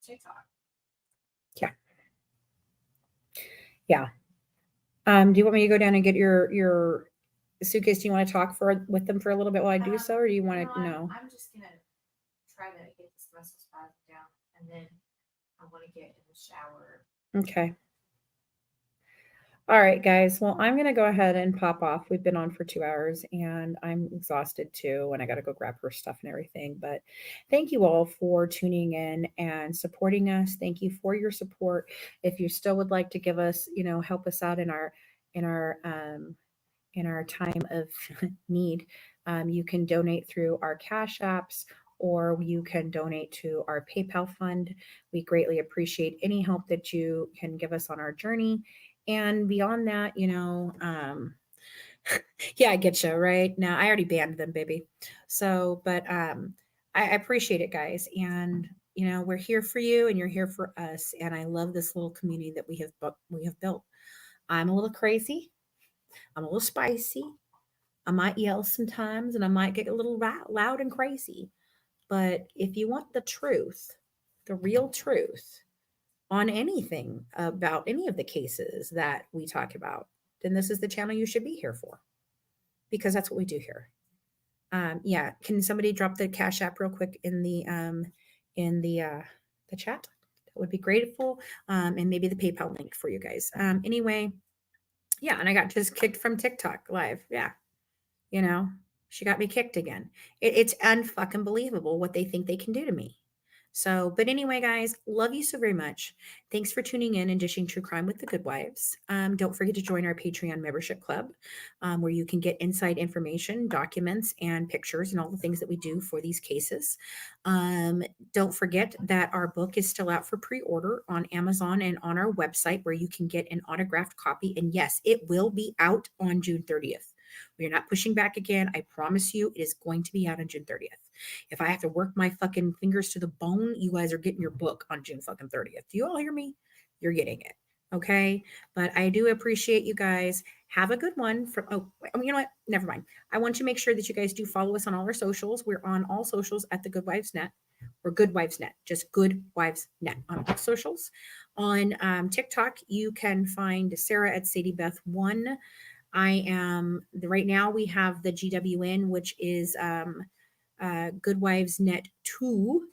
TikTok. Yeah. Do you want me to go down and get your suitcase? Do you want to talk with them for a little bit while I do so, or do you want to know? I'm just gonna try to get this muscle spasm down, and then I want to get in the shower. Okay. All right, guys. Well, I'm going to go ahead and pop off. We've been on for 2 hours and I'm exhausted too. And I got to go grab her stuff and everything. But thank you all for tuning in and supporting us. Thank you for your support. If you still would like to give us, help us out in our time of need, you can donate through our Cash Apps, or you can donate to our PayPal fund. We greatly appreciate any help that you can give us on our journey. And beyond that, yeah, I get you right now. I already banned them, baby. So, but I appreciate it, guys. And we're here for you, and you're here for us. And I love this little community that we have built. I'm a little crazy. I'm a little spicy. I might yell sometimes, and I might get a little loud and crazy. But if you want the truth, the real truth, on anything about any of the cases that we talk about, then this is the channel you should be here for, because that's what we do here. Yeah, can somebody drop the Cash App real quick in the chat? That would be grateful. And maybe the PayPal link for you guys. Anyway, yeah, and I got just kicked from TikTok live. Yeah, you know, she got me kicked again. It's unfucking believable what they think they can do to me. So, but anyway, guys, love you so very much. Thanks for tuning in and dishing true crime with the good wives. Don't forget to join our Patreon membership club, where you can get inside information, documents, and pictures, and all the things that we do for these cases. Don't forget that our book is still out for pre-order on Amazon and on our website, where you can get an autographed copy. And yes, it will be out on June 30th. We are not pushing back again. I promise you, it is going to be out on June 30th. If I have to work my fucking fingers to the bone, you guys are getting your book on June fucking 30th. Do you all hear me? You're getting it. Okay. But I do appreciate you guys. Have a good one. You know what? Never mind. I want to make sure that you guys do follow us on all our socials. We're on all socials at the Good Wives Net or Good Wives Net, just Good Wives Net on all socials. On TikTok, you can find Sarah at Sadie Beth 1. I am right now. We have the GWN, which is Good Wives Net 2,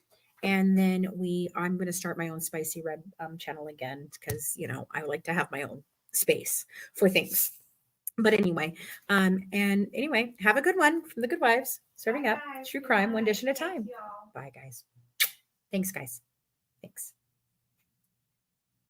and then I'm going to start my own Spicy Red channel again because I like to have my own space for things. But anyway, have a good one from the Good Wives, serving up true crime one dish at a time. Bye, guys. Thanks, guys.